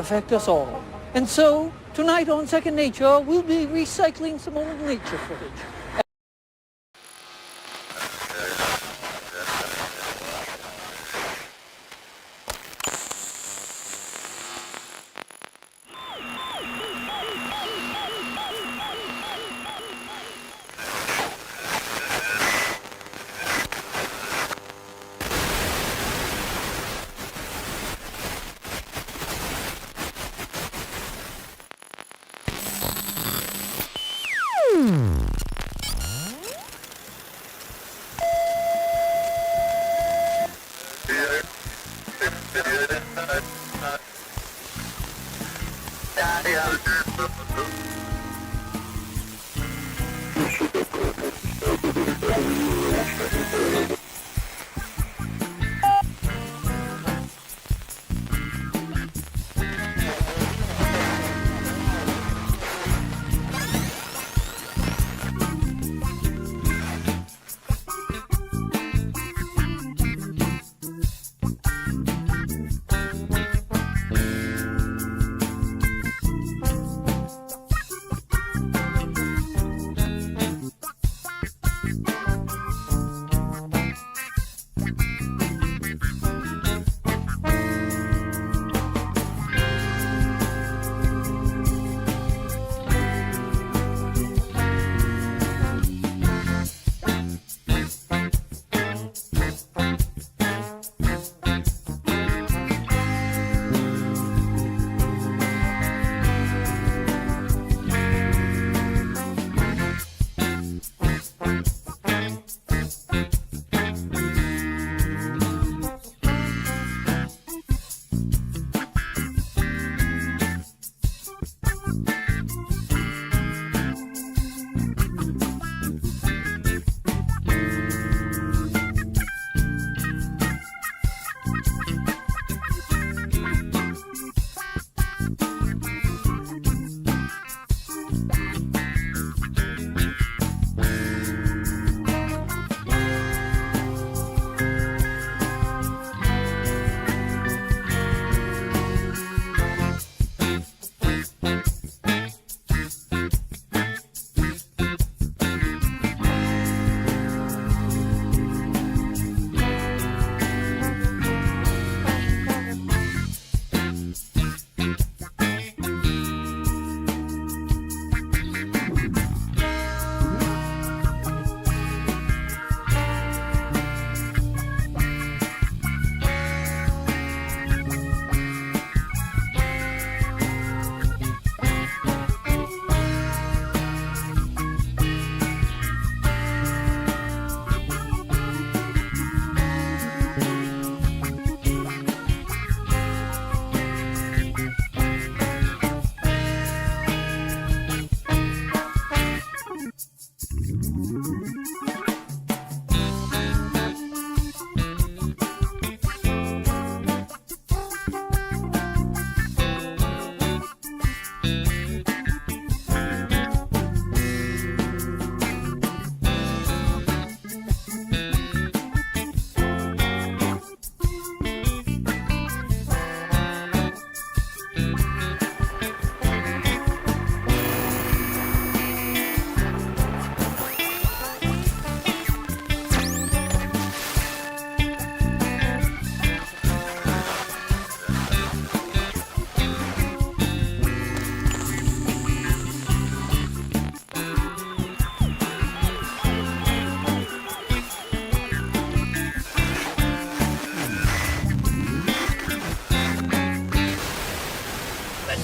affect us all. And so, tonight on Second Nature, we'll be recycling some old nature footage.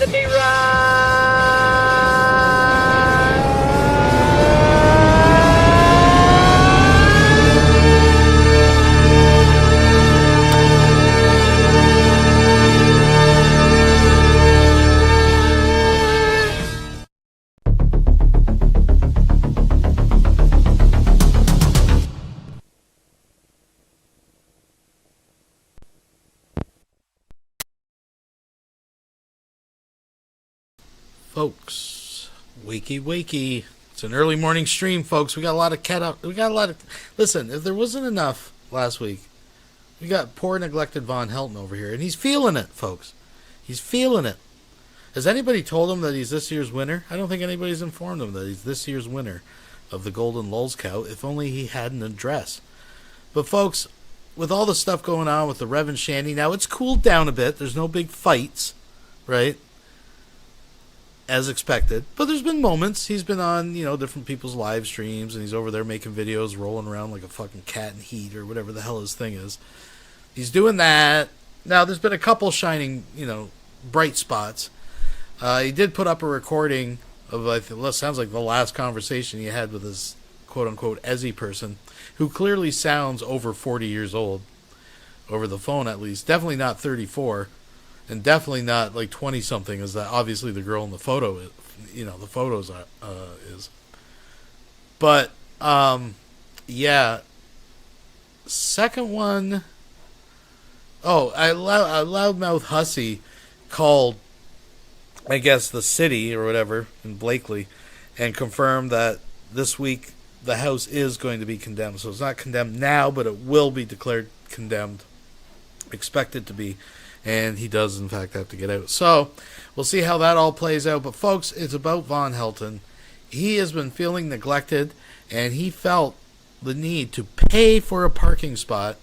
to be right. Folks, wakey. It's an early morning stream, folks. We got a lot of listen, if there wasn't enough last week, we got poor neglected Vonhelton over here, and he's feeling it, folks. He's feeling it. Has anybody told him that he's this year's winner? I don't think anybody's informed him that he's this year's winner of the Golden Lulz Cow. If only he had an address. But folks, with all the stuff going on with the Rev and Shandy, now it's cooled down a bit. There's no big fights, right? As expected. But there's been moments. He's been on, different people's live streams, and he's over there making videos, rolling around like a fucking cat in heat or whatever the hell his thing is. He's doing that. Now, there's been a couple shining, bright spots. He did put up a recording of, sounds like the last conversation he had with his quote-unquote Ezzy person, who clearly sounds over 40 years old, over the phone at least. Definitely not 34, and definitely not like 20-something, as that obviously the girl in the photo is, the photos is. But, yeah. Second one, Loudmouth Hussy called, I guess, the city or whatever in Blakely and confirmed that this week the house is going to be condemned. So it's not condemned now, but it will be declared condemned. Expected to be. And he does, in fact, have to get out. So we'll see how that all plays out. But, folks, it's about Vonhelton. He has been feeling neglected, and he felt the need to pay for a parking spot.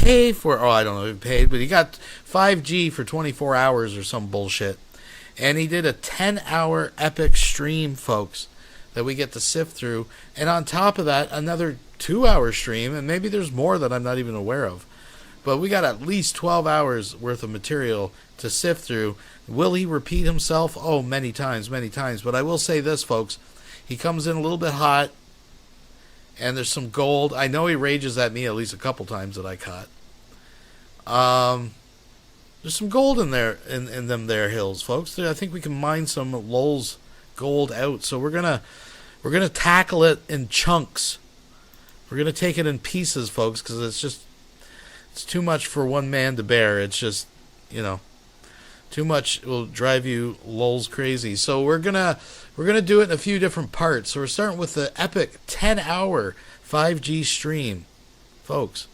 I don't know if he paid, but he got 5G for 24 hours or some bullshit. And he did a 10-hour epic stream, folks, that we get to sift through. And on top of that, another 2-hour stream, and maybe there's more that I'm not even aware of. But we got at least 12 hours worth of material to sift through. Will he repeat himself? Oh, many times. But I will say this, folks. He comes in a little bit hot, and there's some gold. I know he rages at me at least a couple times that I caught. There's some gold in there, in them there hills, folks. I think we can mine some Lulz gold out. So we're gonna tackle it in chunks. We're gonna take it in pieces, folks, because it's too much for one man to bear. It's just, too much will drive you Lulz crazy. So we're gonna do it in a few different parts. So we're starting with the epic 10-hour 5G stream, folks.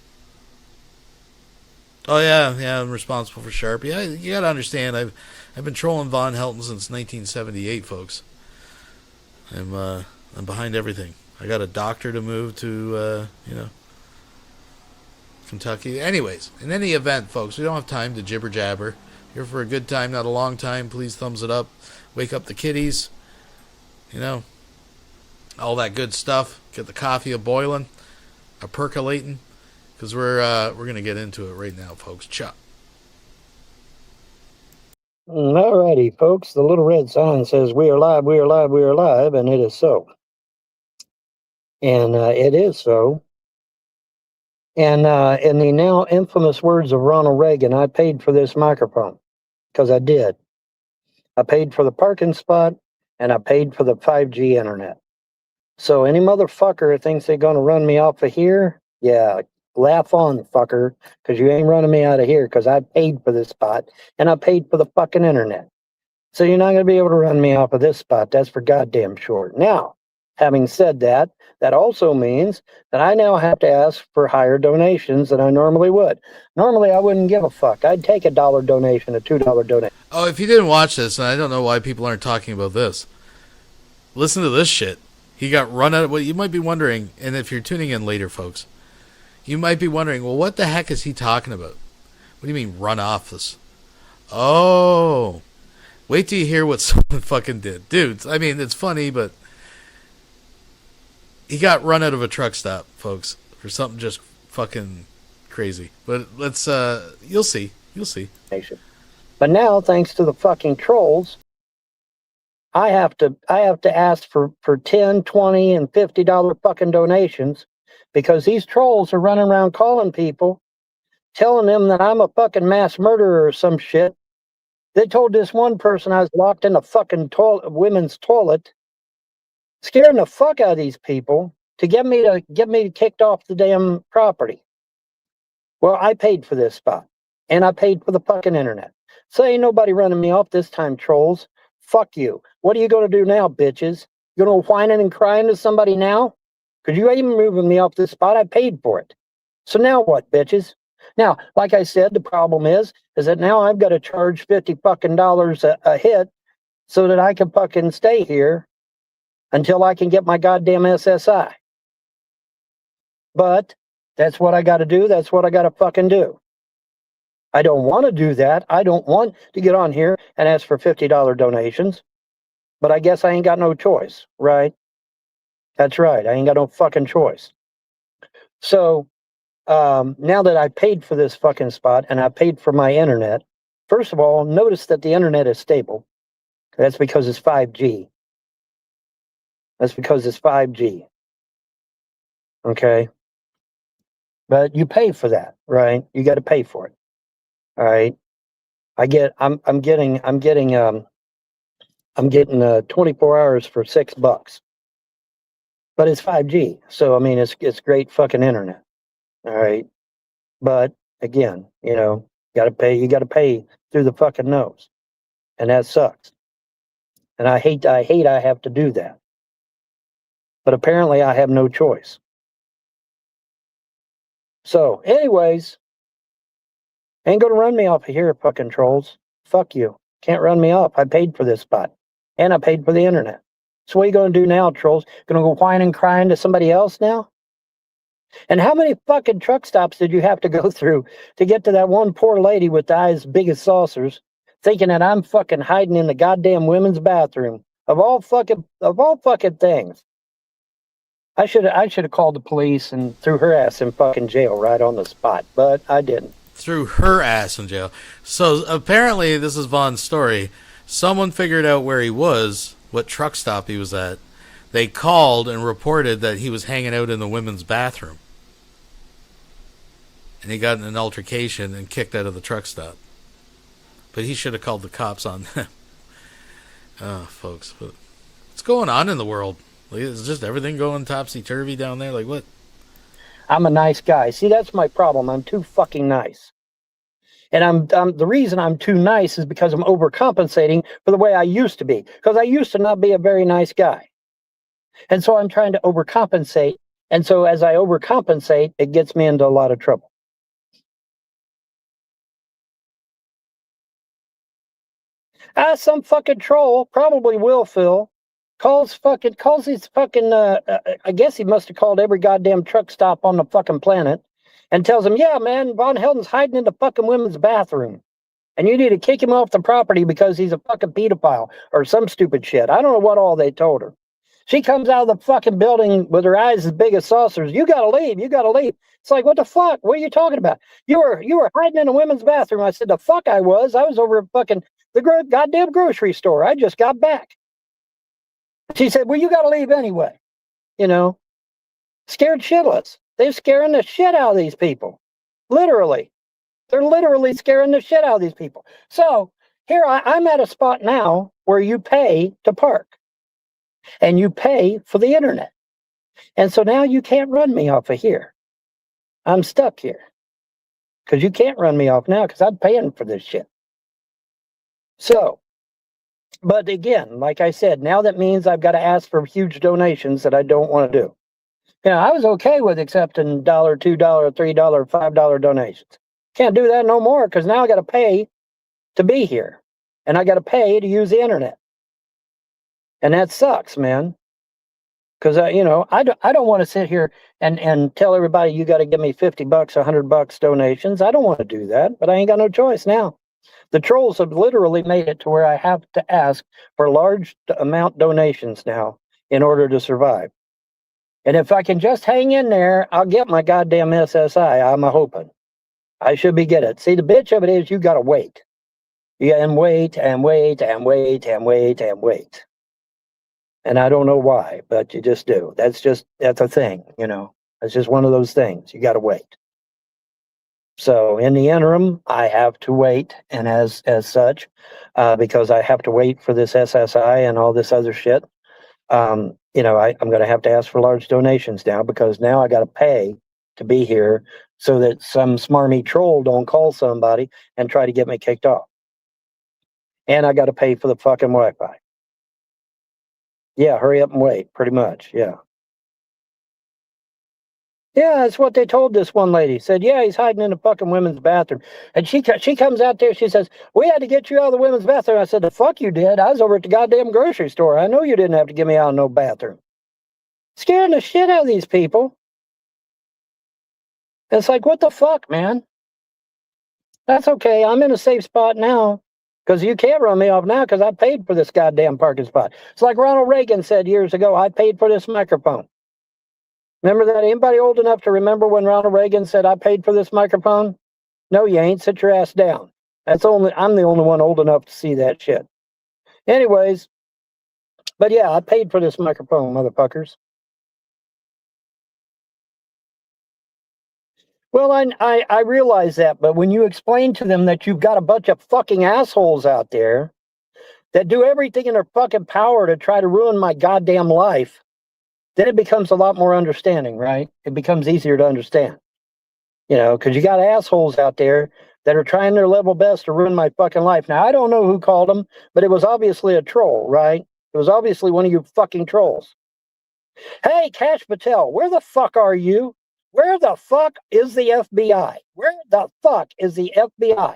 Oh yeah, I'm responsible for Sharp. Yeah, you gotta understand, I've been trolling Vonhelton since 1978, folks. I'm behind everything. I got a doctor to move to, Kentucky. Anyways, in any event, folks, we don't have time to jibber jabber. Here for a good time, not a long time. Please thumbs it up. Wake up the kiddies. All that good stuff. Get the coffee a boiling, a percolating. Because we're going to get into it right now, folks. Chop. Alrighty, folks. The little red sign says, "We are live, we are live, we are live," and it is so. And it is so. And in the now infamous words of Ronald Reagan, I paid for this microphone. Because I did. I paid for the parking spot, and I paid for the 5G internet. So any motherfucker who thinks they're going to run me off of here, yeah, laugh on, fucker, because you ain't running me out of here, because I paid for this spot, and I paid for the fucking internet. So you're not going to be able to run me off of this spot. That's for goddamn sure. Now, having said that, that also means that I now have to ask for higher donations than I normally would. Normally, I wouldn't give a fuck. I'd take a $1 donation, a $2 donation. Oh, if you didn't watch this, and I don't know why people aren't talking about this, listen to this shit. He got run out of... Well, you might be wondering, and if you're tuning in later, folks, you might be wondering, well, what the heck is he talking about? What do you mean, run off this? Oh, wait till you hear what someone fucking did. Dudes, I mean, it's funny, but he got run out of a truck stop, folks, for something just fucking crazy. But let's, you'll see. But now, thanks to the fucking trolls, I have to ask for 10, 20, and $50 fucking donations, because these trolls are running around calling people, telling them that I'm a fucking mass murderer or some shit. They told this one person I was locked in a fucking women's toilet, scaring the fuck out of these people to get me kicked off the damn property. Well, I paid for this spot, and I paid for the fucking internet. So ain't nobody running me off this time, trolls. Fuck you. What are you going to do now, bitches? You going to whining and crying to somebody now? Because you ain't moving me off this spot. I paid for it. So now what, bitches? Now, like I said, the problem is that now I've got to charge $50 fucking a hit so that I can fucking stay here until I can get my goddamn SSI. But that's what I got to do. That's what I got to fucking do. I don't want to do that. I don't want to get on here and ask for $50 donations. But I guess I ain't got no choice, right? That's right. I ain't got no fucking choice. So now that I paid for this fucking spot and I paid for my internet, first of all, notice that the internet is stable. That's because it's 5G. That's because it's 5G. Okay. But you pay for that, right? You got to pay for it. All right. I'm getting 24 hours for $6. But it's 5G. So I mean it's great fucking internet. All right. But again, you gotta pay through the fucking nose. And that sucks. And I hate I have to do that. But apparently I have no choice. So, anyways, ain't gonna run me off of here, fucking trolls. Fuck you. Can't run me off. I paid for this spot. And I paid for the internet. So what are you gonna do now, trolls? Gonna go whine and crying to somebody else now? And how many fucking truck stops did you have to go through to get to that one poor lady with the eyes big as saucers, thinking that I'm fucking hiding in the goddamn women's bathroom of all fucking things? I should have called the police and threw her ass in fucking jail right on the spot, but I didn't. Threw her ass in jail. So apparently, this is Von's story. Someone figured out where he was, what truck stop he was at. They called and reported that he was hanging out in the women's bathroom. And he got in an altercation and kicked out of the truck stop. But he should have called the cops on them. Oh, folks. What's going on in the world? Like, is just everything going topsy-turvy down there? Like, what? I'm a nice guy. See, that's my problem. I'm too fucking nice. And I'm the reason I'm too nice is because I'm overcompensating for the way I used to be. Because I used to not be a very nice guy. And so I'm trying to overcompensate. And so as I overcompensate, it gets me into a lot of trouble. Some fucking troll, probably Will Phil, calls these fucking, I guess he must have called every goddamn truck stop on the fucking planet and tells them, yeah, man, Vonhelton's hiding in the fucking women's bathroom. And you need to kick him off the property because he's a fucking pedophile or some stupid shit. I don't know what all they told her. She comes out of the fucking building with her eyes as big as saucers. You gotta leave. You gotta leave. It's like, what the fuck? What are you talking about? You were hiding in a women's bathroom. I said, the fuck I was. I was over at fucking the goddamn grocery store. I just got back. She said, well, you gotta leave anyway. Scared shitless. They're scaring the shit out of these people. Literally. They're literally scaring the shit out of these people. So here I'm at a spot now where you pay to park. And you pay for the internet. And so now you can't run me off of here. I'm stuck here. Because you can't run me off now because I'm paying for this shit. So, but again, like I said, now that means I've got to ask for huge donations that I don't want to do. I was okay with accepting $1, $2, $3, $5 donations. Can't do that no more because now I got to pay to be here. And I got to pay to use the internet. And that sucks, man. Because, I don't want to sit here and tell everybody you got to give me $50, $100 donations. I don't want to do that, but I ain't got no choice now. The trolls have literally made it to where I have to ask for large amount donations now in order to survive. And if I can just hang in there, I'll get my goddamn SSI. I'm hoping. I should be getting it. See, the bitch of it is you got to wait. Yeah, and wait and wait and wait and wait and wait. And I don't know why, but you just do. That's a thing, It's just one of those things. You got to wait. So in the interim, I have to wait, and as such, because I have to wait for this SSI and all this other shit, I'm going to have to ask for large donations now because now I got to pay to be here so that some smarmy troll don't call somebody and try to get me kicked off. And I got to pay for the fucking Wi-Fi. Yeah, hurry up and wait, pretty much, yeah. Yeah, that's what they told this one lady. Said, yeah, he's hiding in the fucking women's bathroom. And she comes out there, she says, we had to get you out of the women's bathroom. I said, the fuck you did? I was over at the goddamn grocery store. I know you didn't have to get me out of no bathroom. Scaring the shit out of these people. It's like, what the fuck, man? That's okay. I'm in a safe spot now. Because you can't run me off now because I paid for this goddamn parking spot. It's like Ronald Reagan said years ago, I paid for this microphone. Remember that? Anybody old enough to remember when Ronald Reagan said, I paid for this microphone? No, you ain't. Sit your ass down. I'm the only one old enough to see that shit. Anyways, but yeah, I paid for this microphone, motherfuckers. Well, I realize that, but when you explain to them that you've got a bunch of fucking assholes out there that do everything in their fucking power to try to ruin my goddamn life, then it becomes a lot more understanding, right? It becomes easier to understand. You know, because you got assholes out there that are trying their level best to ruin my fucking life. Now, I don't know who called them, but it was obviously a troll, right? It was obviously one of you fucking trolls. Hey, Cash Patel, where the fuck are you? Where the fuck is the FBI? Where the fuck is the FBI?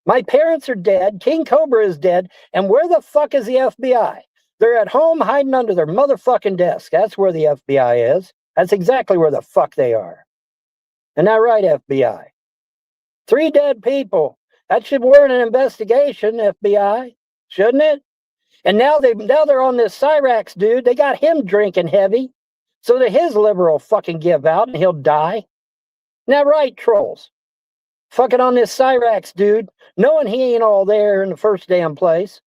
My parents are dead. King Cobra is dead. And where the fuck is the FBI? They're at home hiding under their motherfucking desk. That's where the FBI is. That's exactly where the fuck they are. Isn't that right, FBI? 3 dead people. That should warrant an investigation, FBI. Shouldn't it? And now they're on this Cyrax dude. They got him drinking heavy so that his liver will fucking give out and he'll die. Now, right, trolls. Fucking on this Cyrax dude, knowing he ain't all there in the first damn place,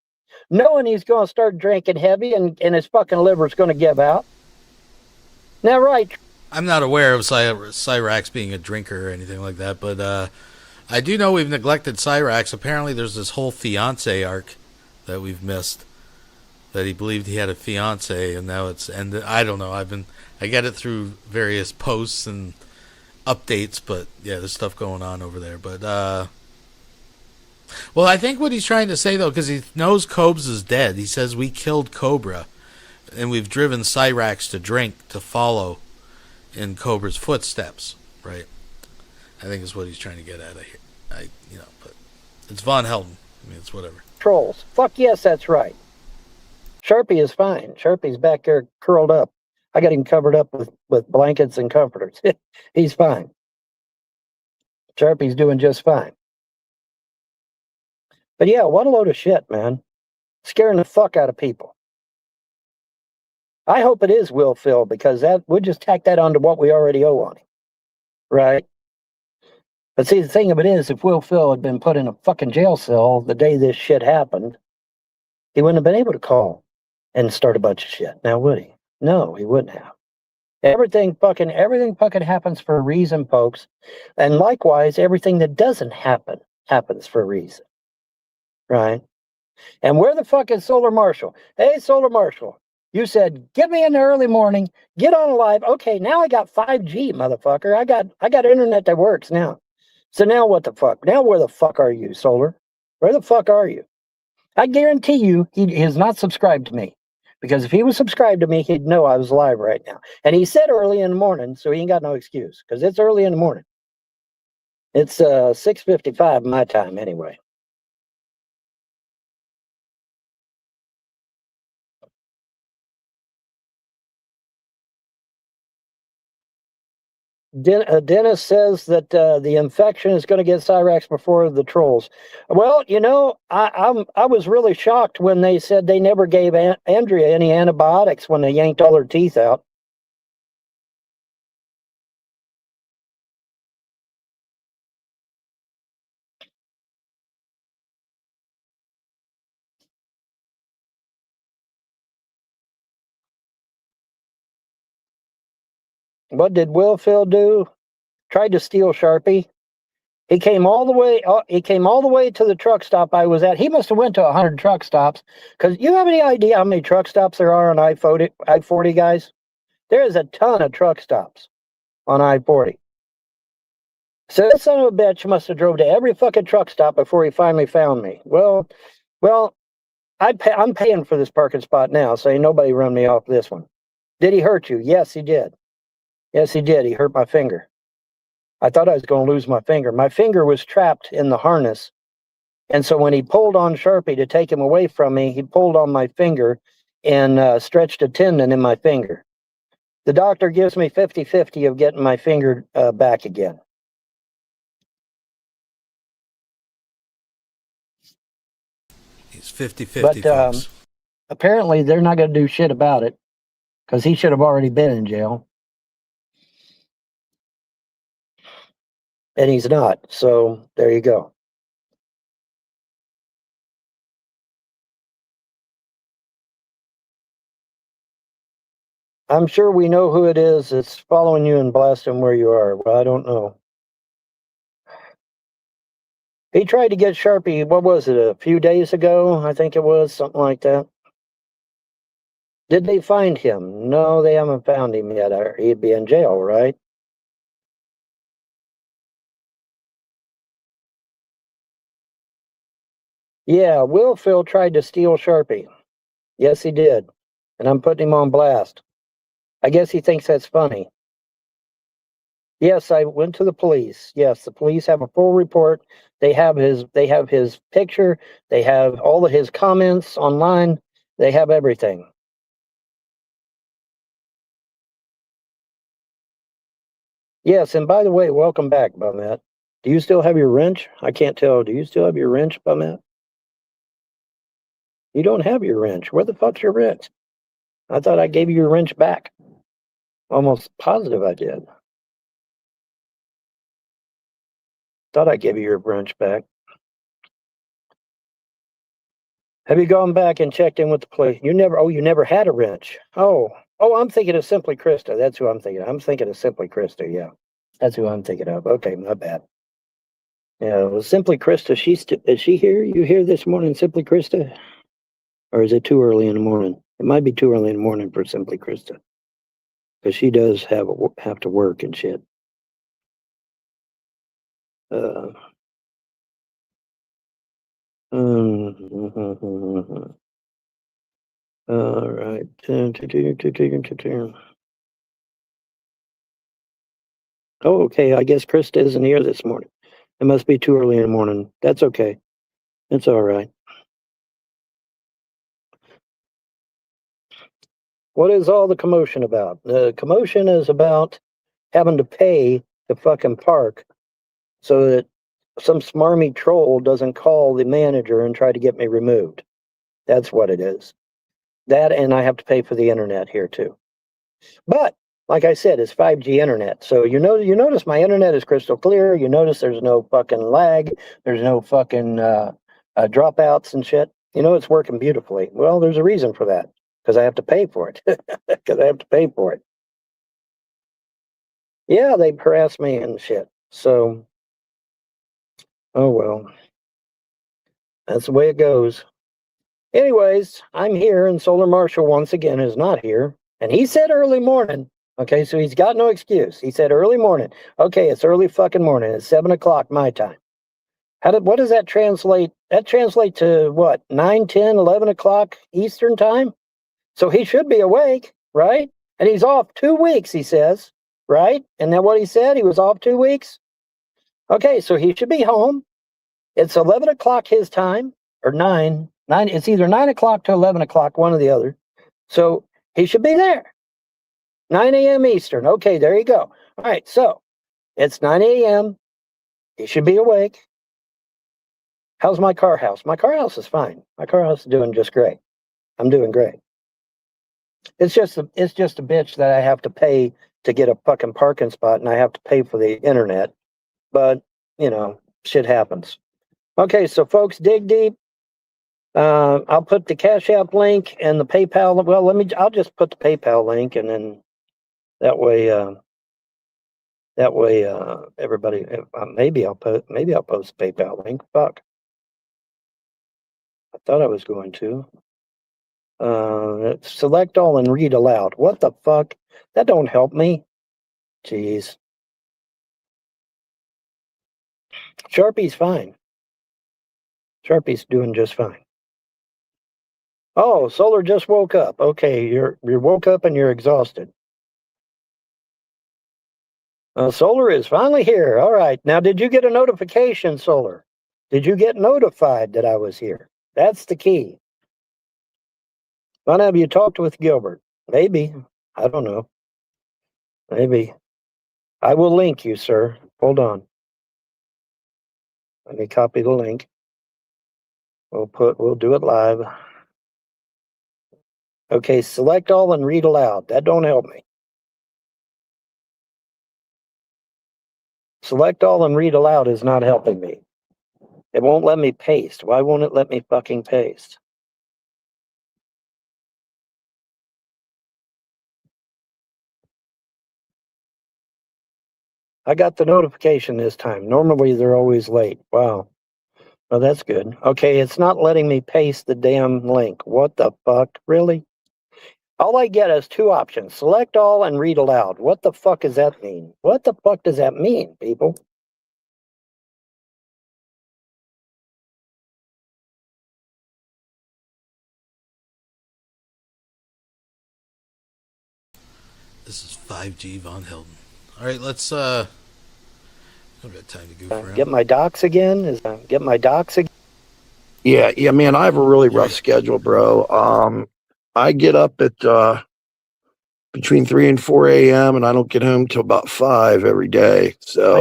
knowing he's going to start drinking heavy and his fucking liver's going to give out. Now, right. I'm not aware of Cyrax being a drinker or anything like that, but I do know we've neglected Cyrax. Apparently there's this whole fiance arc that we've missed, that he believed he had a fiance, and now it's ended. I don't know. I get it through various posts and updates, but yeah, there's stuff going on over there. But well, I think what he's trying to say, though, because he knows Cobes is dead, he says we killed Cobra and we've driven Cyrax to drink to follow in Cobra's footsteps, right? I think is what he's trying to get at here. But it's Vonhelton. I mean, it's whatever. Trolls. Fuck yes, that's right. Sharpie is fine. Sharpie's back there curled up. I got him covered up with blankets and comforters. He's fine. Sharpie's doing just fine. But yeah, what a load of shit, man. Scaring the fuck out of people. I hope it is Will Phil, because we'll just tack that onto what we already owe on him. Right? But see, the thing of it is, if Will Phil had been put in a fucking jail cell the day this shit happened, he wouldn't have been able to call and start a bunch of shit. Now, would he? No, he wouldn't have. Everything fucking happens for a reason, folks. And likewise, everything that doesn't happen happens for a reason. Right? And where the fuck is Solar Marshall? Hey, Solar Marshall, you said, get me in the early morning, get on live. Okay, now I got 5G, motherfucker. I got internet that works now. So now what the fuck? Now where the fuck are you, Solar? Where the fuck are you? I guarantee you he is not subscribed to me. Because if he was subscribed to me, he'd know I was live right now. And he said early in the morning, so he ain't got no excuse. Because it's early in the morning. It's 6:55 my time anyway. Dennis says that the infection is going to get Cyrax before the trolls. Well, I was really shocked when they said they never gave Andrea any antibiotics when they yanked all her teeth out. What did Will Phil do? Tried to steal Sharpie. He came all the way. He came all the way to the truck stop I was at. He must have went to 100 truck stops. Because you have any idea how many truck stops there are on I-40, guys? There is a ton of truck stops on I-40. So that son of a bitch must have drove to every fucking truck stop before he finally found me. Well, I'm paying for this parking spot now, so ain't nobody run me off this one. Did he hurt you? Yes, he did. Yes, he did. He hurt my finger. I thought I was going to lose my finger. My finger was trapped in the harness. And so when he pulled on Sharpie to take him away from me, he pulled on my finger and stretched a tendon in my finger. The doctor gives me 50-50 of getting my finger back again. He's 50-50, But folks. apparently they're not going to do shit about it because he should have already been in jail. And he's not. So there you go. I'm sure we know who it is that's following you and blasting where you are. Well, I don't know. He tried to get Sharpie, what was it, a few days ago? I think it was, something like that. Did they find him? No, they haven't found him yet. He'd be in jail, right? Yeah, Will Phil tried to steal Sharpie. Yes, he did. And I'm putting him on blast. I guess he thinks that's funny. Yes, I went to the police. Yes, the police have a full report. They have his picture. They have all of his comments online. They have everything. Yes, and by the way, welcome back, Bumette. Do you still have your wrench? I can't tell. Do you still have your wrench, Bumette? You don't have your wrench. Where the fuck's your wrench? I thought I gave you your wrench back. Almost positive I did. Thought I gave you your wrench back. Have you gone back and checked in with the police? You never had a wrench. Oh, I'm thinking of Simply Krista. That's who I'm thinking of. I'm thinking of Simply Krista, yeah. That's who I'm thinking of. Okay, my bad. Yeah, well, Simply Krista, is she here? You here this morning, Simply Krista? Or is it too early in the morning? It might be too early in the morning for Simply Krista. Because she does have to work and shit. All right. Oh, okay. I guess Krista isn't here this morning. It must be too early in the morning. That's okay. It's all right. What is all the commotion about? The commotion is about having to pay to fucking park so that some smarmy troll doesn't call the manager and try to get me removed. That's what it is. That, and I have to pay for the internet here too. But like I said, it's 5G internet. So you notice my internet is crystal clear. You notice there's no fucking lag. There's no fucking dropouts and shit. You know, it's working beautifully. Well, there's a reason for that. Because I have to pay for it. Because I have to pay for it. Yeah, they harass me and shit. So, oh well. That's the way it goes. Anyways, I'm here, and Solar Marshall once again is not here. And he said early morning. Okay, so he's got no excuse. He said early morning. Okay, it's early fucking morning. It's 7 o'clock my time. What does that translate? That translate to what? 9, 10, 11 o'clock Eastern time? So he should be awake, right? And he's off 2 weeks, he says, right? And then what he said? He was off 2 weeks? Okay, so he should be home. It's 11 o'clock his time, or 9. It's either 9 o'clock to 11 o'clock, one or the other. So he should be there. 9 a.m. Eastern. Okay, there you go. All right, so it's 9 a.m. He should be awake. How's my car house? My car house is fine. My car house is doing just great. I'm doing great. It's just a bitch that I have to pay to get a fucking parking spot, and I have to pay for the internet. But, you know, shit happens. Okay, so folks, dig deep. I'll put the Cash App link and the PayPal. Well, I'll just put the PayPal link, and then that way everybody. Maybe I'll post the PayPal link. Fuck. I thought I was going to. Select all and read aloud. What the fuck? That don't help me. Jeez. Sharpie's fine. Sharpie's doing just fine. Oh, Solar just woke up. Okay, you're woke up and you're exhausted. Solar is finally here. All right. Now, did you get a notification, Solar? Did you get notified that I was here? That's the key. When have you talked with Gilbert? Maybe. I don't know. Maybe. I will link you, sir. Hold on. Let me copy the link. We'll do it live. Okay, select all and read aloud. That don't help me. Select all and read aloud is not helping me. It won't let me paste. Why won't it let me fucking paste? I got the notification this time. Normally they're always late. Wow. Oh, that's good. Okay, it's not letting me paste the damn link. What the fuck? Really? All I get is two options. Select all and read aloud. What the fuck does that mean? What the fuck does that mean, people? This is 5G Vonhelton. All right, let's I've got time to goof around. Get my docs again? Get my docs again? Yeah, man, I have a really rough schedule, bro. I get up at between 3 and 4 a.m. and I don't get home till about 5 every day. So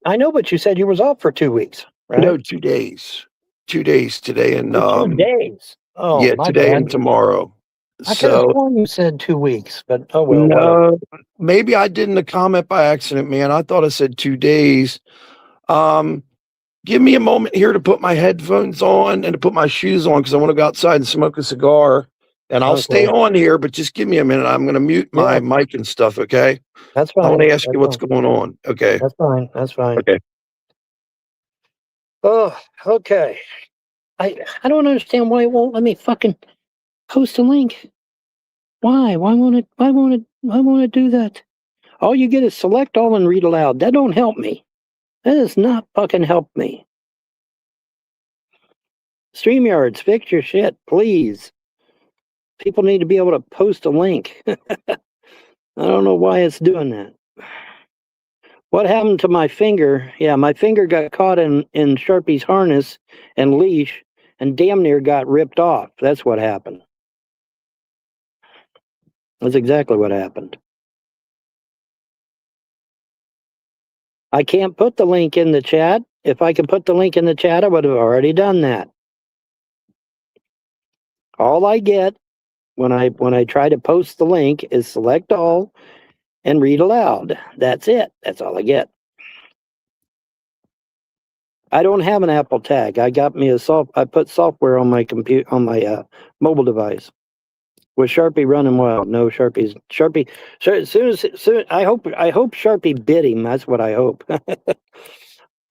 I know, but you said you was off for 2 weeks, right? No, 2 days. 2 days today and 2 days. Oh, yeah, my today bad. and tomorrow. I could have sworn you said 2 weeks, but oh well. No, maybe I did in the comment by accident, man. I thought I said 2 days. Give me a moment here to put my headphones on and to put my shoes on because I want to go outside and smoke a cigar. And I'll stay on here, but just give me a minute. I'm going to mute my mic and stuff, okay? That's fine. I want to ask you what's going on. Okay. That's fine. That's fine. Okay. Oh, okay. I don't understand why it won't let me fucking post a link. Why? Why won't it do that? All you get is select all and read aloud. That don't help me. That does not fucking help me. StreamYards, fix your shit, please. People need to be able to post a link. I don't know why it's doing that. What happened to my finger? Yeah, my finger got caught in Sharpie's harness and leash and damn near got ripped off. That's what happened. That's exactly what happened. I can't put the link in the chat. If I could put the link in the chat, I would have already done that. All I get when I try to post the link is select all and read aloud. That's it. That's all I get. I don't have an Apple tag. I got me I put software on my mobile device. Was Sharpie running wild? No, Sharpie. Soon, I hope Sharpie bit him. That's what I hope.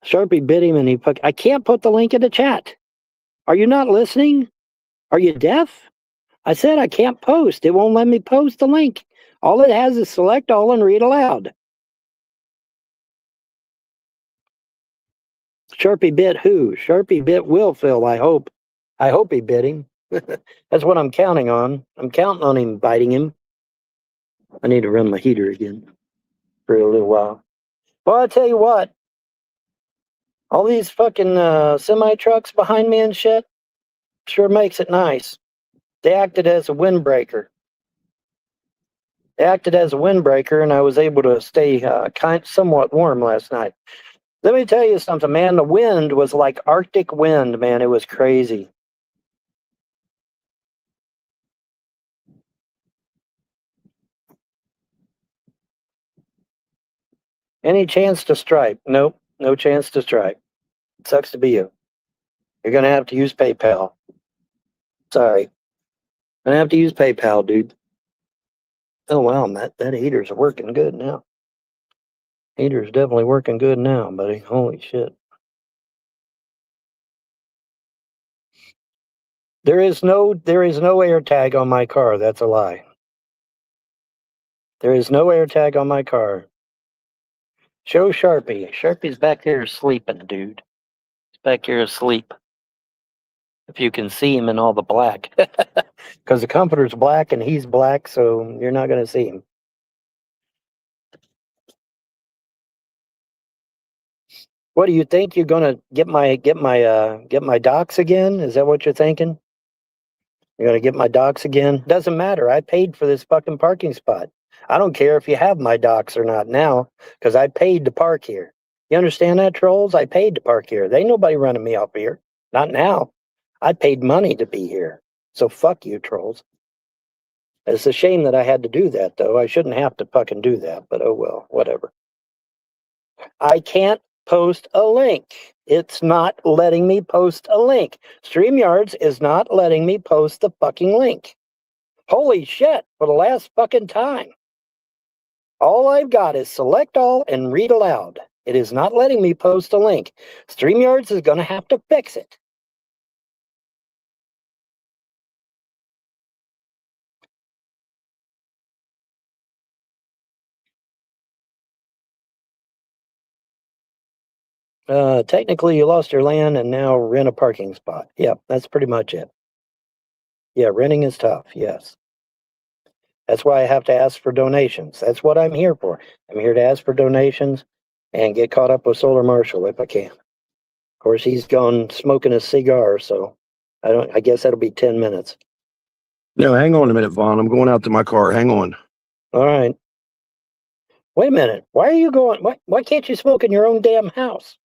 Sharpie bit him, and I can't put the link in the chat. Are you not listening? Are you deaf? I said I can't post. It won't let me post the link. All it has is select all and read aloud. Sharpie bit who? Sharpie bit Will Phil, I hope. I hope he bit him. That's what I'm counting on. I'm counting on him biting him. I need to run my heater again for a little while. Well, I tell you what. All these fucking semi-trucks behind me and shit sure makes it nice. They acted as a windbreaker. And I was able to stay somewhat warm last night. Let me tell you something, man. The wind was like Arctic wind, man. It was crazy. Any chance to stripe? Nope, no chance to stripe. Sucks to be you. You're going to have to use PayPal. Sorry. Going to have to use PayPal, dude. Oh, wow, that heater's working good now. Heater's definitely working good now, buddy. Holy shit. There is no air tag on my car. That's a lie. There is no air tag on my car. Show Sharpie. Sharpie's back there sleeping, dude. He's back here asleep. If you can see him in all the black. Because the comforter's black and he's black, so you're not going to see him. What do you think? You're gonna get my docs again? Is that what you're thinking? You're gonna get my docs again? Doesn't matter. I paid for this fucking parking spot. I don't care if you have my docs or not now, because I paid to park here. You understand that, trolls? I paid to park here. There ain't nobody running me up here. Not now. I paid money to be here. So fuck you, trolls. It's a shame that I had to do that, though. I shouldn't have to fucking do that, but oh well, whatever. I can't post a link. It's not letting me post a link. StreamYards is not letting me post the fucking link. Holy shit, for the last fucking time. All I've got is select all and read aloud. It is not letting me post a link. StreamYards is going to have to fix it. Technically, you lost your land and now rent a parking spot. Yep, that's pretty much it. Yeah, renting is tough, yes. That's why I have to ask for donations. That's what I'm here for. I'm here to ask for donations and get caught up with Solar Marshall if I can. Of course, he's gone smoking a cigar, so I guess that'll be 10 minutes. No, hang on a minute, Vaughn. I'm going out to my car. Hang on. All right. Wait a minute. Why are you going? Why can't you smoke in your own damn house?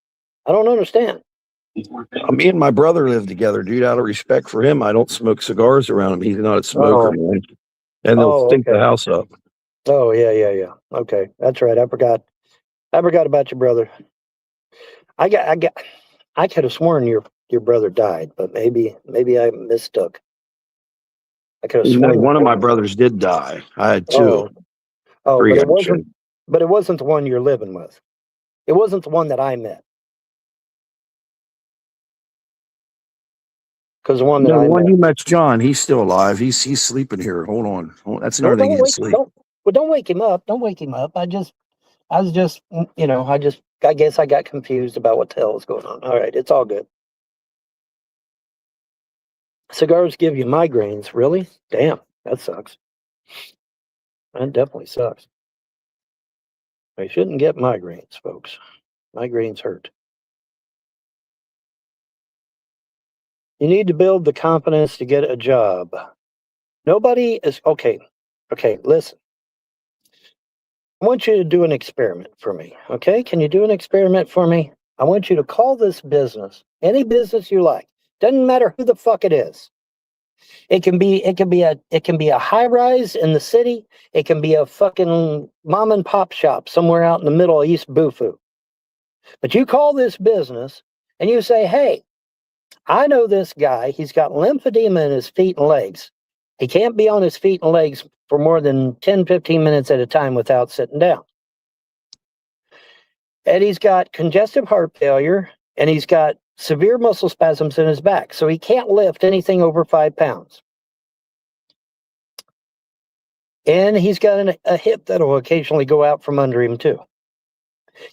I don't understand. Me and my brother live together, dude. Out of respect for him, I don't smoke cigars around him. He's not a smoker, man. And they'll stink the house up. Oh, yeah. Okay, that's right. I forgot about your brother. I could have sworn your brother died, but maybe I mistook. I could have sworn one of my brothers did die. I had two. Oh, but it wasn't the one you're living with. It wasn't the one that I met. Because the one that you met's John. He's still alive. He's sleeping here. Hold on. That's another thing. He's asleep. Don't wake him up. Don't wake him up. I was just, I guess I got confused about what the hell is going on. All right, it's all good. Cigars give you migraines, really? Damn, that sucks. That definitely sucks. I shouldn't get migraines, folks. Migraines hurt. You need to build the confidence to get a job. Nobody is okay. Okay, listen. I want you to do an experiment for me. Okay, can you do an experiment for me? I want you to call this business any business you like. Doesn't matter who the fuck it is. It can be a high rise in the city. It can be a fucking mom and pop shop somewhere out in the middle of East Bufu. But you call this business and you say, hey, I know this guy. He's got lymphedema in his feet and legs. He can't be on his feet and legs for more than 10, 15 minutes at a time without sitting down. And he's got congestive heart failure, and he's got severe muscle spasms in his back, so he can't lift anything over 5 pounds. And he's got a hip that will occasionally go out from under him, too.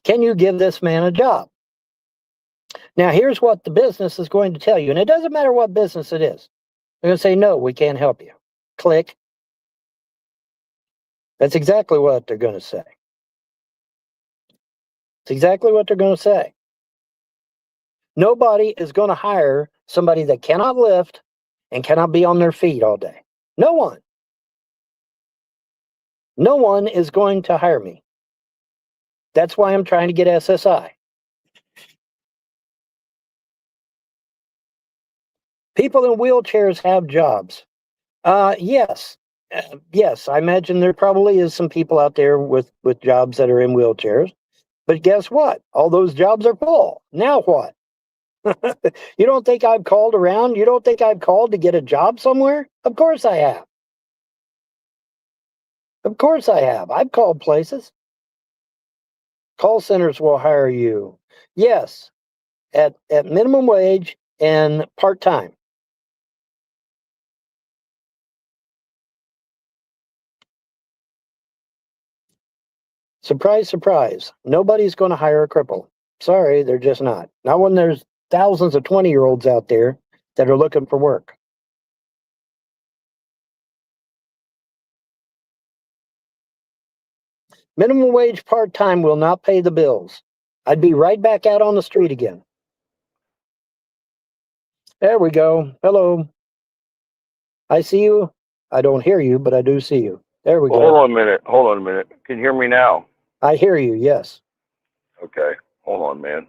Can you give this man a job? Now, here's what the business is going to tell you, and it doesn't matter what business it is. They're going to say, no, we can't help you. Click. That's exactly what they're going to say. It's exactly what they're going to say. Nobody is going to hire somebody that cannot lift and cannot be on their feet all day. No one. No one is going to hire me. That's why I'm trying to get SSI. People in wheelchairs have jobs. Yes. Yes, I imagine there probably is some people out there with jobs that are in wheelchairs. But guess what? All those jobs are full. Now what? You don't think I've called around? You don't think I've called to get a job somewhere? Of course I have. Of course I have. I've called places. Call centers will hire you. Yes, at minimum wage and part-time. Surprise, surprise. Nobody's going to hire a cripple. Sorry, they're just not. Not when there's thousands of 20-year-olds out there that are looking for work. Minimum wage part-time will not pay the bills. I'd be right back out on the street again. There we go. Hello. I see you. I don't hear you, but I do see you. There we Well, go. hold on a minute. Hold on a minute. Can you hear me now? I hear you, yes. Okay. Hold on, man.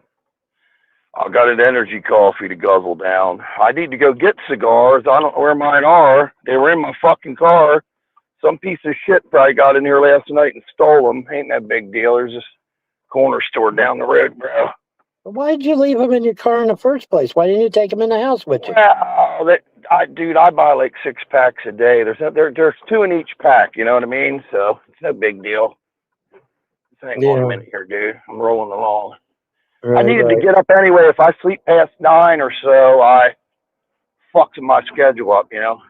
I've got an energy coffee to guzzle down. I need to go get cigars. I don't know where mine are. They were in my fucking car. Some piece of shit probably got in here last night and stole them. Ain't that big deal. There's this corner store down the road, bro. Why did you leave them in your car in the first place? Why didn't you take them in the house with you? Well, dude, I buy like 6 packs a day. There's 2 in each pack. You know what I mean? So it's no big deal. Just hang on a minute here, dude. I'm rolling along. Right, I needed right. to get up anyway. If I sleep past 9 or so, I fucked my schedule up, you know.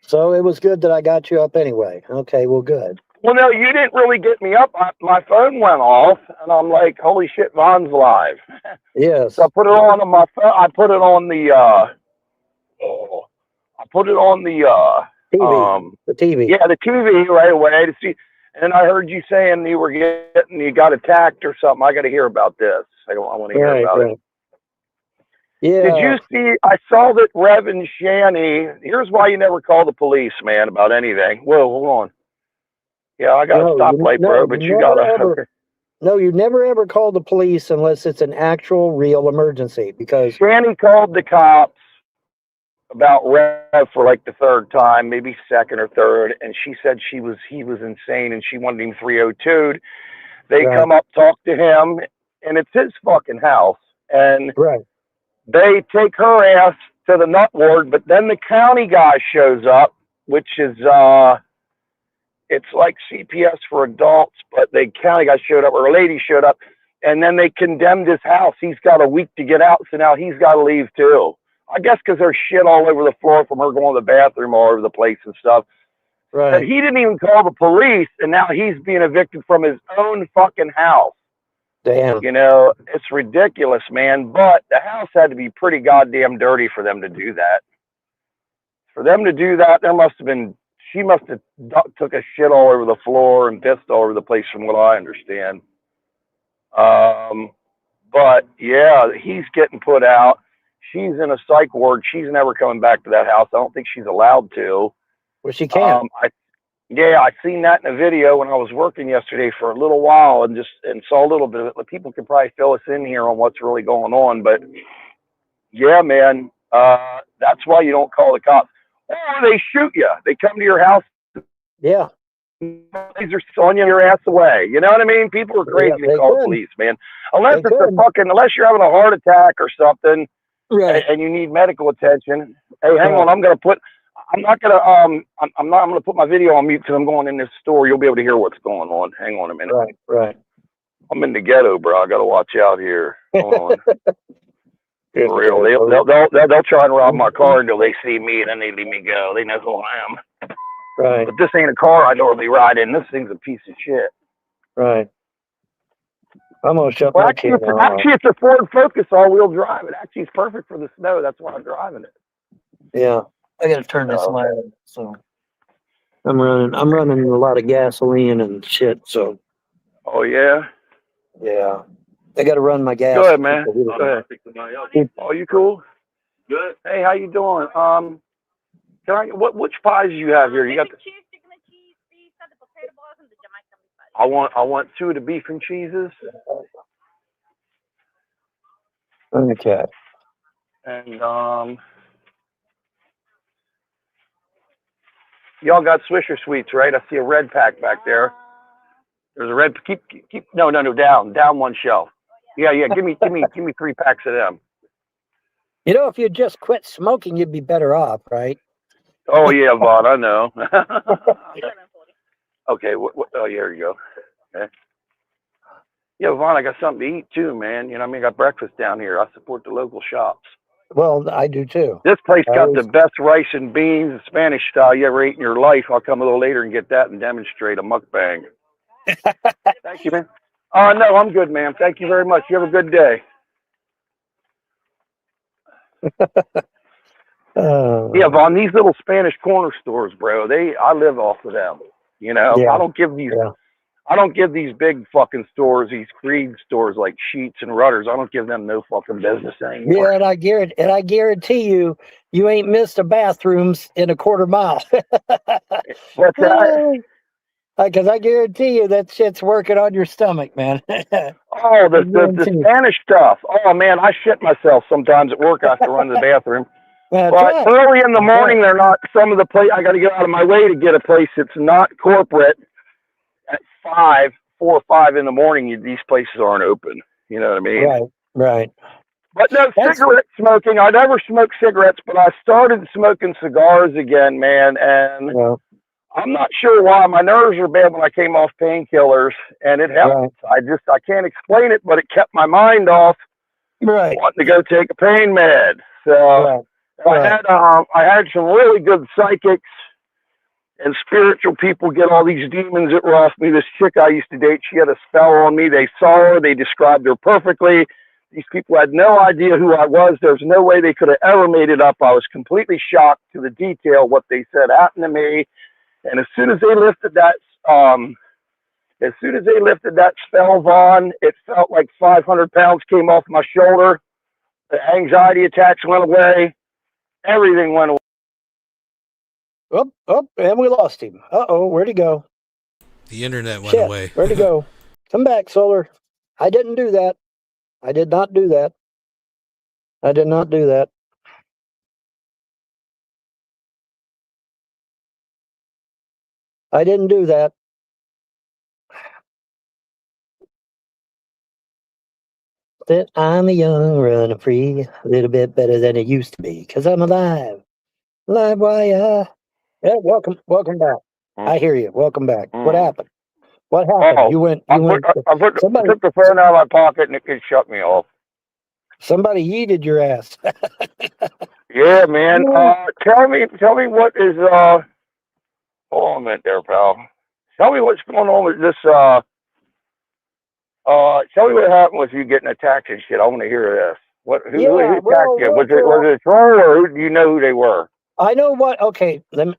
So it was good that I got you up anyway. Okay, well, good. Well, no, you didn't really get me up. My phone went off, and I'm like, holy shit, Von's live. Yes. So I put it on my phone. I put it on the TV. The TV. Yeah, the TV right away to see. And I heard you saying you got attacked or something. I got to hear about this. I want to hear about it. Yeah. Did you see? I saw that Rev and Shanny. Here's why you never call the police, man, about anything. Whoa, hold on. Yeah, I got a stoplight, bro, but you got to. No, you never ever call the police unless it's an actual real emergency, because Shanny called the cops about Rev for like the 3rd time, maybe 2nd or 3rd, and she said he was insane and she wanted him 302'd. They come up, talk to him, and it's his fucking house. And they take her ass to the nut ward, but then the county guy shows up, which is it's like CPS for adults, but the county guy showed up, or a lady showed up, and then they condemned his house. He's got a week to get out, so now he's got to leave too. I guess because there's shit all over the floor from her going to the bathroom all over the place and stuff. Right. But he didn't even call the police, and now he's being evicted from his own fucking house. Damn. You know, it's ridiculous, man. But the house had to be pretty goddamn dirty for them to do that. For them to do that, she must have took a shit all over the floor and pissed all over the place, from what I understand. But yeah, he's getting put out. She's in a psych ward. She's never coming back to that house. I don't think she's allowed to. Well, she can't. I seen that in a video when I was working yesterday for a little while, and saw a little bit of it. But people can probably fill us in here on what's really going on. But yeah, man, that's why you don't call the cops. Or they shoot you. They come to your house. Yeah. These are sawing your ass away. You know what I mean? People are crazy to call the police, man. Unless unless you're having a heart attack or something, and you need medical attention. Hey, hang on. I'm gonna put my video on mute because I'm going in this store. You'll be able to hear what's going on. Hang on a minute. Right. I'm in the ghetto, bro. I gotta watch out here. Hold on. For real, they'll try and rob my car until they see me, and then they leave me go. They know who I am. Right. But this ain't a car I normally ride in. This thing's a piece of shit. Right. I'm gonna shut my kid down. Actually, it's a Ford Focus all-wheel drive. It actually is perfect for the snow. That's why I'm driving it. Yeah. I gotta turn this light on. So I'm running a lot of gasoline and shit. So. Oh yeah. Yeah. I gotta run my gas. Go ahead, man. Go ahead. Oh, you cool? Good. Hey, how you doing? Which pies do you have here? You got the chicken and cheese, beef, the potato balls, and the Jamaican beef. I want 2 of the beef and cheeses. Okay. And y'all got Swisher Sweets, right? I see a red pack back there. There's a red. Keep. No. Down one shelf. Yeah. Give me 3 packs of them. You know, if you just quit smoking, you'd be better off, right? Oh yeah, Vaughn, I know. Okay. Oh, here you go. Okay. Yeah, Vaughn, I got something to eat too, man. You know, I got breakfast down here. I support the local shops. Well, I do too. This place got the best rice and beans, Spanish style you ever ate in your life. I'll come a little later and get that and demonstrate a mukbang. Thank you, man. No, I'm good, man. Thank you very much. You have a good day. Yeah, Vaughn, these little Spanish corner stores, bro, I live off of them. You know, I don't give these. Yeah. I don't give these big fucking stores, these Creed stores like Sheets and Rudders, I don't give them no fucking business anymore. Yeah, and I guarantee you, you ain't missed a bathrooms in a quarter mile. What's that? Because I guarantee you that shit's working on your stomach, man. Oh, the Spanish stuff. Oh man, I shit myself sometimes at work. I have to run to the bathroom. That's But right. early in the morning, they're not. Some of the place I got to get out of my way to get a place that's not corporate. At 4 or 5 in the morning, these places aren't open. You know what I mean? Right. But no, cigarette smoking. I never smoked cigarettes, but I started smoking cigars again, man. And I'm not sure why. My nerves are bad when I came off painkillers, and it helped. Right. I can't explain it, but it kept my mind off wanting to go take a pain med. So I had some really good psychics and spiritual people get all these demons that were off me. This chick I used to date, she had a spell on me. They saw her. They described her perfectly. These people had no idea who I was. There's no way they could have ever made it up. I was completely shocked to the detail what they said happened to me. And as soon as they lifted that, spell, Vaughn, it felt like 500 pounds came off my shoulder. The anxiety attacks went away. Everything went away. And we lost him. Where'd he go? The internet went away. Where'd he go? Come back, Solar. I didn't do that. I did not do that. I did not do that. I didn't do that. That I'm a young, running free, a little bit better than it used to be, because I'm alive. Alive, why, yeah, welcome back. I hear you. Welcome back. What happened? What happened? I took the phone out of my pocket and it shut me off. Somebody yeeted your ass. Yeah, man. Tell me what is, hold on a minute there, pal. Tell me what's going on with this, tell me what happened with you getting attacked and shit. I want to hear this. Who attacked you? Was it a troll, or do you know who they were? I know what. Okay, let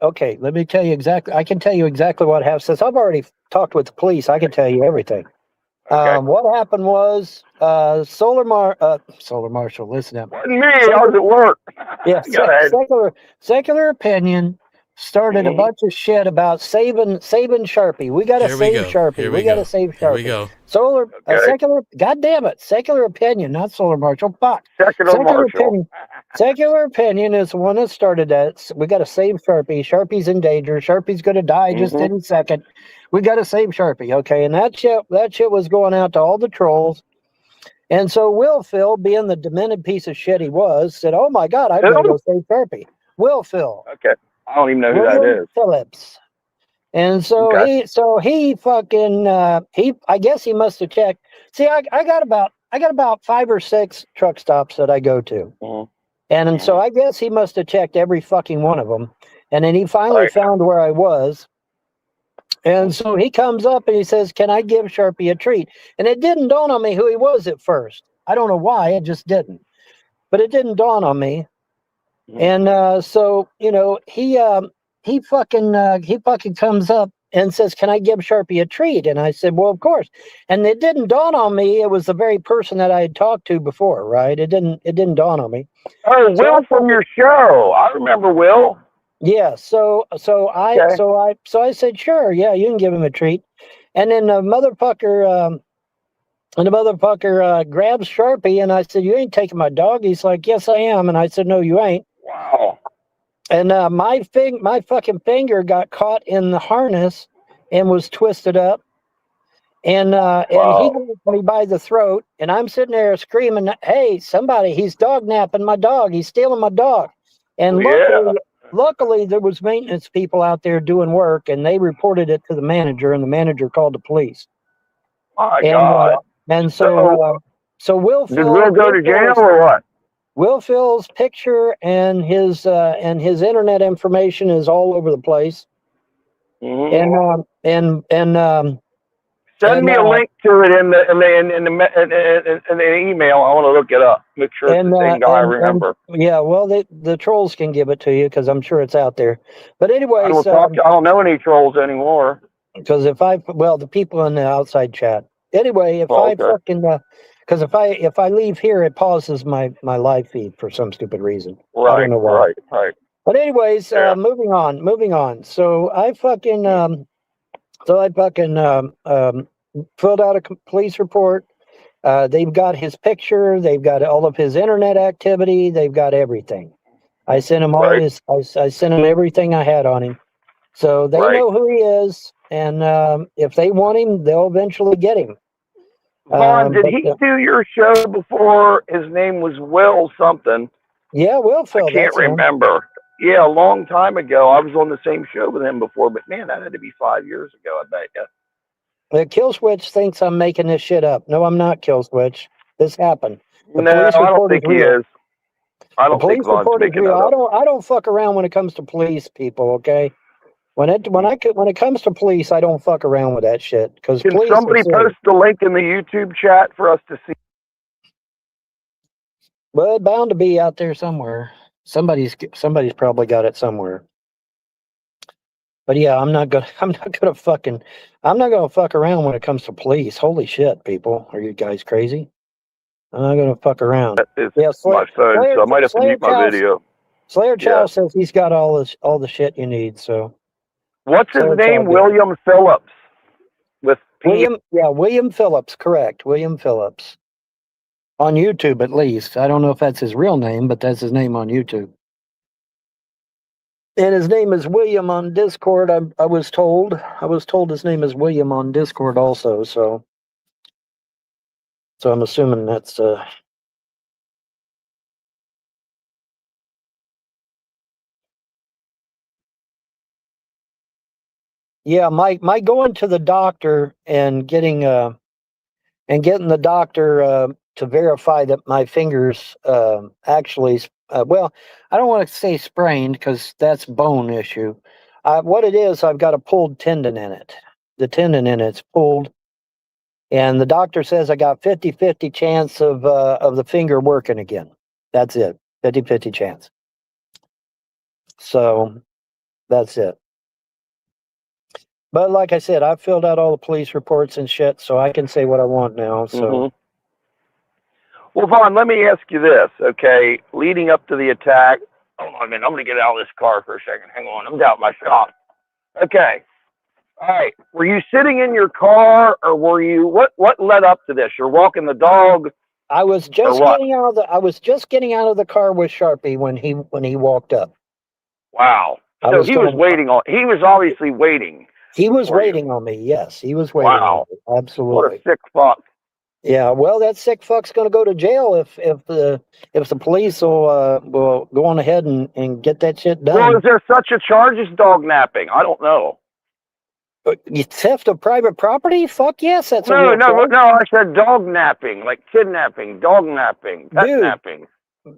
me tell you exactly. I can tell you exactly what happened. Since I've already talked with the police, I can tell you everything. Okay. What happened was Solar Marshal. Listen up. Wasn't me. I was at work. Yeah, secular opinion started a bunch of shit about saving Sharpie. We got to save Sharpie. We got to save Sharpie. Here we go. Solar secular. God damn it! Secular opinion, not Solar Marshal. Fuck. Secular opinion. Secular opinion is the one that started that. We got to save Sharpie. Sharpie's in danger. Sharpie's going to die just any second. We got to save Sharpie. Okay, and that shit was going out to all the trolls. And so Will Phil, being the demented piece of shit he was, said, "Oh my God, I'm going to go save Sharpie." Will Phil. Okay. I don't even know who that is. Phillips. And so he fucking I guess he must have checked. See, I got about 5 or 6 truck stops that I go to. And so I guess he must have checked every fucking one of them. And then he finally found where I was. And so he comes up and he says, "Can I give Sharpie a treat?" And it didn't dawn on me who he was at first. I don't know why, it just didn't. But it didn't dawn on me. And so, you know, he fucking comes up and says, "Can I give Sharpie a treat?" And I said, "Well, of course." And it didn't dawn on me it was the very person that I had talked to before, right? It didn't dawn on me. Oh, Will from your show. I remember Will. Yeah, so I said, "Sure, yeah, you can give him a treat." And then the motherfucker grabs Sharpie, and I said, "You ain't taking my dog." He's like, "Yes, I am." And I said, "No, you ain't." Wow. And my fucking finger got caught in the harness and was twisted up. And he grabbed me by the throat, and I'm sitting there screaming, "Hey, somebody, he's dog napping my dog. He's stealing my dog." And luckily there was maintenance people out there doing work, and they reported it to the manager, and the manager called the police. My God. And so Will Phil, did Will go to jail or what? Will Phil's picture and his internet information is all over the place. And send me a link to it in the email. I want to look it up. Make sure it's the same guy I remember. Well, the trolls can give it to you because I'm sure it's out there. But anyways, I don't know any trolls anymore. Because the people in the outside chat. Anyway, if I Okay. fucking, because if I leave here, it pauses my live feed for some stupid reaon. I Right, don't know why. right. But anyways, Yeah. moving on. So I fucking, filled out a police report. They've got his picture. They've got all of his internet activity. They've got everything. I sent him all Right. his. I sent him everything I had on him. So they Right. know who he is, and if they want him, they'll eventually get him. Vaughn, did he do your show before? His name was Will something. Yeah, Will Phil. I can't that's him. remember. Yeah, a long time ago. I was on the same show with him before, but man, that had to be 5 years ago, I bet you. Killswitch thinks I'm making this shit up. No, I'm not, Killswitch. This happened. The No, police I don't report think is he real. is. I The don't think police Vaughn's report is making real. that up. I don't fuck around when it comes to police people. Okay, when it comes to police, I don't fuck around with that shit because Can police. somebody post the link in the YouTube chat for us to see? Well, it's bound to be out there somewhere. Somebody's probably got it somewhere. But yeah, I'm not gonna fuck around when it comes to police. Holy shit, people. Are you guys crazy? I'm not gonna fuck around. That is Yeah, my phone, so I might have to mute my video. Slayer Chow Yeah. says he's got all the shit you need, so What's his Slayer name? Chow, William Phillips. With P. William Phillips, correct. William Phillips. On YouTube at least. I don't know if that's his real name, but that's his name on YouTube. And his name is William on Discord. I was told his name is William on Discord also, so I'm assuming that's yeah, my going to the doctor and getting the doctor to verify that my fingers actually well, I don't want to say sprained because that's bone issue. What it is, I've got a pulled tendon in it. The tendon in it's pulled, and the doctor says I got 50-50 chance of the finger working again. That's it, 50-50 chance. So that's it. But like I said, I've filled out all the police reports and shit, so I can say what I want now. So. Mm-hmm. Well, Vaughn, let me ask you this, okay? Leading up to the attack, hold on a minute. I'm going to get out of this car for a second. Hang on. I'm down at my shop. Okay. All right. Were you sitting in your car, or were you? What led up to this? You're walking the dog. I was just getting out of the car with Sharpie when he walked up. Wow. So he was waiting on. He was obviously waiting. He was waiting on me. Yes, he was waiting. Wow. On me. Absolutely. What a sick fuck. Yeah. Well, that sick fuck's going to go to jail if the police will go on ahead and get that shit done. Well, is there such a charge as dog napping? I don't know. Theft of private property? Fuck yes, that's no. I said dog napping, like kidnapping, dog napping, pet napping.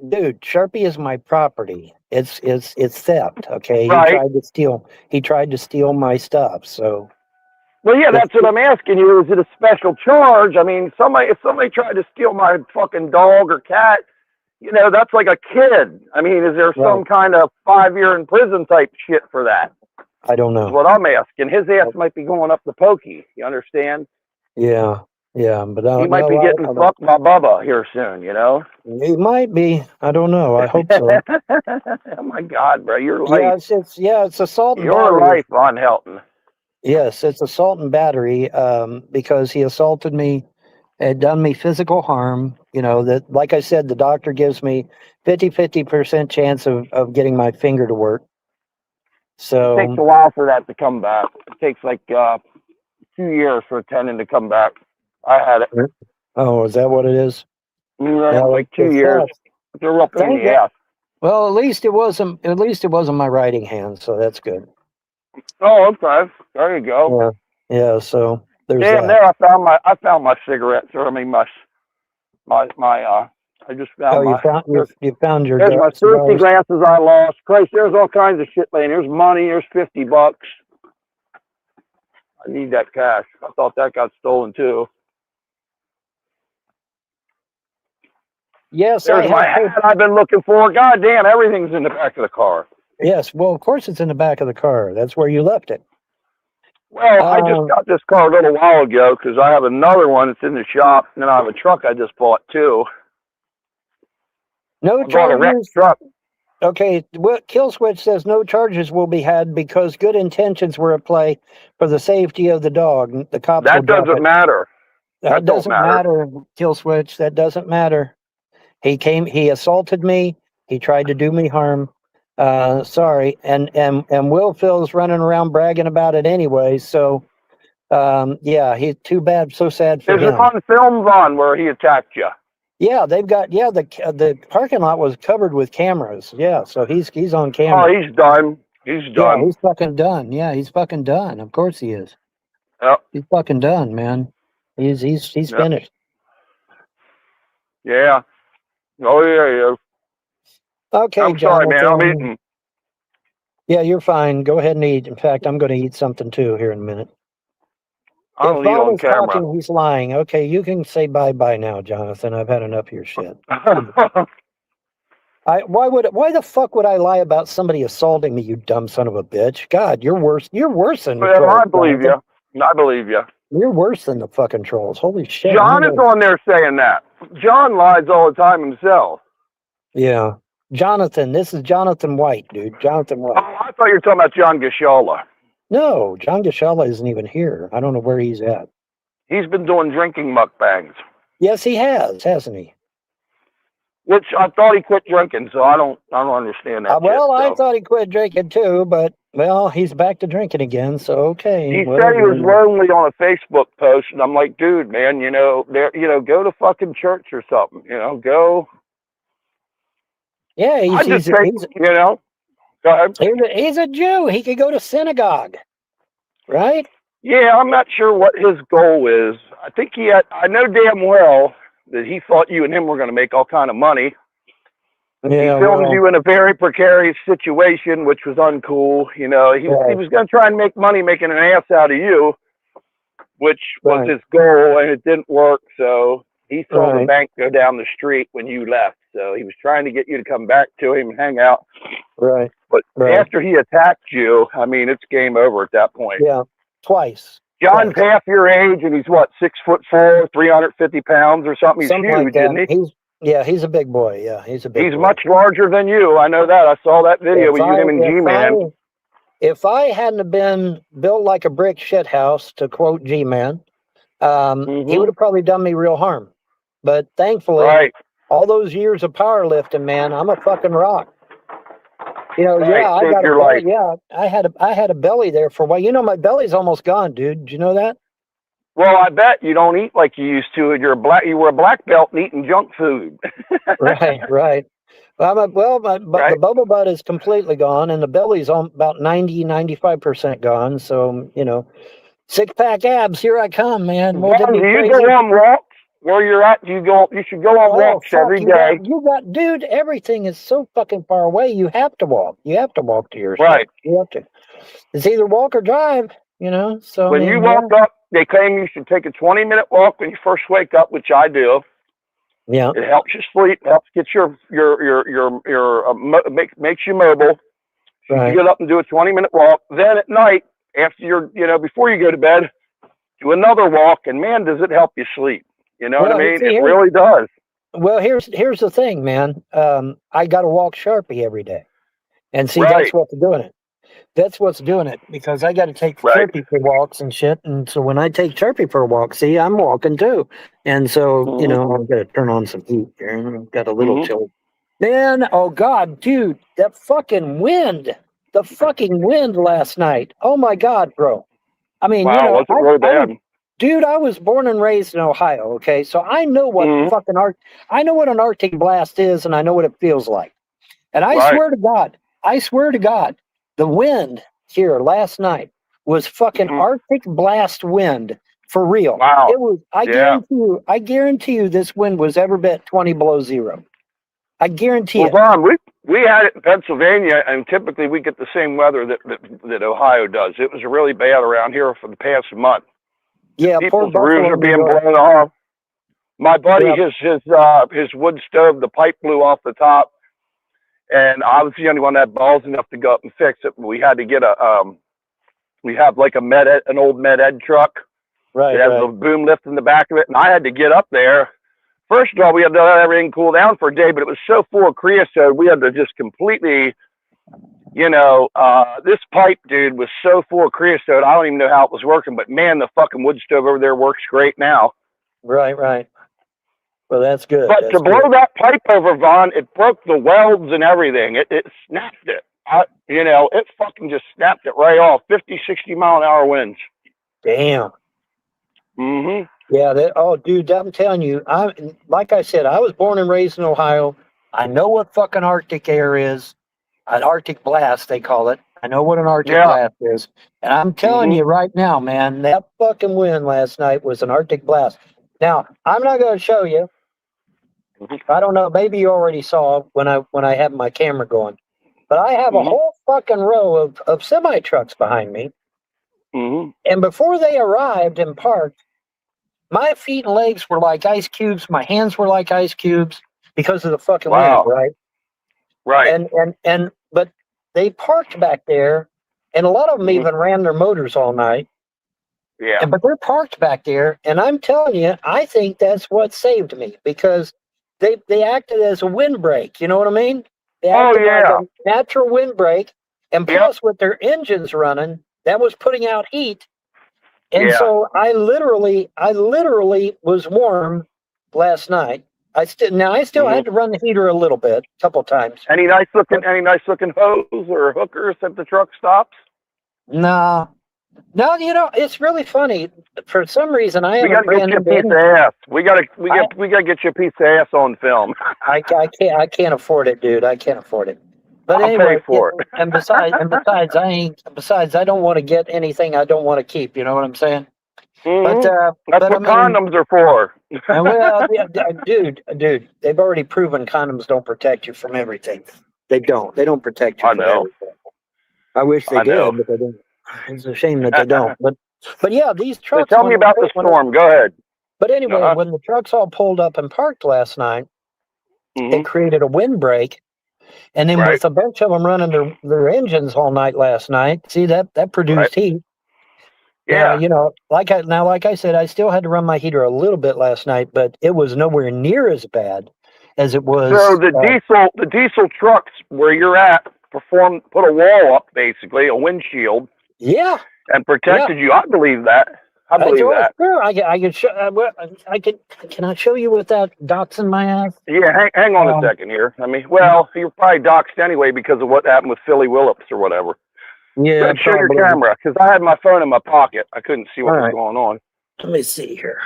Dude, Sharpie is my property. It's theft. Okay, right. He tried to steal my stuff. So. Well, yeah, that's what I'm asking you. Is it a special charge? I mean, if somebody tried to steal my fucking dog or cat, that's like a kid. I mean, is there some kind of 5-year in prison type shit for that? I don't know. That's what I'm asking. His ass might be going up the pokey. You understand? Yeah, but he might be getting fucked by Bubba here soon. He might be. I don't know. I hope so. Oh my God, bro, your life. It's assault and your battery. Life, Vonhelton. Yes, it's assault and battery. Because he assaulted me, had done me physical harm. That, like I said, the doctor gives me 50% chance of getting my finger to work. So it takes a while for that to come back. It takes like 2 years for a tendon to come back. I had it. Oh, is that what it is? Yeah, like 2 years. It's a rough pain in the ass. Well, at least it wasn't my writing hand, so that's good. Oh, okay. There you go. Yeah. So there's that. There I found my cigarettes, or I mean my I just found you found your. There's my safety glasses I lost. Christ, there's all kinds of shit laying. There's money. There's $50. I need that cash. I thought that got stolen too. Yes, there's my hat I've been looking for. God damn, everything's in the back of the car. Yes, well, of course it's in the back of the car. That's where you left it. Well, I just got this car a little while ago because I have another one that's in the shop, and then I have a truck I just bought too. No I bought a wrecked charges. truck. Okay, what Killswitch says no charges will be had because good intentions were at play for the safety of the dog. The cops will That drop doesn't it. matter. That don't doesn't matter. matter, Killswitch. That doesn't matter. He assaulted me. He tried to do me harm. Sorry. And Will Phil's running around bragging about it anyway. So, yeah, he's too bad. So sad for Is it him. on films on where he attacked you? Yeah, they've got, the parking lot was covered with cameras. Yeah. So he's on Oh, camera. he's done. He's Yeah, done. he's fucking done. Yeah, he's fucking done. Of course he is. Yep. He's fucking done, man. He's Yep. finished. Yeah. Oh, yeah. Okay, I'm sorry, man. I'm Jonathan. eating. Yeah, you're fine. Go ahead and eat. In fact, I'm going to eat something too here in a minute. I don't eat If I on was camera. talking, he's lying. Okay, you can say bye-bye now, Jonathan. I've had enough of your shit. Why the fuck would I lie about somebody assaulting me, you dumb son of a bitch? God, you're worse. You're worse than the Well, trolls. I believe Jonathan. you. I believe you. You're worse than the fucking trolls. Holy shit. John is on there saying that. John lies all the time himself. Yeah. Jonathan, this is Jonathan White, dude. Jonathan White. Oh, I thought you were talking about John Gashala. No, John Gashala isn't even here. I don't know where he's at. He's been doing drinking mukbangs. Yes, he has, hasn't he? Which I thought he quit drinking, so I don't understand that. Well, shit, I so. thought he quit drinking too, but well, he's back to drinking again. So okay. He whatever. said he was lonely on a Facebook post, and I'm like, dude, man, go to fucking church or something, go. Yeah, he's go ahead. He's a Jew. He could go to synagogue, right? Yeah, I'm not sure what his goal is. I think I know damn well that he thought you and him were going to make all kind of money. Yeah, he filmed you in a very precarious situation, which was uncool. He was going to try and make money making an ass out of you, which was his goal, and it didn't work. So he saw the bank go down the street when you left. So he was trying to get you to come back to him and hang out. Right. But after he attacked you, I mean, it's game over at that point. Yeah, twice. John's half your age, and he's what, 6'4", 350 pounds or something. He's something huge, like that. isn't he? He's a big boy. Yeah, he's a big boy. He's much larger than you. I know that. I saw that video with him and G-Man. If I hadn't have been built like a brick shit house, to quote G-Man, he would have probably done me real harm. But thankfully, all those years of powerlifting, man, I'm a fucking rock. I got a belly. Yeah, I had a belly there for a while. My belly's almost gone, dude. Did you know that? Well, I bet you don't eat like you used to. You were a black belt and eating junk food. Right. Well, the bubble butt is completely gone, and the belly's about 95% gone. So, 6-pack abs, here I come, man. Do you go on walks where you're at? You should go on walks every day. Dude, everything is so fucking far away. You have to walk. You have to walk to your shit. Right. You have to. It's either walk or drive, So when you walk up, they claim you should take a 20-minute walk when you first wake up, which I do. Yeah. It helps you sleep, helps get makes you mobile. Right. You get up and do a 20-minute walk. Then at night, after before you go to bed, do another walk, and man, does it help you sleep. You know what I mean? It really does. Well, here's the thing, man. I got to walk Sharpie every day, and see that's what's doing it. That's what's doing it, because I got to take Sharpie for walks and shit. And so when I take Sharpie for a walk, see, I'm walking too. And so, I'm going to turn on some heat here. I've got a little chill. Man, oh God, dude, that fucking wind. The fucking wind last night. Oh my God, bro. I mean, wow, that's really bad. Dude, I was born and raised in Ohio, okay? So I know what I know what an Arctic blast is, and I know what it feels like. And I swear to God, the wind here last night was fucking Arctic blast wind for real. Wow. It was. I guarantee you, this wind was ever bit 20 below zero. I guarantee it. Well, Don, we had it in Pennsylvania, and typically we get the same weather that Ohio does. It was really bad around here for the past month. Yeah, people's roofs are being blown off. My buddy, his wood stove, the pipe blew off the top. And I was the only one that had balls enough to go up and fix it. We had to get a We have like an old med ed truck. Right, It has right. a boom lift in the back of it, and I had to get up there. First of all, we had to let everything cool down for a day, but it was so full of creosote, we had to just completely, this pipe, dude, was so full of creosote, I don't even know how it was working, but man, the fucking wood stove over there works great now. Right, right. Well, that's good. But That's to blow good. that pipe over, Vaughn, it broke the welds and everything. It snapped it. It fucking just snapped it right off. 50, 60 mile an hour winds. Damn. Mm-hmm. Yeah. Oh, dude, I'm telling you, like I said, I was born and raised in Ohio. I know what fucking Arctic air is. An Arctic blast, they call it. I know what an Arctic blast is. And I'm telling you right now, man, that fucking wind last night was an Arctic blast. Now, I'm not going to show you. I don't know. Maybe you already saw when I have my camera going. But I have a whole fucking row of semi trucks behind me. Mm-hmm. And before they arrived and parked, my feet and legs were like ice cubes. My hands were like ice cubes because of the fucking wind, right? Right. But they parked back there, and a lot of them even ran their motors all night. Yeah. But they're parked back there, and I'm telling you, I think that's what saved me because they acted as a windbreak. You know what I mean? They acted like a natural windbreak, and plus with their engines running, that was putting out heat. And so I literally was warm last night. I still had to run the heater a little bit, a couple times. Any nice looking hose or hookers at the truck stops? No, it's really funny. For some reason, I haven't ran into piece of ass. We gotta get you a piece of ass on film. I can't afford it, dude. I can't afford it. But I'll anyway, pay for it. and besides, I don't want to get anything I don't want to keep. You know what I'm saying? Mm-hmm. That's what condoms are for. Well, dude, they've already proven condoms don't protect you from everything. They don't. They don't protect you from everything. I wish they did, but they don't. It's a shame that they don't. But yeah, these trucks. So tell me about the storm. Go ahead. But anyway, when the trucks all pulled up and parked last night, it created a windbreak. And then with a bunch of them running their engines all night last night, see that produced heat. Yeah. Now, like I said, I still had to run my heater a little bit last night, but it was nowhere near as bad as it was. So the diesel trucks where you're at put a wall up, basically a windshield. Yeah. And protected you. I believe that. I believe that. Sure, I can show. Can I show you without doxing my ass? Yeah, hang on a second here. I mean, you're probably doxed anyway because of what happened with Philly Willips or whatever. Yeah, show your camera because I had my phone in my pocket. I couldn't see what was going on. Let me see here.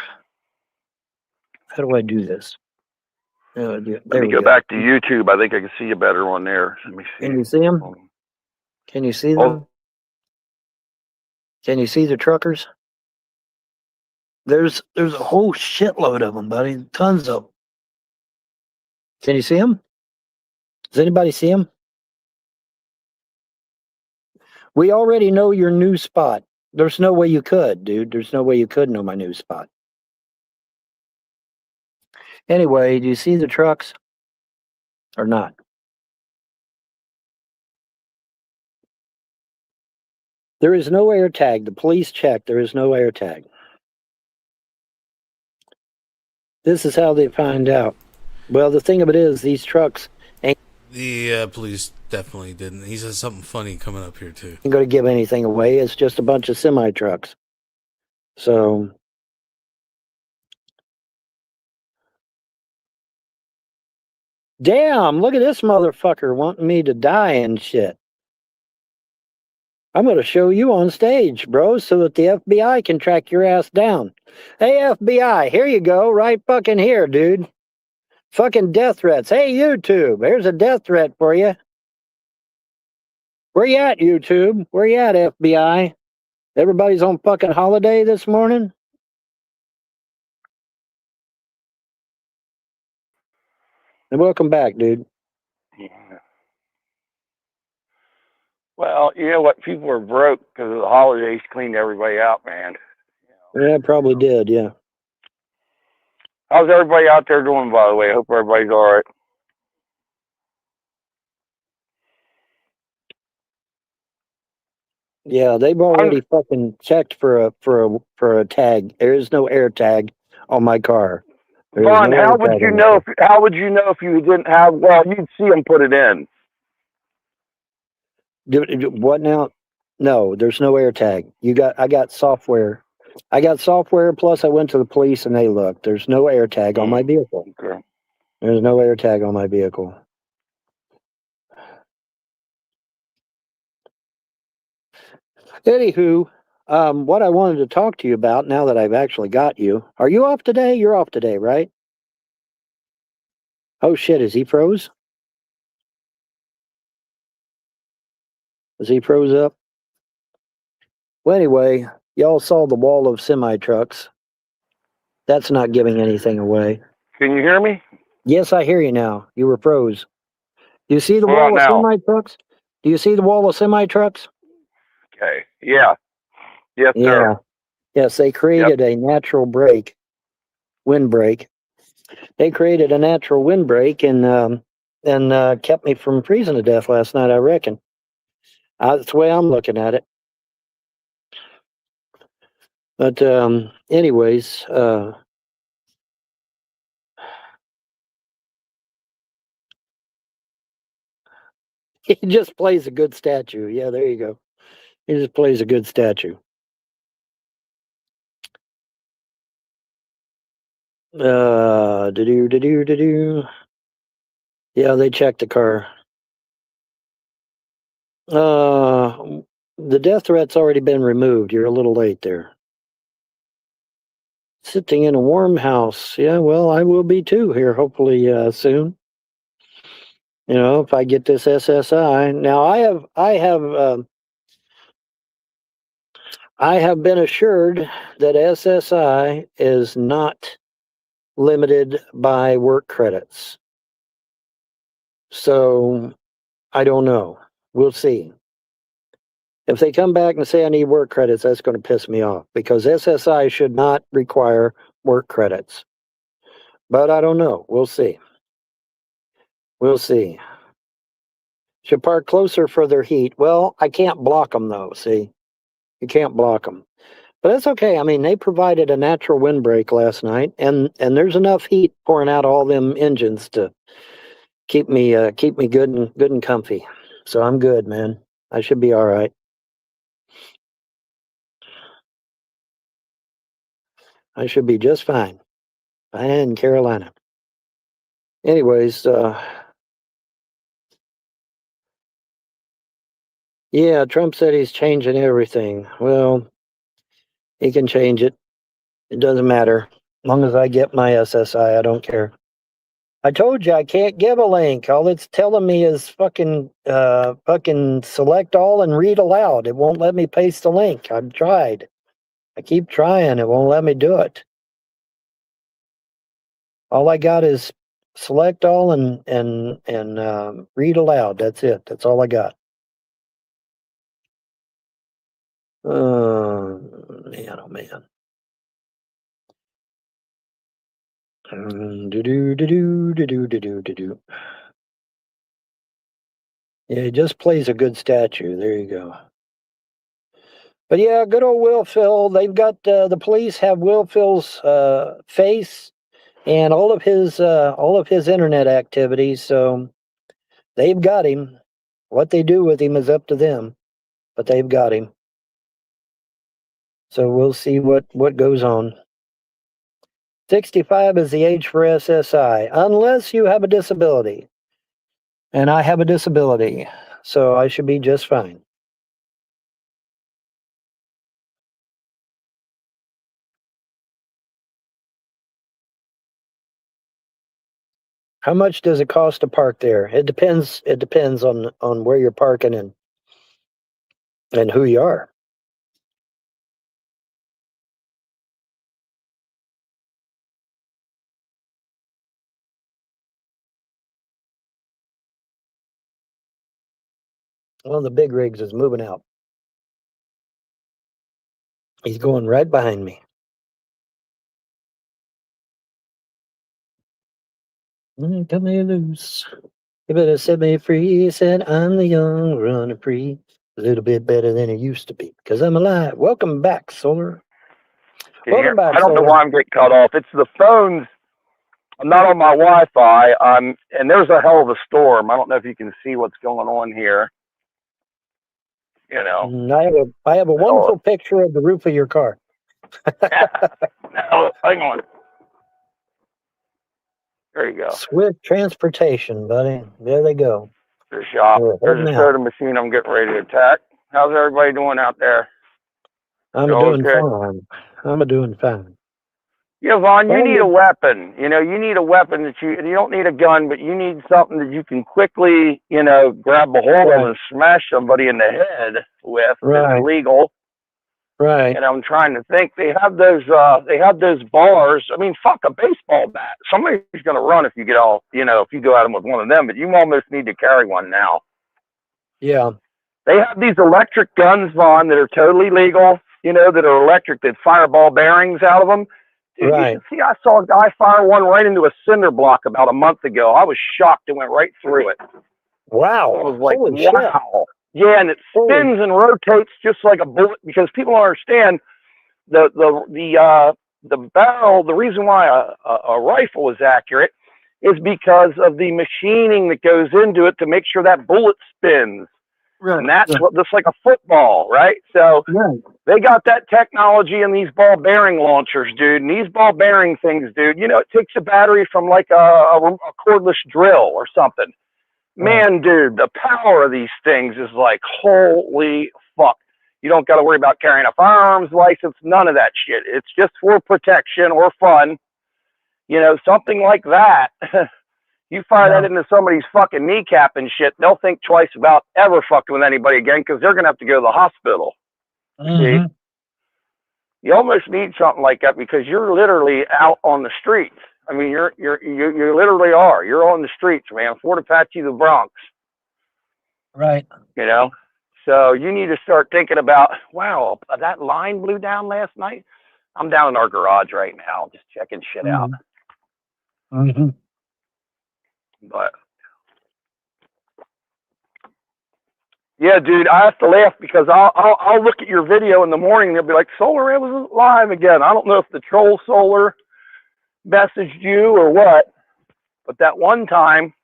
How do I do this? Let me go back to YouTube. I think I can see you better on there. Let me see. Can you see them? Can you see them? Can you see the truckers? There's a whole shitload of them, buddy. Tons of them. Can you see them? Does anybody see them? We already know your new spot. There's no way you could, dude. There's no way you could know my new spot. Anyway, do you see the trucks or not? There is no air tag. The police checked. There is no air tag. This is how they find out. Well, the thing of it is, these trucks ain't... The police definitely didn't. He says something funny coming up here, too. Ain't going to give anything away. It's just a bunch of semi-trucks. So... Damn, look at this motherfucker wanting me to die and shit. I'm going to show you on stage, bro, so that the FBI can track your ass down. Hey, FBI, here you go, right fucking here, dude. Fucking death threats. Hey, YouTube, here's a death threat for you. Where you at, YouTube? Where you at, FBI? Everybody's on fucking holiday this morning? And welcome back, dude. Yeah. Well, you know what? People are broke because of the holidays cleaned everybody out, man. Yeah, probably did, yeah. How's everybody out there doing, by the way? I hope everybody's all right. Yeah, they've already fucking checked for a tag. There is no air tag on my car. There is Vaughn, no air tag on my car. how would you know if you didn't have? Well, you'd see them put it in. What now? No, there's no air tag. I got software. I got software. Plus, I went to the police and they looked. There's no air tag on my vehicle. Okay. There's no air tag on my vehicle. Anywho, what I wanted to talk to you about now that I've actually got you. Are you off today? You're off today, right? Oh shit! Is he froze? Is he froze up? Well, anyway, y'all saw the wall of semi trucks. That's not giving anything away. Can you hear me? Yes, I hear you now. You were froze. Do you see the What wall of about now? semi trucks? Do you see the wall of semi trucks? Okay. Yeah. Yes, Yeah. sir. Yes, they created a natural windbreak. They created a natural windbreak and kept me from freezing to death last night, I reckon. That's the way I'm looking at it. But anyways, he just plays a good statue. Yeah, there you go. He just plays a good statue. Do. Yeah, they checked the car. The death threat's already been removed. You're a little late there. Sitting in a warm house. Yeah, well, I will be too here, hopefully soon. You know, if I get this SSI. Now, I have been assured that SSI is not limited by work credits. So I don't know. We'll see. If they come back and say I need work credits, that's going to piss me off because SSI should not require work credits. But I don't know. We'll see. We'll see. Should park closer for their heat. Well, I can't block them though. See, you can't block them. But that's okay. I mean, they provided a natural windbreak last night, and there's enough heat pouring out all them engines to keep me good and comfy. So I'm good, man. I should be all right. I should be just fine. Fine in Carolina. Anyways, yeah, Trump said he's changing everything. Well, he can change it. It doesn't matter. As long as I get my SSI, I don't care. I told you I can't give a link. All it's telling me is fucking select all and read aloud. It won't let me paste the link. I've tried. I keep trying. It won't let me do it. All I got is select all and read aloud. That's it. That's all I got. Oh man, oh man. Do. Yeah, he just plays a good statue. There you go. But yeah, good old Will Phil. They've got the police have Will Phil's face and all of his internet activities. So they've got him. What they do with him is up to them, but they've got him. So we'll see what goes on. 65 is the age for SSI, unless you have a disability. And I have a disability, so I should be just fine. How much does it cost to park there? It depends. It depends on where you're parking and who you are. One of the big rigs is moving out. He's going right behind me. Cut me loose. You better set me free. He said, I'm the young runner free. a little bit better than it used to be because I'm alive. Welcome back, Solar. Can you hear? Welcome back, I don't know Solar. why I'm getting cut off. It's the phones. I'm not on my Wi-Fi. And there's a hell of a storm. I don't know if you can see what's going on here. You know. I have a wonderful picture of the roof of your car. No, hang on. There you go. Swift transportation, buddy. There they go. There's a shop. We're There's heading a soda machine I'm getting ready to attack. How's everybody doing out there? I'm You doing okay? fine. I'm doing fine. Yeah, Vaughn, you need a weapon. You know, you need a weapon that you don't need a gun, but you need something that you can quickly, you know, grab a hold of and smash somebody in the head with. Right. It's legal. Right. And I'm trying to think. They have those bars. I mean, fuck, a baseball bat. Somebody's gonna run if you get all, you know, if you go at them with one of them, but you almost need to carry one now. Yeah. They have these electric guns, Vaughn, that are totally legal, you know, that are electric, that fire ball bearings out of them. Dude, Right. you should see, I saw a guy fire one right into a cinder block about a month ago. I was shocked. It went right through it. Wow. I was like, Holy wow. Shit. Yeah, and it spins and rotates just like a bullet, because people don't understand the barrel. The reason why a rifle is accurate is because of the machining that goes into it to make sure that bullet spins. Right. And that's what looks like a football, right? So they got that technology in these ball bearing launchers, dude. And these ball bearing things, dude, you know, it takes a battery from like a cordless drill or something. Man, dude, the power of these things is like, holy fuck. You don't got to worry about carrying a firearms license, none of that shit. It's just for protection or fun. You know, something like that. You fire that into somebody's fucking kneecap and shit, they'll think twice about ever fucking with anybody again, because they're going to have to go to the hospital. See? You almost need something like that, because you're literally out on the streets. I mean, you literally are. You're on the streets, man. Fort Apache, the Bronx. Right. You know? So you need to start thinking about, wow, that line blew down last night. I'm down in our garage right now, just checking shit out. But yeah, dude, I have to laugh because I'll look at your video in the morning and they'll be like, Solar, it was live again. I don't know if the troll Solar messaged you or what, but that one time,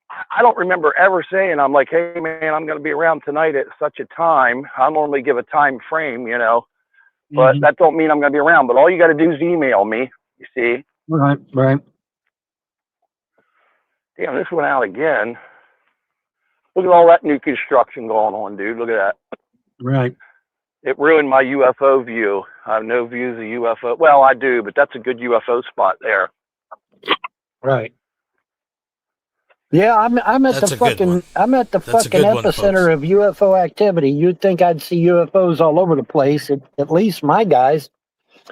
I don't remember ever saying, I'm like, hey man, I'm going to be around tonight at such a time. I normally give a time frame, you know, but that don't mean I'm going to be around. But all you got to do is email me, you see. Right. Damn, this went out again. Look at all that new construction going on, dude. Look at that. Right. It ruined my UFO view. I have no views of UFO. Well, I do, but that's a good UFO spot there. Right. Yeah, I'm at That's the a good fucking one. I'm at the That's a fucking good one, epicenter of UFO activity. You'd think I'd see UFOs all over the place. At least my guys.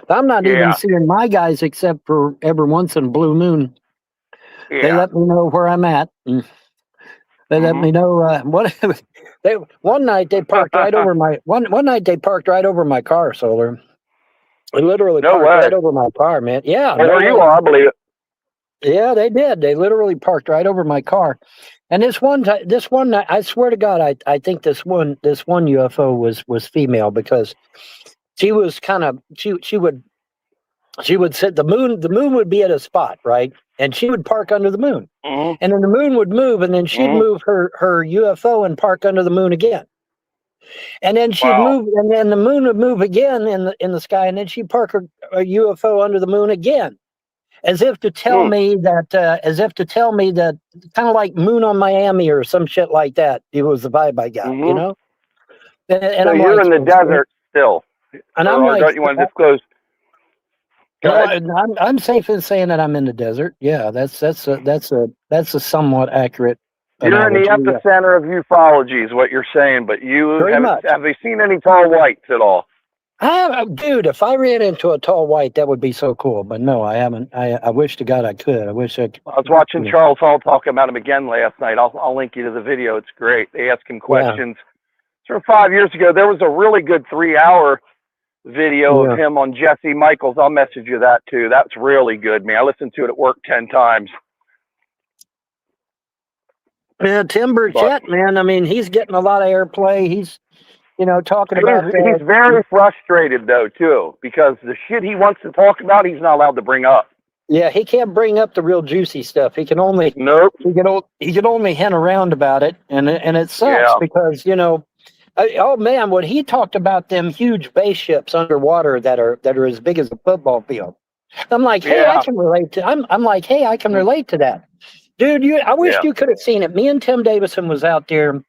I'm not even seeing my guys except for every once in a blue moon. Yeah. They let me know where I'm at. And they let me know what. One night they parked right over my one night they parked right over my car. Solar. They literally parked right over my car, man. Yeah. Well, there you are. I believe it. Yeah, they did. They literally parked right over my car. And this one night, I swear to God, I think this one UFO was female, because she was kind of she would sit, the moon would be at a spot, right? And she would park under the moon. And then the moon would move, and then she'd move her UFO and park under the moon again. And then she'd move, and then the moon would move again in the sky, and then she'd park a UFO under the moon again. As if to tell me that, kind of like Moon on Miami or some shit like that. It was the vibe I got, you know? And so I'm you're like, in the desert still. And I'm like, don't you want to disclose? I'm safe in saying that I'm in the desert. Yeah, that's a somewhat accurate. You're in the epicenter of ufology, is what you're saying. But have they seen any tall whites at all? Dude, if I ran into a tall white, that would be so cool. But no, I haven't. I wish to God I could. I wish I could. I was watching Charles Hall talking about him again last night. I'll link you to the video. It's great. They ask him questions. From 5 years ago, there was a really good 3-hour video of him on Jesse Michaels. I'll message you that too. That's really good, man. I listened to it at work 10 times. Yeah, Tim Burchett, man. I mean, he's getting a lot of airplay. He's, talking about. He's very frustrated though too, because the shit he wants to talk about, he's not allowed to bring up. Yeah, he can't bring up the real juicy stuff. He can only. Nope. He can only hint around about it, and it sucks because oh man, when he talked about them huge base ships underwater that are as big as a football field, I'm like, hey, I can relate to. I'm like, hey, I can relate to that, dude. I wish you could have seen it. Me and Tim Davison was out there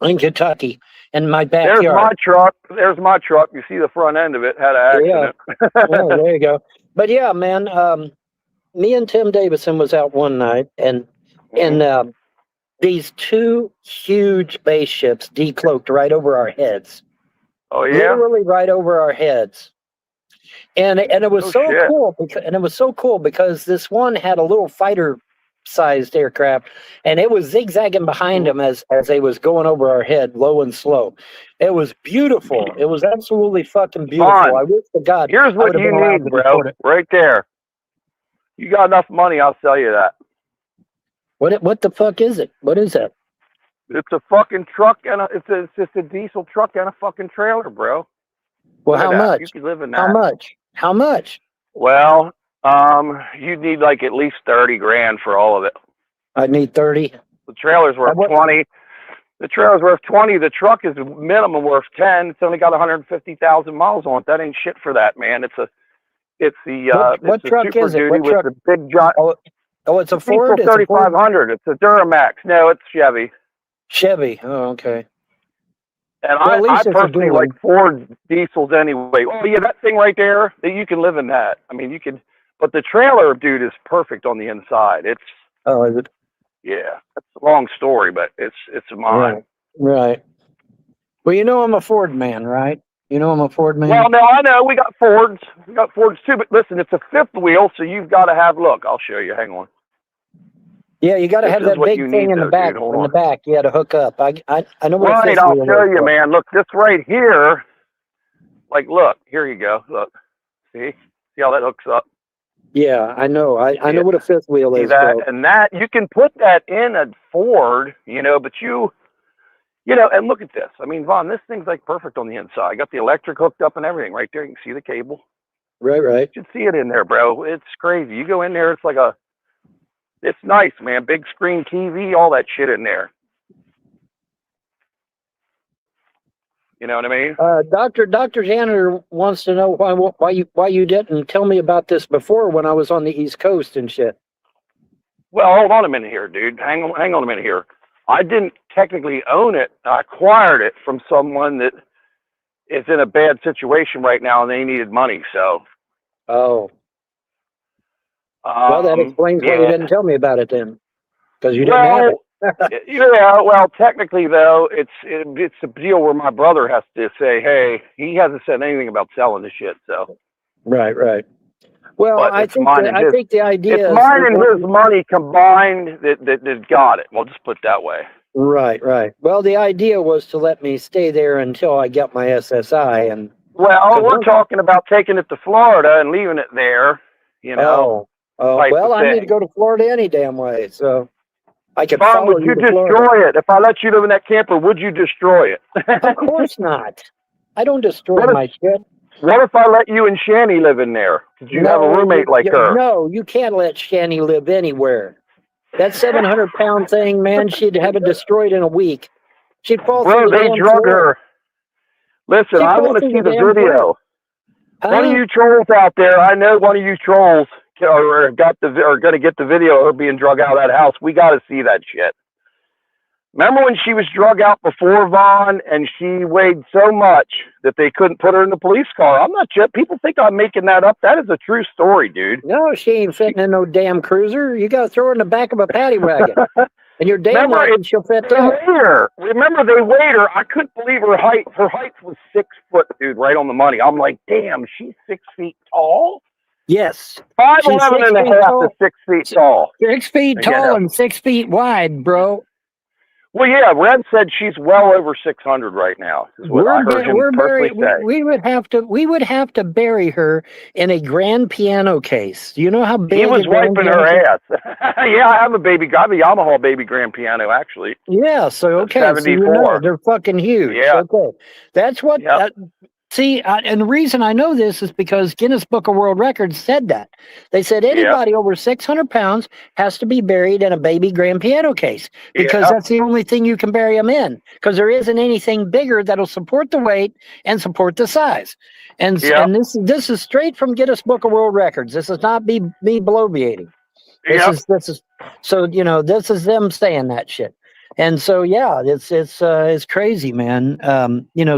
in Kentucky in my backyard. There's my truck. You see the front end of it had an accident. Oh, there you go. But yeah, man, me and Tim Davison was out one night, and these two huge base ships decloaked right over our heads. Oh yeah, literally right over our heads. And it was so cool because this one had a little fighter-sized aircraft, and it was zigzagging behind them as they was going over our head, low and slow. It was beautiful. It was absolutely fucking beautiful. I wish to God. Here's what you need, bro. Right there. You got enough money, I'll sell you that. What the fuck is it? What is that? It's a fucking truck and it's just a diesel truck and a fucking trailer, bro. Well, how much? You could live in that. How much? Well, you'd need like at least 30 grand for all of it. I'd need 30. The trailer's worth 20. The trailer's worth 20. The truck is minimum worth 10. It's only got 150,000 miles on it. That ain't shit for that, man. What truck is it? What truck? With the big giant. Oh, it's a Ford? It's 3500. It's a Duramax. No, it's Chevy. Chevy. Oh, okay. And I personally like Ford diesels anyway. Oh yeah, that thing right there, you can live in that. I mean, you can, but the trailer, dude, is perfect on the inside. Is it? Yeah, it's a long story, but it's mine. Right. Well, I'm a Ford man, right? I'm a Ford man. Well, no, I know we got Fords. We got Fords too, but listen, it's a fifth wheel, so you've got to have. Look, I'll show you. Hang on. Yeah, you got to have that big thing in the back. In the back, you had to hook up. I know what. Right, I'll show you, man. Look, this right here. Like, look, here you go. Look, see how that hooks up. Yeah, I know. I know what a fifth wheel is. And that you can put that in a Ford, but and look at this. I mean, Vaughn, this thing's like perfect on the inside. I got the electric hooked up and everything right there. You can see the cable. Right. You should see it in there, bro. It's crazy. You go in there, it's nice, man. Big screen TV, all that shit in there. You know what I mean? Dr. Janitor wants to know why you didn't tell me about this before when I was on the East Coast and shit. Well, hold on a minute here, dude. Hang on a minute here. I didn't technically own it. I acquired it from someone that is in a bad situation right now, and they needed money. So. Oh. Well, that explains why you didn't tell me about it then, because you didn't have it. Yeah. Well, technically though, it's a deal where my brother has to say, hey, he hasn't said anything about selling the shit. So. Right. Well, I think the idea is mine and his money combined that got it. We'll just put it that way. Right. Well, the idea was to let me stay there until I got my SSI, and we're talking about taking it to Florida and leaving it there. Well, I need to go to Florida any damn way, so I could follow would you destroy it? If I let you live in that camper, would you destroy it? Of course not. I don't destroy my shit. What if I let you and Shani live in there? Did you have a roommate like her? No, you can't let Shani live anywhere. That 700-pound thing, man, she'd have it destroyed in a week. She'd fall through the they drug her. Listen, I want to see the video. One of you trolls out there, I know one of you trolls are going to get the video of her being drug out of that house. We got to see that shit. Remember when she was drug out before, Vaughn, and she weighed so much that they couldn't put her in the police car? I'm not sure. People think I'm making that up. That is a true story, dude. No, she ain't fitting in no damn cruiser. You got to throw her in the back of a paddy wagon. And you're damn right she'll fit there. Remember, they weighed her. I couldn't believe her height. Her height was 6 foot, dude, right on the money. I'm like, damn, she's 6 feet tall? Yes. 5'11" and a half to 6 feet tall. 6 feet tall and 6 feet wide, bro. Well, yeah, Red said she's well over 600 right now. Is what I heard him personally say. We would have to bury her in a grand piano case. Do you know how big He was a grand wiping piano her case? ass. Yeah, I have a Yamaha baby grand piano actually. Yeah, so okay, so you know 74. they're fucking huge. Yeah. Okay, that's what. Yep. And the reason I know this is because Guinness Book of World Records said that. They said anybody over 600 pounds has to be buried in a baby grand piano case because that's the only thing you can bury them in, because there isn't anything bigger that'll support the weight and support the size. And this is straight from Guinness Book of World Records. This is not me bloviating. This is so this is them saying that shit. And so yeah, it's crazy, man.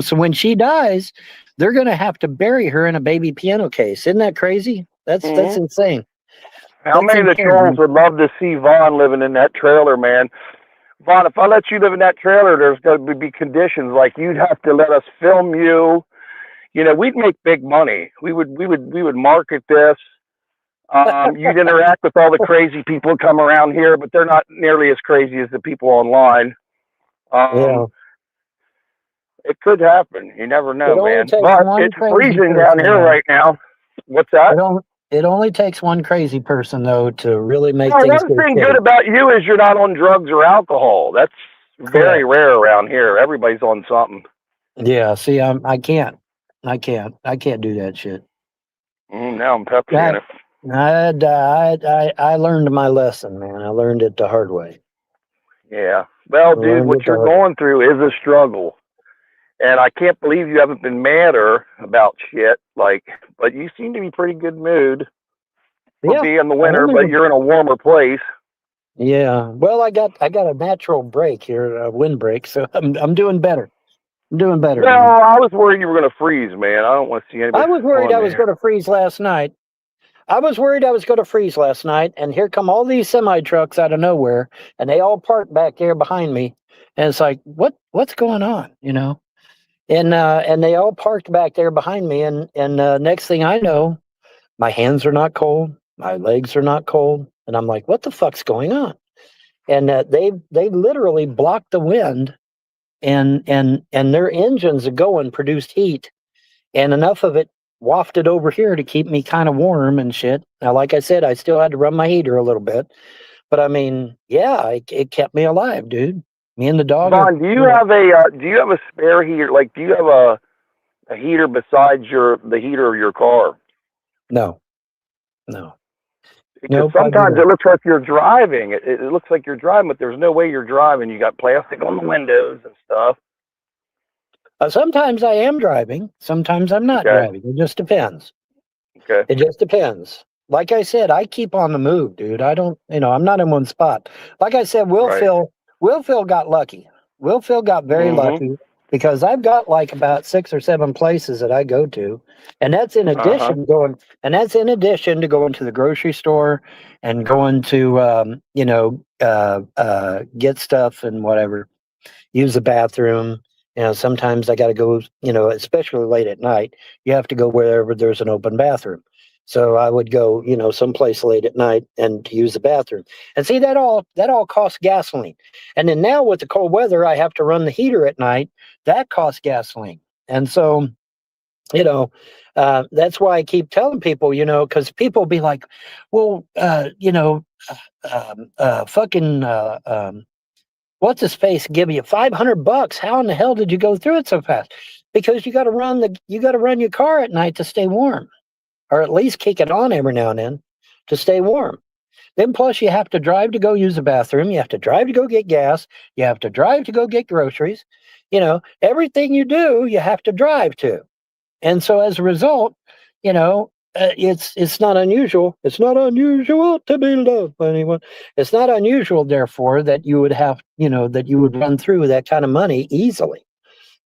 So when she dies, they're gonna have to bury her in a baby piano case. Isn't that crazy? That's insane. How many of the trolls would love to see Vaughn living in that trailer, man? Vaughn, if I let you live in that trailer, there's going to be conditions like you'd have to let us film you. We'd make big money. We would market this. You'd interact with all the crazy people who come around here, but they're not nearly as crazy as the people online. It could happen. You never know, man. But it's freezing down here right now. What's that? It only takes one crazy person, though, to really make things One thing good about you is you're not on drugs or alcohol. That's very rare around here. Everybody's on something. Yeah, see, I can't do that shit. Now I'm peppering it. I learned my lesson, man. I learned it the hard way. Yeah. Well, dude, what you're going through is a struggle. And I can't believe you haven't been madder about shit. But you seem to be pretty good mood for being the winter, but you're in a warmer place. Yeah. Well, I got a natural break here, a wind break, so I'm doing better. Well, man. I was worried you were going to freeze, man. I don't want to see anybody. I was worried I was going to freeze last night. And here come all these semi trucks out of nowhere, and they all parked back there behind me. And it's like, what's going on, And they all parked back there behind me, and next thing I know, my hands are not cold, my legs are not cold, and I'm like, what the fuck's going on? And they literally blocked the wind, and their engines produced heat, and enough of it wafted over here to keep me kind of warm and shit. Now, like I said, I still had to run my heater a little bit, but I mean, yeah, it kept me alive, dude. Me and the dog. Vaughn, do you have a spare heater? Like, do you have a heater besides the heater of your car? No. Because sometimes it looks like you're driving. It looks like you're driving, but there's no way you're driving. You got plastic on the windows and stuff. Sometimes I am driving. Sometimes I'm not driving. It just depends. Okay. It just depends. Like I said, I keep on the move, dude. I don't, I'm not in one spot. Like I said, Will Phil got lucky. Will Phil got very lucky because I've got like about 6 or 7 places that I go to, and that's in addition to going to the grocery store and going to get stuff and whatever, use the bathroom. Sometimes I got to go, especially late at night, you have to go wherever there's an open bathroom. So I would go, someplace late at night and to use the bathroom. And see, that all costs gasoline. And then now with the cold weather, I have to run the heater at night. That costs gasoline. And so, that's why I keep telling people, because people be like, well, what's his face give you $500? How in the hell did you go through it so fast? Because you got to run your car at night to stay warm, or at least kick it on every now and then to stay warm. Then plus you have to drive to go use the bathroom. You have to drive to go get gas. You have to drive to go get groceries. Everything you do, you have to drive to. And so as a result, it's not unusual. It's not unusual to be loved by anyone. It's not unusual, therefore, that you would have, that you would run through that kind of money easily.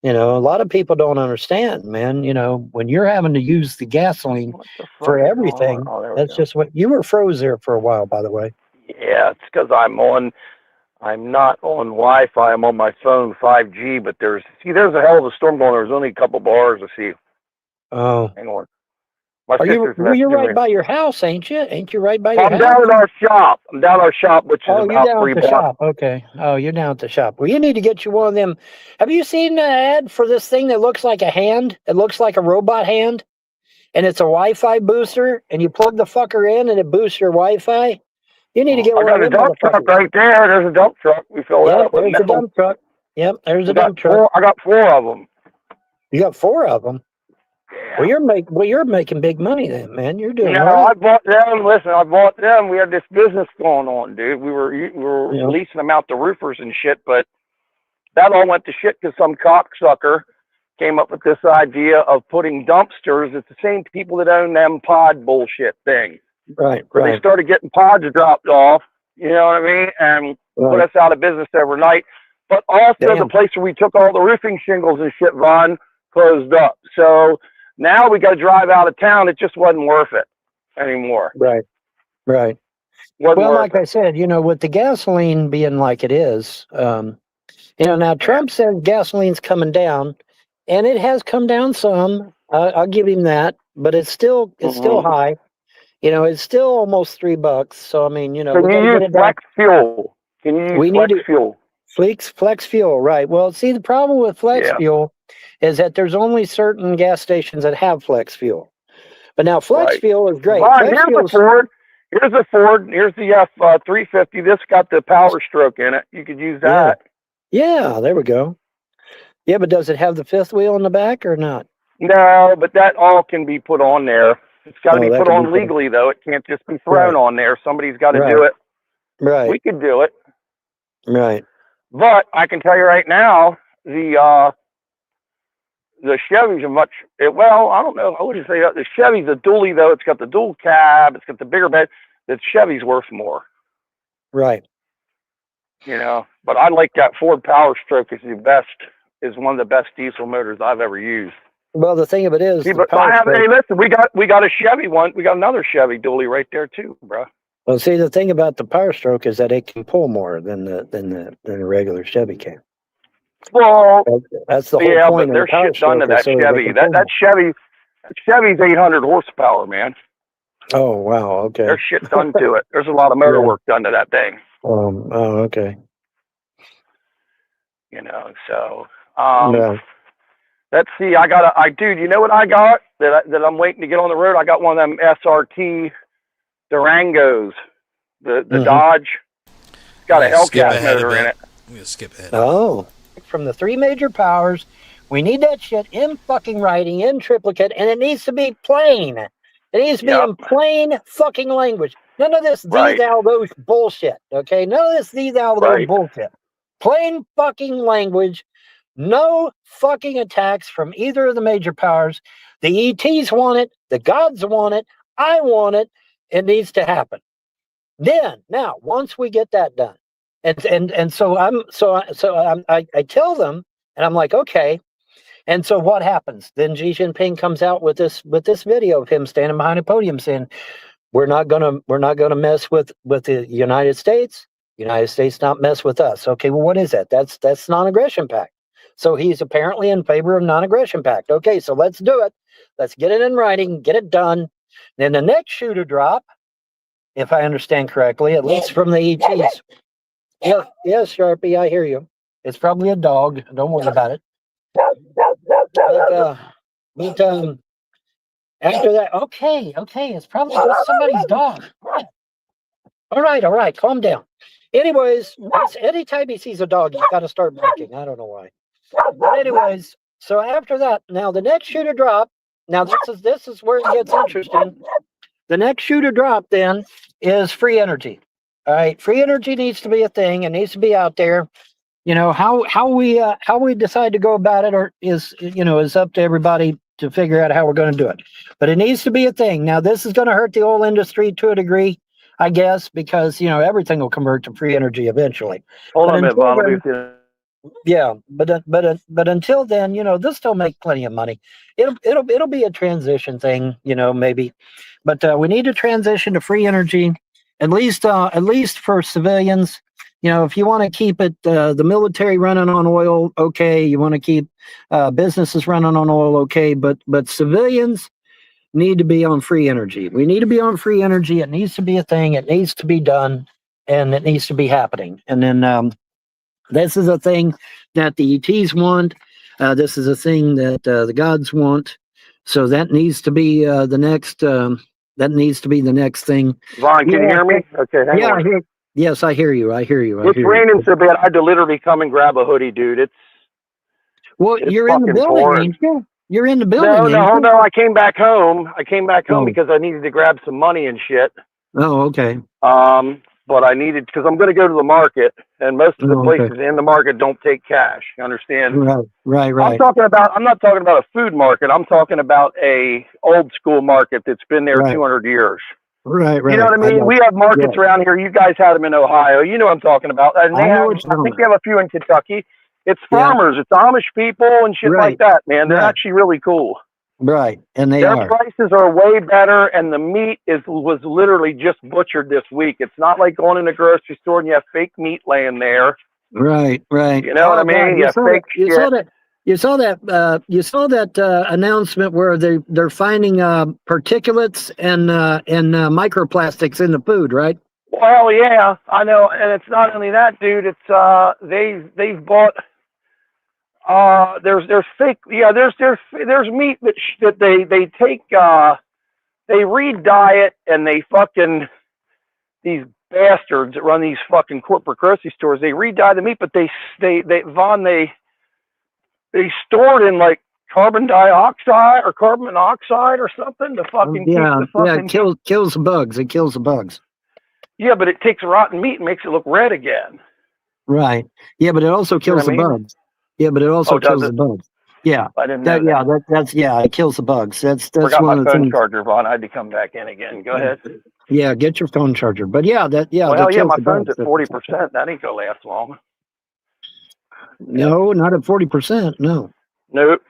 A lot of people don't understand, man. When you're having to use the gasoline for everything, that's just what you were froze there for a while, by the way. Yeah, it's because I'm not on Wi-Fi. I'm on my phone 5G, but there's a hell of a storm going on. There's only a couple bars to see. Oh. Hang on. My Are you? sister's Well, you're right Mexican. by your house, ain't you? Ain't you right by your I'm house? down at our shop. I'm down at our shop, which is Oh, you're about down 3 at the blocks. shop. Okay. Oh, you're down at the shop. Well, you need to get you one of them. Have you seen the ad for this thing that looks like a hand? It looks like a robot hand, and it's a Wi-Fi booster, and you plug the fucker in, and it boosts your Wi-Fi. You need to get I one got of a them dump truck motherfuckers. right there. There's a dump truck. We fill that Yep, up with there's a metal. dump truck. Yep, there's a dump truck. I got 4 of them. You got 4 of them. Yeah. Well, you're making big money then, man. You're doing No, all right. I bought them. Listen, I bought them. We had this business going on, dude. We were Yeah. leasing them out to roofers and shit, but that all went to shit because some cocksucker came up with this idea of putting dumpsters. It's the same people that own them pod bullshit things. Right, Where they right, started getting pods dropped off, you know what I mean, and put right. us out of business overnight. But also the Damn. place where we took all the roofing shingles and shit, Von, closed up. So now we got to drive out of town. It just wasn't worth it anymore. Right, right. Wasn't Well, worth like it. I said, with the gasoline being like it is, now Trump says gasoline's coming down, and it has come down some. I'll give him that, but it's still high. It's still almost $3. So I mean, we Can got you to use get it down. flex fuel? Can you use We need flex to fuel? flex fuel, right? Well, see, the problem with flex Yeah. fuel is that there's only certain gas stations that have flex fuel. But now flex Right. fuel is great. Von, Flex here's fuel a Ford. Here's a Ford. Here's the F350. This got the Power Stroke in it. You could use that. Yeah, there we go. Yeah, but does it have the 5th wheel in the back or not? No, but that all can be put on there. It's got to be that put can on be put on. legally, though. It can't just be thrown on there. Somebody's got to do it. Right. We could do it. Right. But I can tell you right now, the Chevys are much. Well, I don't know. I wouldn't say that. The Chevy's a dually, though. It's got the dual cab. It's got the bigger bed. The Chevy's worth more. Right. But I like that Ford Power Stroke. Is one of the best diesel motors I've ever used. Well, the thing of it is, See, but hey, listen, we got a Chevy one. We got another Chevy dually right there too, bro. Well, see, the thing about the Power Stroke is that it can pull more than the regular Chevy can. Well, that's the whole point. But there's shit done to that Chevy. That Chevy's 800 horsepower, man. Oh wow, okay. There's shit done to it. There's a lot of motor work done to that thing. Oh, okay. So No. let's see. Dude, you know what I got that I'm waiting to get on the road? I got one of them SRT Durangos, the Dodge. It's got a Hellcat motor in it. I'm gonna skip ahead. Oh, from the 3 major powers, we need that shit in fucking writing, in triplicate, and it needs to be plain. It needs to be in plain fucking language. None of this thee, thou, those bullshit. Okay, none of this thee, thou, those bullshit. Plain fucking language. No fucking attacks from either of the major powers. The ETs want it. The gods want it. I want it. It needs to happen. Then, now, once we get that done, and so I tell them, and I'm like, okay. And so what happens? Then Xi Jinping comes out with this video of him standing behind a podium saying, we're not gonna mess with the United States. United States not mess with us. Okay, well, what is that? That's non-aggression pact. So he's apparently in favor of non-aggression pact. Okay, so let's do it. Let's get it in writing, get it done. Then the next shoe to drop, if I understand correctly, at least from the ETs. Yes, Sharpie, I hear you. It's probably a dog. Don't worry about it. But after that, okay, it's probably just somebody's dog. All right, calm down. Anyways, anytime he sees a dog, he's got to start barking. I don't know why. But anyways, so after that, now the next shoe to drop. Now this is where it gets interesting. The next shoe to drop then is free energy. All right, free energy needs to be a thing. It needs to be out there. How we decide to go about it is up to everybody to figure out how we're going to do it. But it needs to be a thing. Now this is going to hurt the oil industry to a degree, I guess, because everything will convert to free energy eventually. Hold on a minute, Bob. Yeah, but until then, they'll still make plenty of money. It'll be a transition thing, maybe. But we need to transition to free energy, at least for civilians. If you want to keep it, the military running on oil, okay. You want to keep businesses running on oil, okay. But civilians, need to be on free energy. We need to be on free energy. It needs to be a thing. It needs to be done, and it needs to be happening. And then this is a thing that the ETs want. This is a thing that the gods want. So that needs to be the next. That needs to be the next thing. Vaughn, can you hear me? Okay, hang on. I hear. Yes, I hear you. I hear you. It's raining so bad. I had to literally come and grab a hoodie, dude. Well, it's you're in the fucking building, pouring. ain't you? You're in the building. No. I came back home. Oh. Because I needed to grab some money and shit. Oh, okay. But I needed, because I'm going to go to the market, and most of the places okay. in the market don't take cash. You understand? Right. I'm not talking about a food market. I'm talking about a old school market that's been there 200 years. Right. You know what I mean? We have markets around here. You guys had them in Ohio. You know what I'm talking about. And I think they have a few in Kentucky. It's farmers. It's Amish people and shit like that, man. They're actually really cool. Right, and their prices are way better, and the meat was literally just butchered this week. It's not like going in a grocery store and you have fake meat laying there. Right. You know what I mean? You saw that announcement where they're finding particulates and microplastics in the food, right? Well, yeah, I know, and it's not only that, dude. It's they've bought. There's fake, there's meat that they take, they re-dye it, and they fucking, these bastards that run these fucking corporate grocery stores, they re-dye the meat, but they store it in like carbon dioxide or carbon monoxide or something to fucking keep the fucking... it kills the bugs. It kills the bugs. Yeah, but it takes rotten meat and makes it look red again. Right. Yeah, but it also kills the bugs. Yeah, but it also kills the bugs. Yeah. I didn't know that. It kills the bugs. That's Forgot one my of the phone things. charger, Vaughn. I had to come back in again. Go ahead. Yeah, get your phone charger. But Well, my phone's at 40%. That ain't gonna last long. No, not at 40%. No. Nope.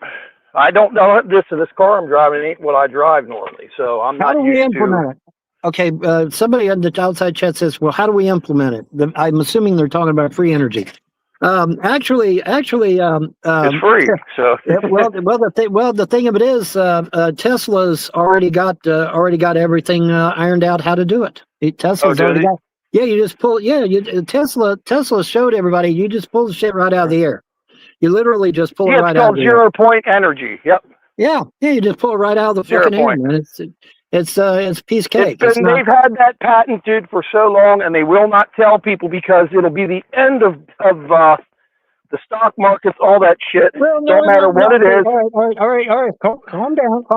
I don't know this car I'm driving ain't what I drive normally, so I'm not used to. How do we implement it? Okay, somebody on the outside chat says, "Well, how do we implement it?" I'm assuming they're talking about free energy. Actually, it's free. So the thing of it is, Tesla's already got everything ironed out how to do it. Tesla's already got. Yeah, you just pull. Yeah, Tesla showed everybody. You just pull the shit right out of the air. You literally just pull it right out of the air. It's called 0 point energy. Yep. Yeah, you just pull it right out of the fucking air, man. It's a piece of cake. They've had that patent, dude, for so long, and they will not tell people because it'll be the end of the stock markets, all that shit. Well, Don't matter what it is. All right. Calm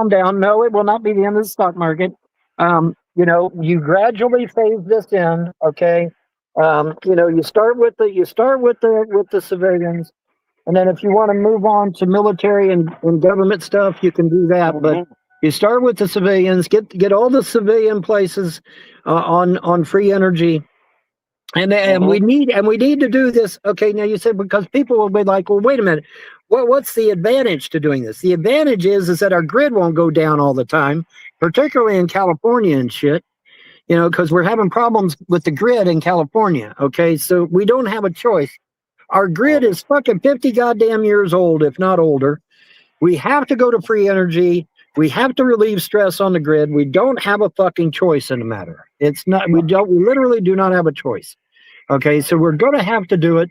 down. No, it will not be the end of the stock market. You gradually phase this in. Okay. You start with the civilians, and then if you want to move on to military and government stuff, you can do that. But you start with the civilians, get all the civilian places on free energy, and we need to do this. Okay, now you said because people will be like, well, wait a minute, what's the advantage to doing this? The advantage is that our grid won't go down all the time, particularly in California and shit. Because we're having problems with the grid in California. Okay, so we don't have a choice. Our grid is fucking 50 goddamn years old, if not older. We have to go to free energy. We have to relieve stress on the grid. We don't have a fucking choice in the matter. It's not, we literally do not have a choice. Okay, so we're going to have to do it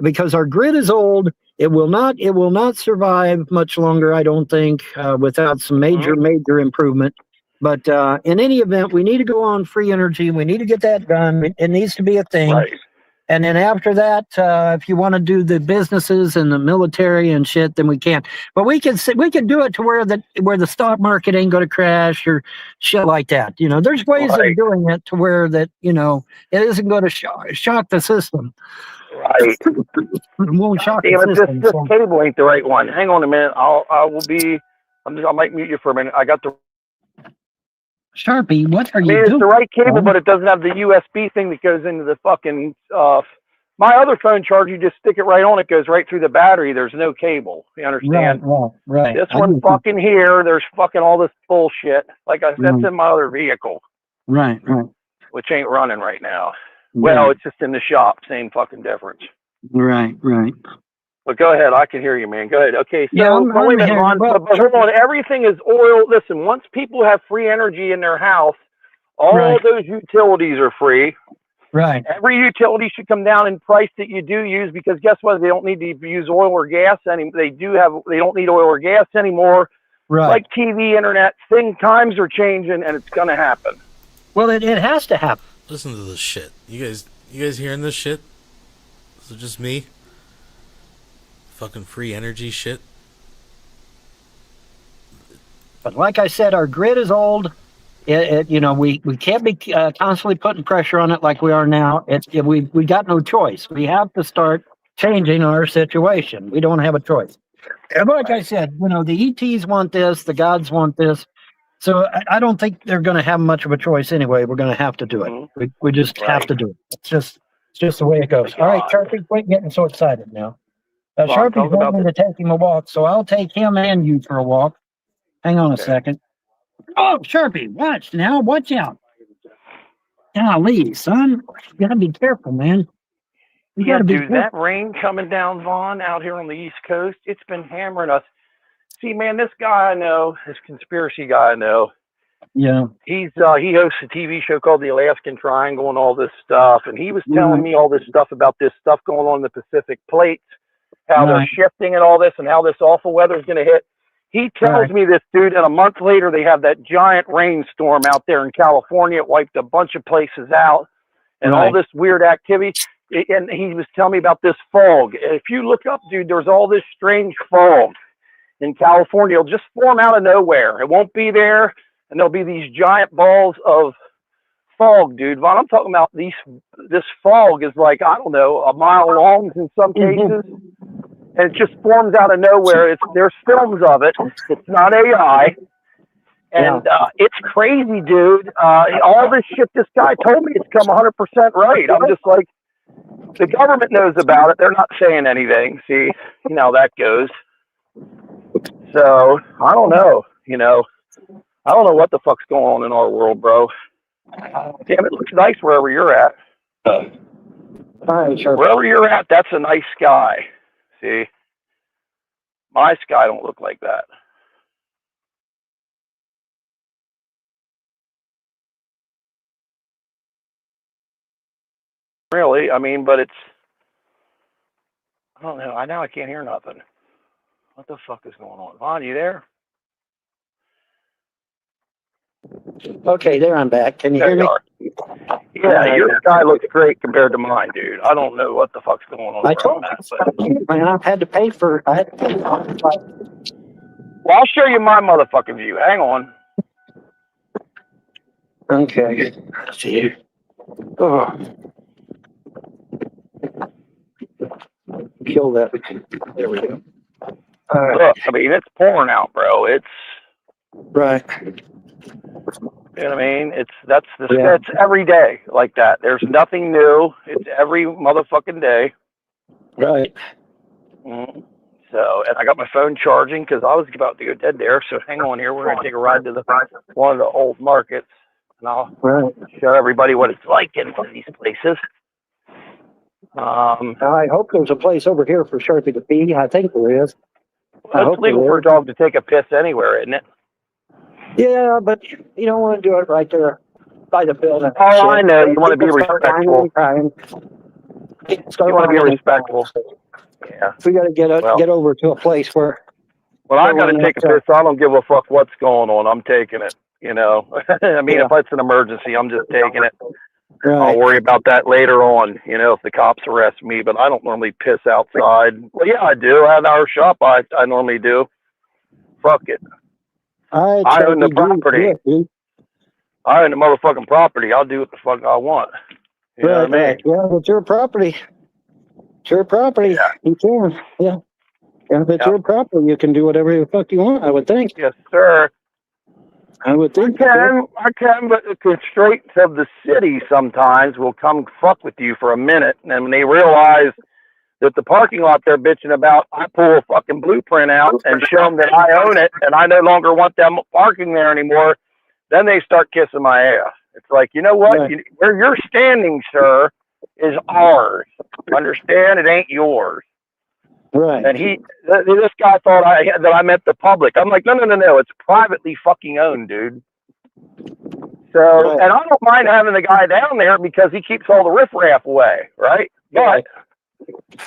because our grid is old. It will not survive much longer, I don't think, without some major improvement. But in any event, we need to go on free energy. We need to get that done. It needs to be a thing. Right. And then after that, if you want to do the businesses and the military and shit, then we can. But we can do it to where the stock market ain't going to crash or shit like that. There's ways of doing it to where that it isn't going to shock the system. Right. It won't shock the system. This cable ain't the right one. Hang on a minute. I might mute you for a minute. I got the Sharpie, what are you doing? It's the right cable, but it doesn't have the USB thing that goes into the fucking my other phone charger, you just stick it right on, it goes right through the battery. There's no cable. You understand? Right. This one fucking here, there's fucking all this bullshit. Like that's in my other vehicle. Right. Which ain't running right now. Well, it's just in the shop, same fucking difference. Right. But go ahead. I can hear you, man. Go ahead. Okay. So, Yeah, I'm wait a minute, hearing Ron. you. But hold on. Everything is oil. Listen, once people have free energy in their house, all Right. those utilities are free. Right. Every utility should come down in price that you do use, because guess what? They don't need to use oil or gas anymore. They don't need oil or gas anymore. Right. Like TV, internet, times are changing, and it's going to happen. Well, it has to happen. Listen to this shit. You guys hearing this shit? Is it just me? Fucking free energy shit. But like I said, our grid is old. We can't be constantly putting pressure on it like we are now. We got no choice. We have to start changing our situation. We don't have a choice. And like I said, the ETs want this, the gods want this. So I don't think they're going to have much of a choice anyway. We're going to have to do it. Mm-hmm. We just have to do it. It's just the way it goes. All right, Sharpie, quit getting so excited now. Sharpie's wanting me to take him a walk, so I'll take him and you for a walk. Hang on a second. Oh, Sharpie, watch now. Watch out. Golly, son. You got to be careful, man. You got to be careful. That rain coming down, Vaughn, out here on the East Coast, it's been hammering us. See, man, this guy I know, this conspiracy guy I know, yeah, he hosts a TV show called The Alaskan Triangle and all this stuff, and he was telling me all this stuff about this stuff going on in the Pacific Plates, how they're shifting and all this, and how this awful weather is going to hit. He tells me this, dude, and a month later they have that giant rainstorm out there in California. It wiped a bunch of places out, and all this weird activity. And he was telling me about this fog. If you look up, dude, there's all this strange fog in California. It'll just form out of nowhere. It won't be there, and there'll be these giant balls of fog, dude. Vaughn, I'm talking about this fog is like, I don't know, a mile long in some cases. And it just forms out of nowhere. There's films of it. It's not AI. And it's crazy, dude. All this shit this guy told me, it's come 100% right. I'm just like, the government knows about it. They're not saying anything. See, how that goes. So, I don't know. I don't know what the fuck's going on in our world, bro. Damn, it looks nice wherever you're at. All right, sure. Wherever you're at, that's a nice sky. See, my sky don't look like that. Really, I mean, but I don't know. Now I can't hear nothing. What the fuck is going on? Vaughn, you there? Okay, there I'm back. Can you hear me? Yeah, your sky looks great compared to mine, dude. I don't know what the fuck's going on. I told you, man, I've had to pay for. Well, I'll show you my motherfucking view. Hang on. Okay. Let's see here. Oh. Kill that. There we go. Look, I mean, it's pouring out, bro. It's right. You know what I mean? It's every day like that. There's nothing new. It's every motherfucking day. Right. Mm-hmm. So, and I got my phone charging because I was about to go dead there. So hang on here. We're going to take a ride to one of the old markets, and I'll show everybody what it's like in one of these places. I hope there's a place over here for Sharpie to pee. I think there is. Well, it's legal for a dog to take a piss anywhere, isn't it? Yeah, but you don't want to do it right there by the building. Oh, I know. You want to be respectful. You want to be respectful. Yeah. We got to get over to a place where. When I got to take a piss, I don't give a fuck what's going on. I'm taking it. I mean, if it's an emergency, I'm just taking it. Right. I'll worry about that later on, if the cops arrest me, but I don't normally piss outside. Well, yeah, I do. At our shop, I normally do. Fuck it. I own the property. I own the motherfucking property. I'll do what the fuck I want. You know what I mean? Yeah, it's your property. It's your property. Yeah. You can. Yeah. If it's your property, you can do whatever the fuck you want, I would think. Yes, sir. I would think I can, but the constraints of the city sometimes will come fuck with you for a minute, and when they realize that the parking lot they're bitching about, I pull a fucking blueprint out and show them that I own it, and I no longer want them parking there anymore, then they start kissing my ass. It's like, you know what? Right. Where you're standing, sir, is ours. Understand? It ain't yours. Right. And this guy thought that I meant the public. I'm like, no. It's privately fucking owned, dude. So, Right. and I don't mind having the guy down there because he keeps all the riffraff away, right? But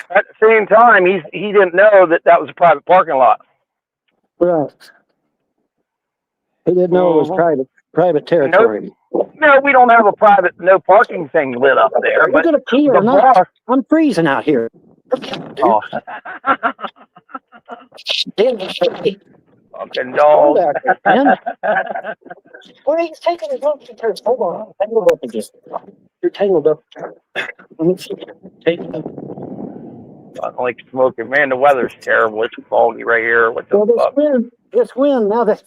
at the same time, he didn't know that was a private parking lot. Right. He didn't know it was private territory. No, we don't have a private no parking thing lit up there. We're gonna pee or not? I'm freezing out here. Oh. Fucking dog. Well, he's taking his own pictures. Hold on. Tangled up again. You're tangled up. Let me see. Tangled up. I don't like smoking. Man, the weather's terrible. It's foggy right here. What the fuck? This wind, now that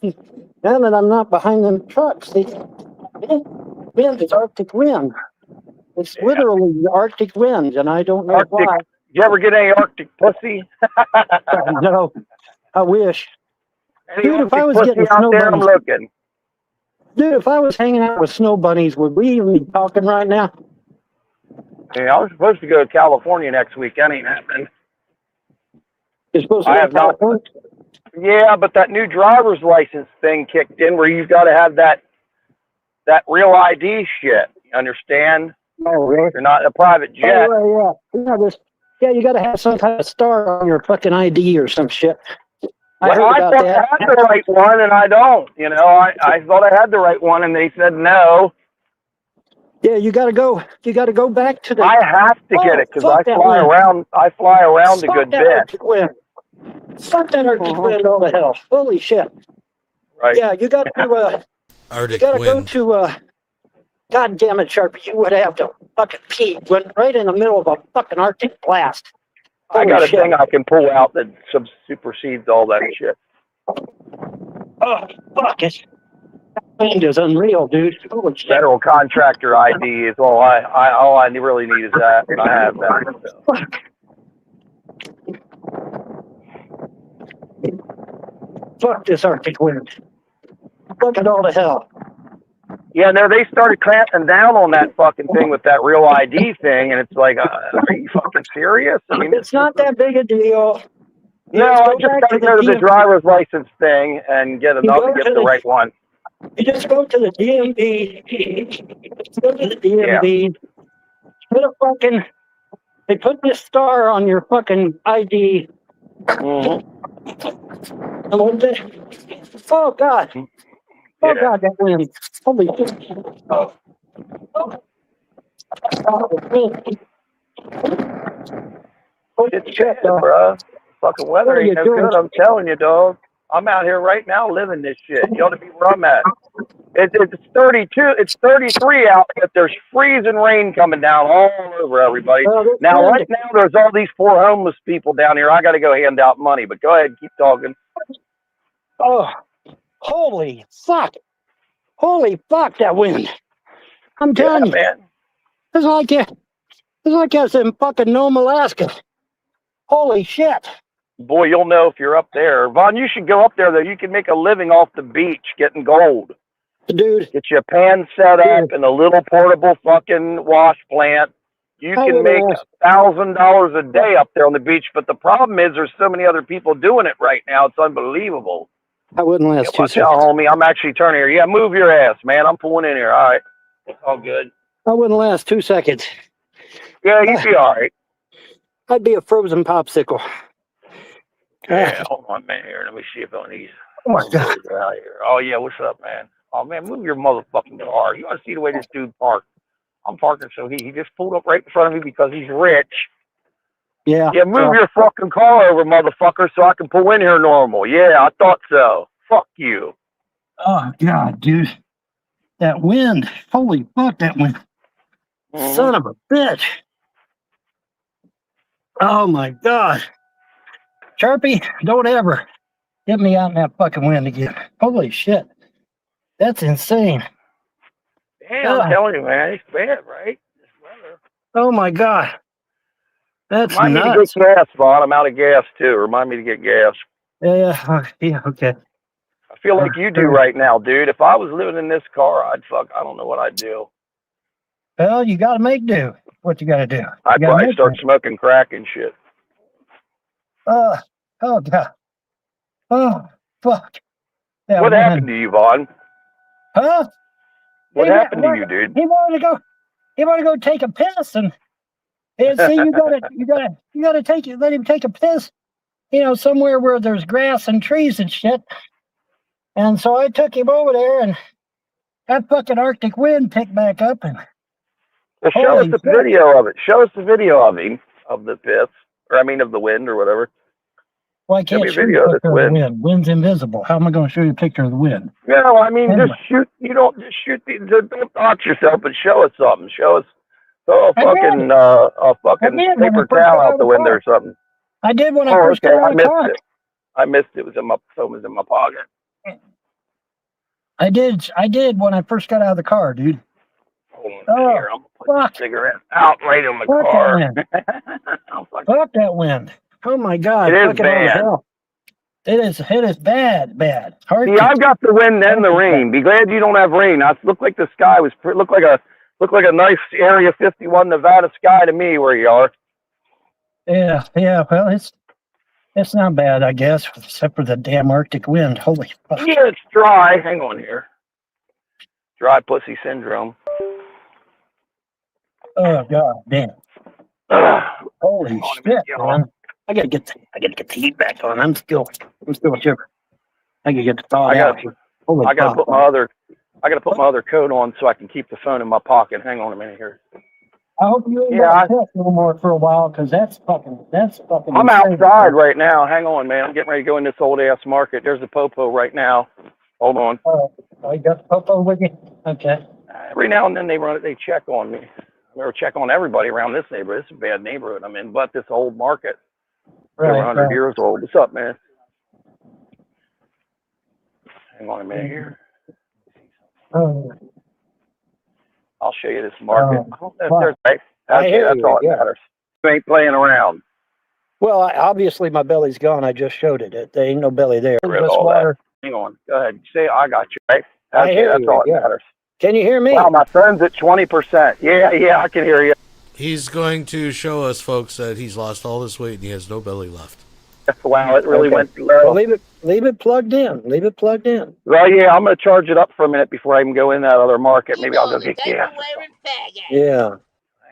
I'm not behind them trucks, the wind is Arctic wind. It's literally the Arctic wind, and I don't know why. You ever get any Arctic pussy? No, I wish. Dude, if I was getting snow bunnies, I'm looking. Dude, if I was hanging out with snow bunnies, would we even be talking right now? Yeah, I was supposed to go to California next week. That ain't happening. You're supposed to go to California? Yeah, but that new driver's license thing kicked in where you've got to have that real ID shit. You understand? Oh, really? You're not a private jet. Oh, yeah, you got to have some kind of star on your fucking ID or some shit. I thought I had the right one, and I don't. You know, I thought I had the right one, and they said no. Yeah, you got to go. You got to go back to the. I have to get it because I fly around. I fly around a good bit. Fuck that Arctic wind all the hell. Holy shit. Right. Yeah, you got to. Arctic you got to wind. go to. God damn it, Sharpie! You would have to fucking pee. Went right in the middle of a fucking Arctic blast. I got a thing I can pull out that supersedes all that shit. Oh, fuck it. That wind is unreal, dude. Holy shit. Federal contractor ID is all I really need is that, and I have that. So. Fuck. Fuck this Arctic wind. Fuck it all to hell. Yeah, no, they started clamping down on that fucking thing with that real ID thing, and it's like, are you fucking serious? I mean, it's not that big a deal. No, I just got to go to the driver's license thing and get the right one. You just go to the DMV. Just go to the DMV. Yeah. They put this star on your fucking ID. Mm-hmm. Oh, God. Oh, God, that wind. Holy shit. Oh. It's shit, bro. Fucking weather ain't no good, I'm telling you, dog. I'm out here right now living this shit. You ought to be where I'm at. It's 32, it's 33 out, but there's freezing rain coming down all over everybody. Now, right now, there's all these poor homeless people down here. I got to go hand out money, but go ahead, keep talking. Oh, holy fuck. Holy fuck, that wind. I'm telling you. Man. It's like I was in fucking Nome, Alaska. Holy shit. Boy, you'll know if you're up there. Vaughn, you should go up there, though. You can make a living off the beach getting gold. Dude. Get you a pan set up and a little portable fucking wash plant. You can make $1,000 a day up there on the beach, but the problem is there's so many other people doing it right now. It's unbelievable. I wouldn't last 2 seconds. Watch out, homie. I'm actually turning here. Yeah, move your ass, man. I'm pulling in here. All right. It's all good. I wouldn't last 2 seconds. Yeah, you'd be all right. I'd be a frozen popsicle. Yeah, hold on, man. Here, let me see if on these. Oh, my God. Out here. Oh, yeah, what's up, man? Oh, man, move your motherfucking car. You want to see the way this dude parked? I'm parking, so he just pulled up right in front of me because he's rich. Yeah. Yeah, move your fucking car over, motherfucker, so I can pull in here normal. Yeah, I thought so. Fuck you. Oh, God, dude. That wind. Holy fuck, that wind. Mm-hmm. Son of a bitch. Oh, my God. Sharpie, don't ever get me out in that fucking wind again. Holy shit. That's insane. Damn, I'm telling you, man. It's bad, right? This weather. Oh, my God. That's Remind nuts. me to get gas, Vaughn. I'm out of gas, too. Remind me to get gas. Yeah, okay. I feel like you do right now, dude. If I was living in this car, I don't know what I'd do. Well, you got to make do. What you got to do? I'd probably start smoking crack and shit. Oh God. Oh fuck. That What wind. happened to you, Vaughn? Huh? What happened to you, dude? He wanted to go take a piss, and see, you gotta let him take a piss, somewhere where there's grass and trees and shit. And so I took him over there, and that fucking Arctic wind picked back up, and Well, show holy us the shit. video of it. Show us the video of him, of the piss, or I mean of the wind or whatever. Well, I Show me can't a show you video a of this picture of the wind. wind. Wind's invisible. How am I going to show you a picture of the wind? No, I mean Anyway. just shoot. You don't just shoot. Don't dox yourself, but show us something. Show us. Throw a I fucking did when paper I first towel got out out of the the window car. or something. I did when I Oh, first okay. got out I of the missed car. it. I missed it. It was in my phone was in my pocket. I did when I first got out of the car, dude. Hold on Oh, here. I'm gonna put fuck. the cigarette out right on the Fuck that car. wind. Fuck that wind. Oh my God. It is Fucking all the bad. hell. It is bad. Hard See, to I've got the wind and the rain. Be glad you don't have rain. It looked like the sky was looked like a nice Area 51 Nevada sky to me where you are. Yeah. Well, it's not bad, I guess, except for the damn Arctic wind. Holy fuck. Yeah, it's dry. Hang on here. Dry pussy syndrome. Oh God, damn. Ugh. Holy shit, man. I gotta get the heat back on. I'm still shivering. I gotta get the thawed out. I gotta put my other coat on so I can keep the phone in my pocket. Hang on a minute here. I hope you ain't got to piss no more for a while, because that's fucking. I'm outside right now. Hang on, man. I'm getting ready to go in this old ass market. There's a popo right now. Hold on. Oh, you got the popo with you? Okay. Every now and then they check on me. They check on everybody around this neighborhood. It's a bad neighborhood I'm in, but this old market. Over 100 years old. What's up, man? Hang on a minute here. I'll show you this market. I don't know if there's right. That's all that matters. You ain't playing around. Well, obviously my belly's gone. I just showed it. There ain't no belly there. Just water. Hang on. Go ahead. Say I got you, right? That's all that matters. Can you hear me? Wow, my phone's at 20%. Yeah, I can hear you. He's going to show us, folks, that he's lost all this weight and he has no belly left. Wow, it really went low. Well, leave it plugged in. Leave it plugged in. Well, yeah, I'm going to charge it up for a minute before I even go in that other market. Maybe I'll go get gas. Yeah.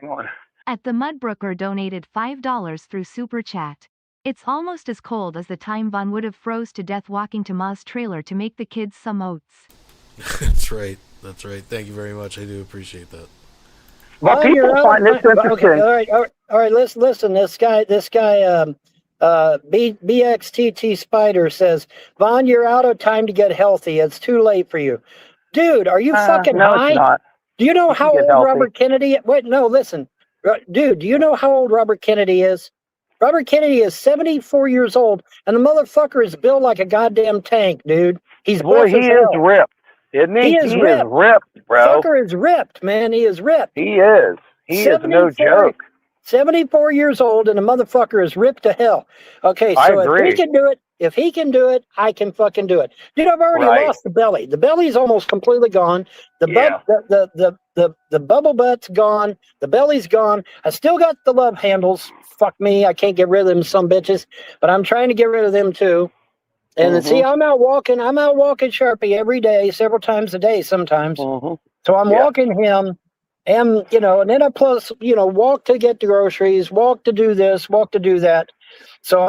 Hang on. At the Mudbrooker donated $5 through Super Chat. It's almost as cold as the time Von would have froze to death walking to Ma's trailer to make the kids some oats. That's right. Thank you very much. I do appreciate that. Well, people find this interesting. Okay, all right. Listen. This guy, BXTT Spider says, Von, you're out of time to get healthy. It's too late for you, dude. Are you fucking high? It's not. Do you know how old Robert Kennedy? Wait, no, listen, dude. Do you know how old Robert Kennedy is? Robert Kennedy is 74 years old, and the motherfucker is built like a goddamn tank, dude. He's he is ripped. Isn't he? He is ripped, bro. Fucker is ripped, man. He is ripped. He is. He is no joke. 74 years old, and the motherfucker is ripped to hell. Okay, so if he can do it, I can fucking do it. Dude, I've already lost the belly. The belly's almost completely gone. The bubble butt's gone. The belly's gone. I still got the love handles. Fuck me. I can't get rid of them, some bitches. But I'm trying to get rid of them too. And see, I'm out walking Sharpie every day, several times a day sometimes. So I'm walking him, and and then I plus, walk to get the groceries, walk to do this, walk to do that. So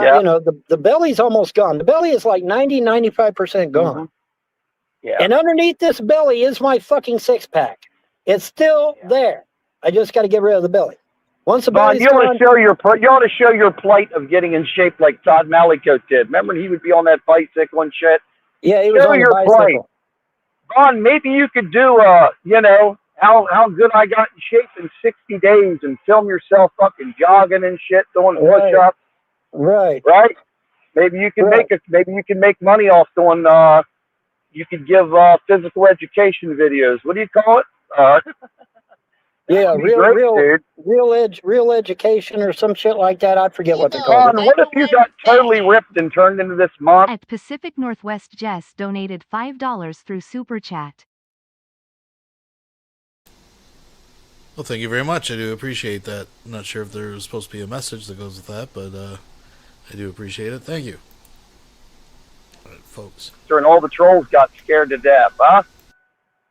the belly's almost gone. The belly is like 95% gone. And underneath this belly is my fucking six-pack. It's still there. I just got to get rid of the belly. Once the belly's gone, you ought to show your plight of getting in shape like Todd Mallicoat did. Remember he would be on that bicycle and shit? Yeah, he was on the bicycle. Ron, maybe you could do how good I got in shape in 60 days and film yourself fucking jogging and shit, doing push-ups. Right. Maybe you can make money off doing you could give physical education videos. What do you call it? Yeah, real education or some shit like that. I forget what they call it. What if you got totally ripped and turned into this monster? At Pacific Northwest, Jess donated $5 through Super Chat. Well, thank you very much. I do appreciate that. I'm not sure if there was supposed to be a message that goes with that, but I do appreciate it. Thank you. All right, folks. And all the trolls got scared to death, huh?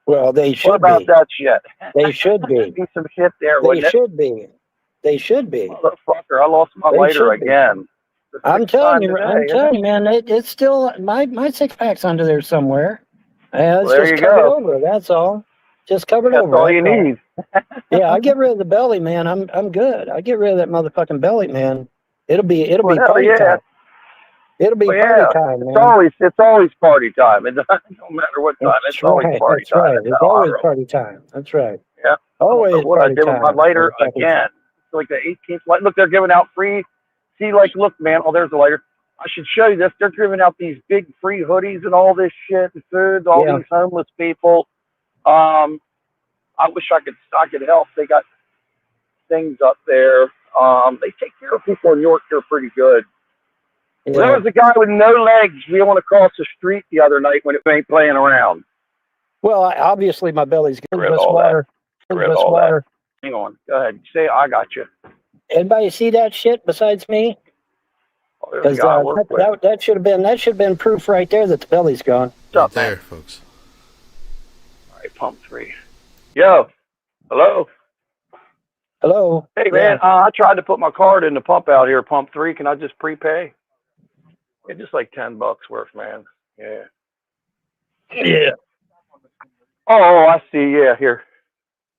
Well, they should What about be. that shit? They should be. Be some shit there, They wouldn't it? should be. They should be. Motherfucker, I lost my They lighter should be. again. I'm telling you, today, man, it's still my 6-pack's under there somewhere. It's Well, there just you covered go. over. That's all. Just covered That's over. all you need. Yeah, I get rid of the belly, man. I'm good. I get rid of that motherfucking belly, man. It'll be Well, hell party yeah. time. It'll be Well, party yeah. time, man. It's always party time. It don't matter what time. That's It's always right. party That's time. right. That's It's how I always roll. party time. That's right. Yeah. Always What I party did with time. my lighter Motherfucker. again. It's like the 18th light. Look, they're giving out free. See, like, look, man. Oh, there's the lighter. I should show you this. They're giving out these big free hoodies and all this shit and food to all these homeless people. I wish I could help. They got things up there. They take care of people in York here pretty good. Yeah. There was a guy with no legs wheeling across the street the other night when it ain't playing around. Well, obviously my belly's good. Read Just all water. Read Just all water. Hang on. Go ahead. Say, I got you. Anybody see that shit besides me? Oh, there's a Because guy I work with. that should have been proof right there that the belly's gone. What's up, Right there, man? folks. All right, pump 3. Yo. Hello. Hello. Hey, man. I tried to put my card in the pump out here, pump 3. Can I just prepay? It's just like $10 worth, man. Yeah. Yeah. Oh, I see. Yeah, here.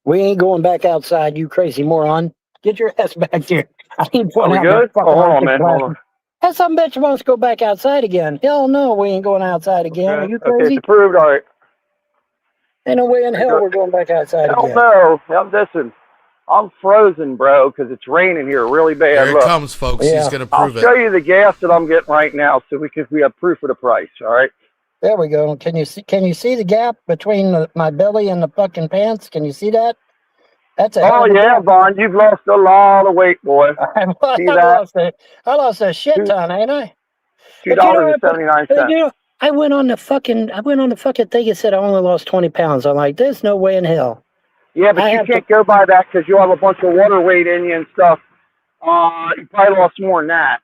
We ain't going back outside, you crazy moron. Get your ass back here. I ain't Are going we out good? there Oh, hold on, man. Hold on. That some bitch wants to go back outside again. Hell no, we ain't going outside again. Okay. Are you Okay, crazy? it's approved. All right. Ain't no way in hell good. we're going back outside Hell again. no. Listen, I'm frozen, bro, because it's raining here really bad. Here it Look, comes, folks. Yeah. He's going to I'll prove show it. you the gas that I'm getting right now, so we have proof of the price. All right. There we go. Can you see the gap between my belly and the fucking pants? Can you see that? That's a hell Oh of a yeah, gap. Vaughn, you've lost a lot of weight, boy. See that? I lost a shit ton, ain't I? $2.79. I went on the fucking thing and said I only lost 20 pounds. I'm like, there's no way in hell. Yeah, but you can't go by that because you'll have a bunch of water weight in you and stuff. You probably lost more than that,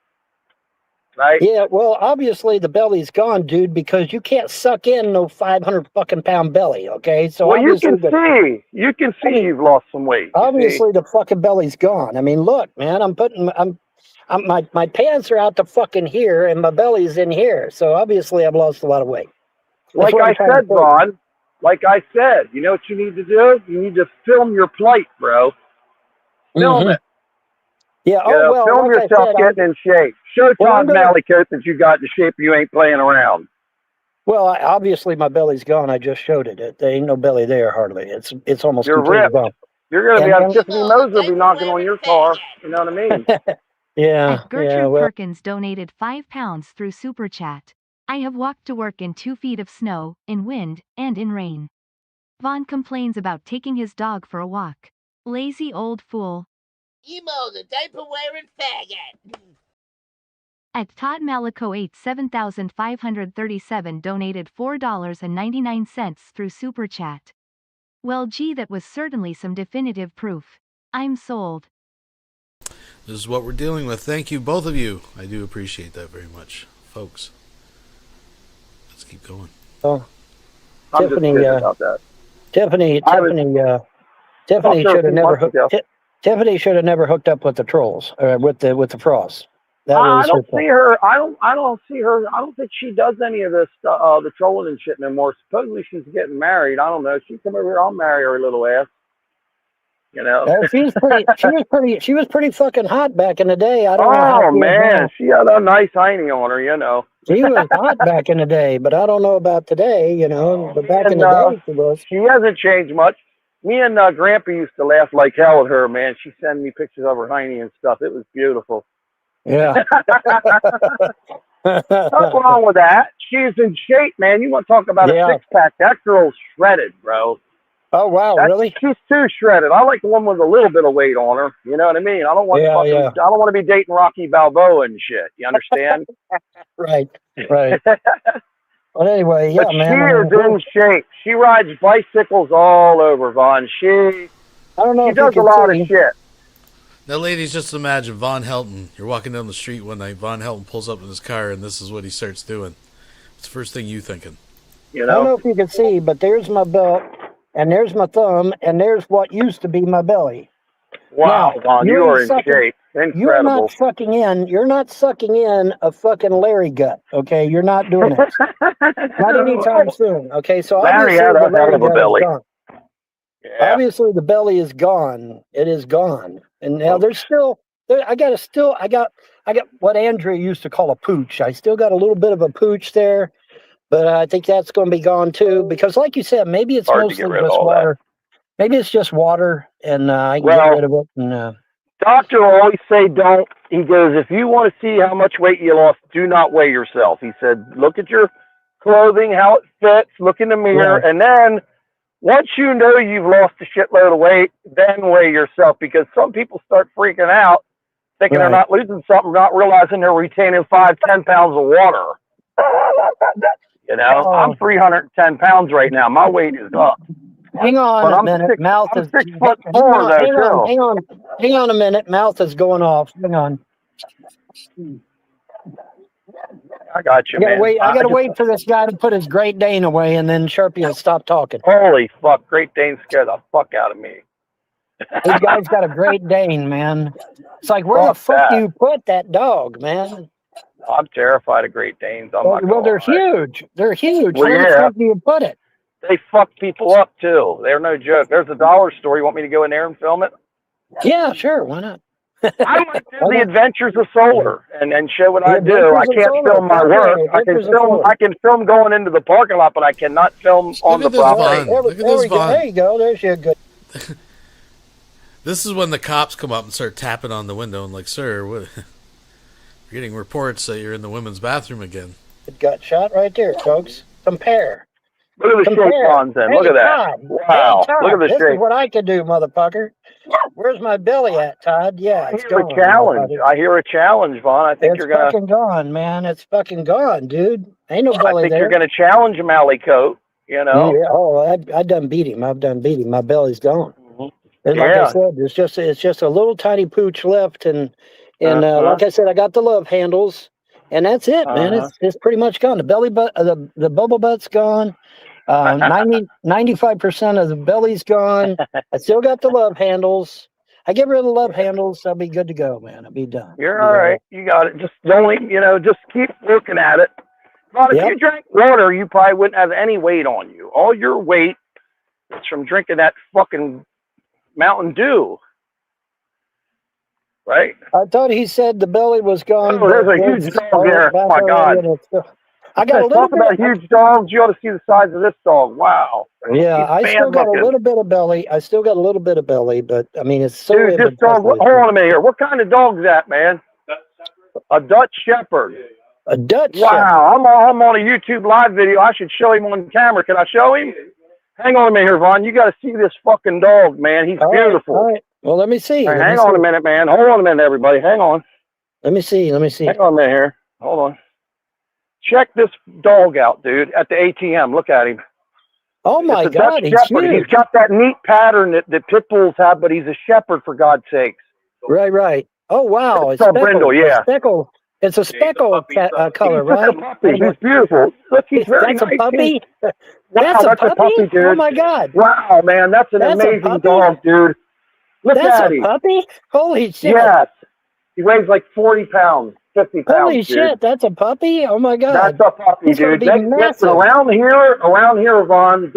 right? Yeah, well, obviously the belly's gone, dude, because you can't suck in no 500 fucking pound belly. Okay, so well, you can see you've lost some weight. Obviously, the fucking belly's gone. I mean, look, man, my pants are out to fucking here, and my belly's in here. So obviously, I've lost a lot of weight. Like I said, Vaughn, you know what you need to do? You need to film your plight, bro. Film it. Yeah. Film yourself getting in shape. Show Todd Mallicoat that you got the shape. You ain't playing around. Well, obviously my belly's gone. I just showed it. There ain't no belly there hardly. It's almost You're completely ripped. gone. You're gonna be on Tiffany Moser be knocking on your car. You know what I mean? Yeah. Gertrude Perkins donated £5 through Super Chat. I have walked to work in 2 feet of snow, in wind, and in rain. Vaughn complains about taking his dog for a walk. Lazy old fool. Emo, the diaper-wearing faggot. At Todd Malico 87537 donated $4.99 through Super Chat. Well gee, that was certainly some definitive proof. I'm sold. This is what we're dealing with. Thank you, both of you. I do appreciate that very much, folks. Let's keep going. Oh, I'm just kidding about that. Tiffany should have never hooked. Tiffany should have never hooked up with the trolls or with the frost. I don't see her. I don't see her. I don't think she does any of this the trolling and shit no more. Supposedly she's getting married. I don't know. She come over here. I'll marry her little ass. You know. She was pretty fucking hot back in the day. I don't know how Oh man, she had a nice hiney on her. You know. She was hot back in the day, but I don't know about today. You know, but back in the day she was. She hasn't changed much. Me and Grandpa used to laugh like hell at her, man. She sent me pictures of her hiney and stuff. It was beautiful. Yeah. What's wrong with that? She's in shape, man. You want to talk about a six-pack? That girl's shredded, bro. Oh, wow, really? She's too shredded. I like the one with a little bit of weight on her. You know what I mean? I don't want I don't want to be dating Rocky Balboa and shit. You understand? Right. But anyway, but man. She is in shape. She rides bicycles all over, Vaughn. She does a lot of shit. Now, ladies, just imagine Vonhelton. You're walking down the street one night. Vonhelton pulls up in his car, and this is what he starts doing. What's the first thing you thinking? I don't know if you can see, but there's my belt, and there's my thumb, and there's what used to be my belly. Wow, Now, Von, you are in shape. You're Incredible. you're not sucking in a fucking Larry gut, okay? You're not doing it. Not anytime soon, okay? So Larry had a hell of a belly. Yeah. Obviously, the belly is gone. It is gone. And now there's still, I got what Andrea used to call a pooch. I still got a little bit of a pooch there, but I think that's going to be gone too. Because like you said, maybe it's mostly just water. Maybe it's just water, and I can get rid of it. And, doctor will always say don't. He goes, if you want to see how much weight you lost, do not weigh yourself. He said, look at your clothing, how it fits, look in the mirror, and then once you know you've lost a shitload of weight, then weigh yourself, because some people start freaking out, thinking they're not losing something, not realizing they're retaining 5-10 pounds of water. You know, I'm 310 pounds right now. My weight is up. Hang on a minute. Mouth is 6'4" though. Hang on a minute. Mouth is going off. Hang on. I got you, man. I gotta wait for this guy to put his Great Dane away, and then Sharpie will stop talking. Holy fuck! Great Dane scared the fuck out of me. This guy's got a Great Dane, man. It's like, where the fuck do you put that dog, man? I'm terrified of Great Danes. Well, they're huge. They're huge. Where the fuck do you put it? They fuck people up too. They're no joke. There's a dollar store. You want me to go in there and film it? Yeah, sure. Why not? I might do the adventures of solar and show what I do. I can't film my work. I can film going into the parking lot, but I cannot film on the property. Look at this, Vaughn. There you go. There's your good. This is when the cops come up and start tapping on the window and like, sir, what? We're getting reports that you're in the women's bathroom again. It got shot right there, folks. Compare. Look at the shape, Vaughn, then. Look at that. Todd. Wow. Hey, Todd, look at the this shape. is what I can do, motherfucker. Where's my belly at, Todd? Yeah, it's gone. A challenge. I hear a challenge, Vaughn. I think you're going to... It's fucking gone, man. It's fucking gone, dude. Ain't no belly I think there. you're going to challenge him, Alley Coat, you know? Yeah, I've done beat him. My belly's gone. And like I said, it's just a little tiny pooch left, and like I said, I got the love handles, and that's it, man. It's pretty much gone. The belly butt, the bubble butt's gone. 95% of the belly's gone. I still got the love handles. I get rid of the love handles, I'll be good to go, man. I'll be done. You're all right. You got it. Just don't, just keep working at it. But if you drank water, you probably wouldn't have any weight on you. All your weight is from drinking that fucking Mountain Dew. Right? I thought he said the belly was gone. Oh, there's a huge dog there. Oh, my God. I got a little talk about huge dogs. You ought to see the size of this dog. Wow. Yeah, I still got a little bit of belly. But I mean, it's so. Dude, this dog. Hold on a minute here. What kind of dog's that, man? A Dutch Shepherd. A Dutch. Wow, I'm on a YouTube live video. I should show him on camera. Can I show him? Hang on a minute here, Vaughn. You got to see this fucking dog, man. He's beautiful. All right. Well, let me see. Hang on a minute, man. Hold on a minute, everybody. Hang on. Let me see. Hang on a minute here. Hold on. Check this dog out, dude, at the ATM. Look at him. Oh, my God. He's huge. He's got that neat pattern that pit bulls have, but he's a shepherd, for God's sakes. Right. Oh, wow. It's brindle, yeah. It's a speckle color, right? He's a puppy. He's beautiful. Look, he's very nice. That's a puppy? Wow, that's a puppy, dude. Oh, my God. Wow, man, that's an amazing dog, dude. Look at him. That's a puppy? Holy shit. Yes. He weighs like 40 pounds, 50 pounds, Holy shit, that's a puppy? Oh, my God. That's a puppy, dude. Massive. Around here, Vaughn,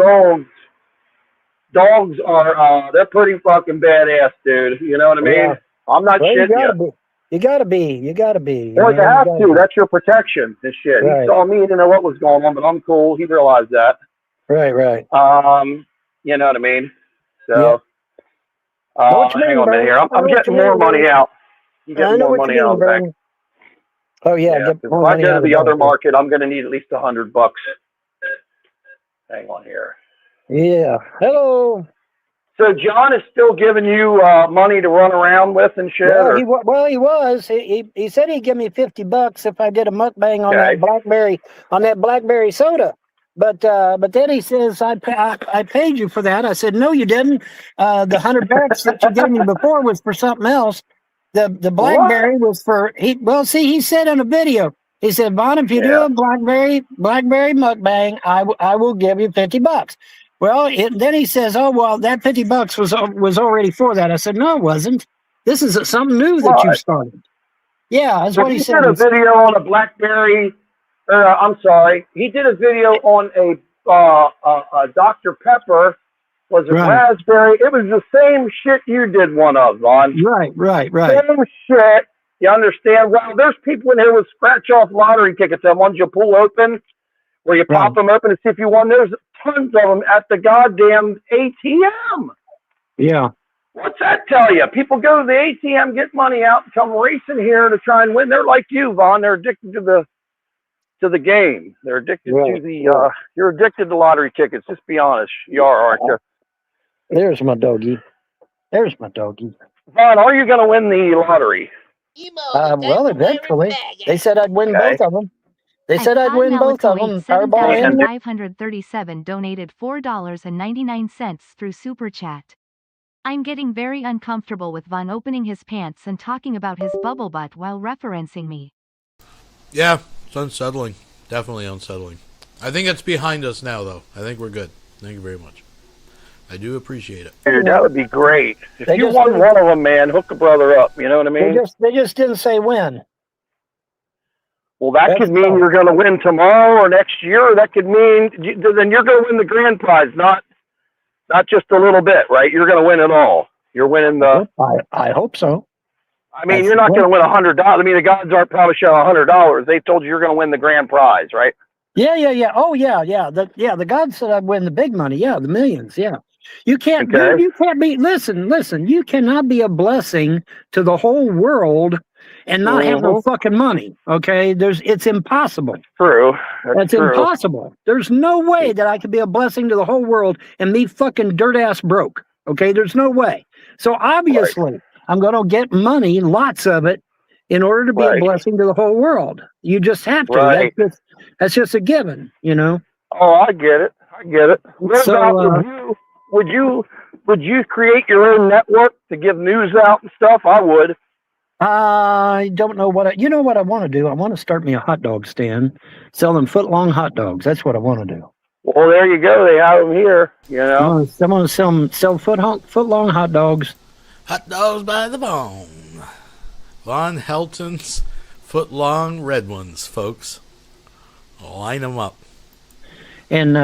dogs are, they're pretty fucking badass, dude. You know what I mean? Yeah. I'm not shitting you. You gotta be. Well, you have to. That's your protection and shit. Right. He saw me, he didn't know what was going on, but I'm cool. He realized that. Right. You know what I mean? So, hang on a minute here. I'm getting more money out. I'm getting more money out of the bank. Oh, yeah. If I go to the other market, I'm going to need at least $100. Hang on here. Yeah. Hello. So John is still giving you money to run around with and shit? He was. He said he'd give me $50 if I did a mukbang on that blackberry soda. But then he says I paid you for that. I said no, you didn't. The $100 that you gave me before was for something else. The BlackBerry was for he said in a video, he said, Vaughn, if you do a BlackBerry mukbang, I will give you $50. Well, then he says, oh, well, that $50 was already for that. I said, no, it wasn't. This is something new that you've started. Yeah, that's what he said. He did a video on a BlackBerry. He did a video on a Dr. Pepper. Was it raspberry? It was the same shit you did one of, Vaughn. Right. Same shit. You understand? Well, there's people in here with scratch-off lottery tickets, the ones you pull open, where you pop them open to see if you won. There's tons of them at the goddamn ATM. Yeah. What's that tell you? People go to the ATM, get money out, and come racing here to try and win. They're like you, Vaughn. They're addicted to the game. They're addicted to the. You're addicted to lottery tickets. Just be honest. You are, aren't you? There's my doggy. Vaughn, are you going to win the lottery? Well, eventually. They said I'd win both of them. They said I'd win both of them. 7,537 donated $4.99 through Super Chat. I'm getting very uncomfortable with Vaughn opening his pants and talking about his bubble butt while referencing me. Yeah, it's unsettling. Definitely unsettling. I think it's behind us now, though. I think we're good. Thank you very much. I do appreciate it. Dude, that would be great. If you won one of them, man, hook a brother up. You know what I mean? They just didn't say when. Well, that could mean you're going to win tomorrow or next year. That could mean then you're going to win the grand prize, not just a little bit, right? You're going to win it all. You're winning the. I hope so. I mean, you're not going to win $100. I mean, the gods aren't promising $100. They told you you're going to win the grand prize, right? Yeah. Oh, yeah. The gods said I'd win the big money. Yeah, the millions. Yeah. You can't. Dude, you can't be. Listen. You cannot be a blessing to the whole world and not have no fucking money. Okay, it's impossible. True. That's impossible. There's no way that I could be a blessing to the whole world and be fucking dirt ass broke. Okay, there's no way. So obviously, I'm going to get money, lots of it, in order to be a blessing to the whole world. You just have to. That's just a given, you know. Oh, I get it. What about you? Would you create your own network to give news out and stuff? I would. I don't know you know what I want to do? I want to start me a hot dog stand, selling foot-long hot dogs. That's what I want to do. Well, there you go. They have them here, you know. I want to sell foot-long hot dogs. Hot dogs by the bone. Vonhelton's foot-long red ones, folks. Line them up. And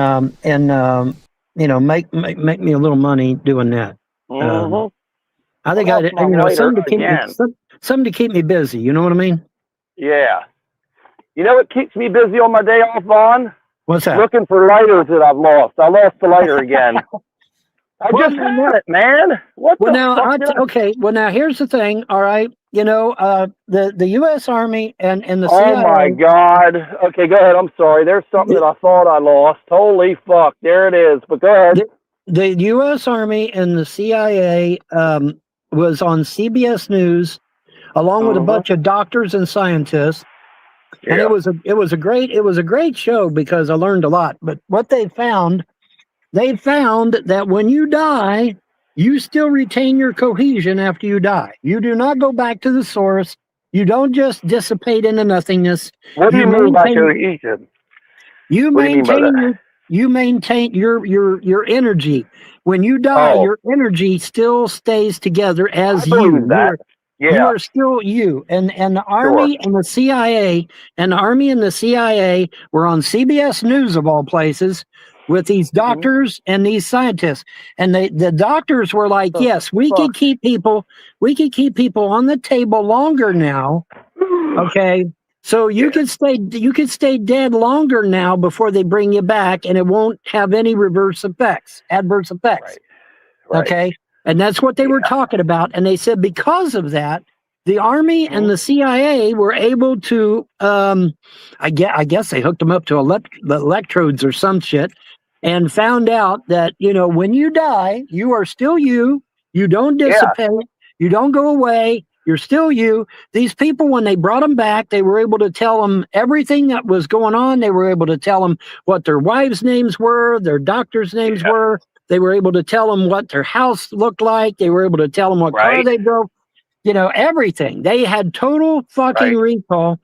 you know, make me a little money doing that. I think something to keep me busy. You know what I mean? Yeah. You know what keeps me busy on my day off, Vaughn? What's that? Looking for lighters that I've lost. I lost the lighter again. I just want it, man. What the fuck? Okay. Well, now here's the thing. All right. You know, the U.S. Army and the CIA. Oh my God. Okay, go ahead. I'm sorry. There's something that I thought I lost. Holy fuck. There it is. But go ahead. The U.S. Army and the CIA was on CBS News, along with a bunch of doctors and scientists. And it was a great show because I learned a lot. But what they found that when you die, you still retain your cohesion after you die. You do not go back to the source. You don't just dissipate into nothingness. What do you mean by cohesion? You maintain your energy. When you die, your energy still stays together as you. You are still you. And the Army and the CIA were on CBS News of all places with these doctors and these scientists. And the doctors were like, yes, we can keep people on the table longer now. Okay. So you can stay dead longer now before they bring you back, and it won't have any adverse effects. Right. Okay. And that's what they were talking about. And they said because of that, the Army and the CIA were able to, I guess they hooked them up to electrodes or some shit, and found out that, you know, when you die, you are still you. You don't dissipate. You don't go away. You're still you. These people, when they brought them back, they were able to tell them everything that was going on. They were able to tell them what their wives' names were, their doctors' names were. They were able to tell them what their house looked like. They were able to tell them what car they drove. everything. They had total fucking recall,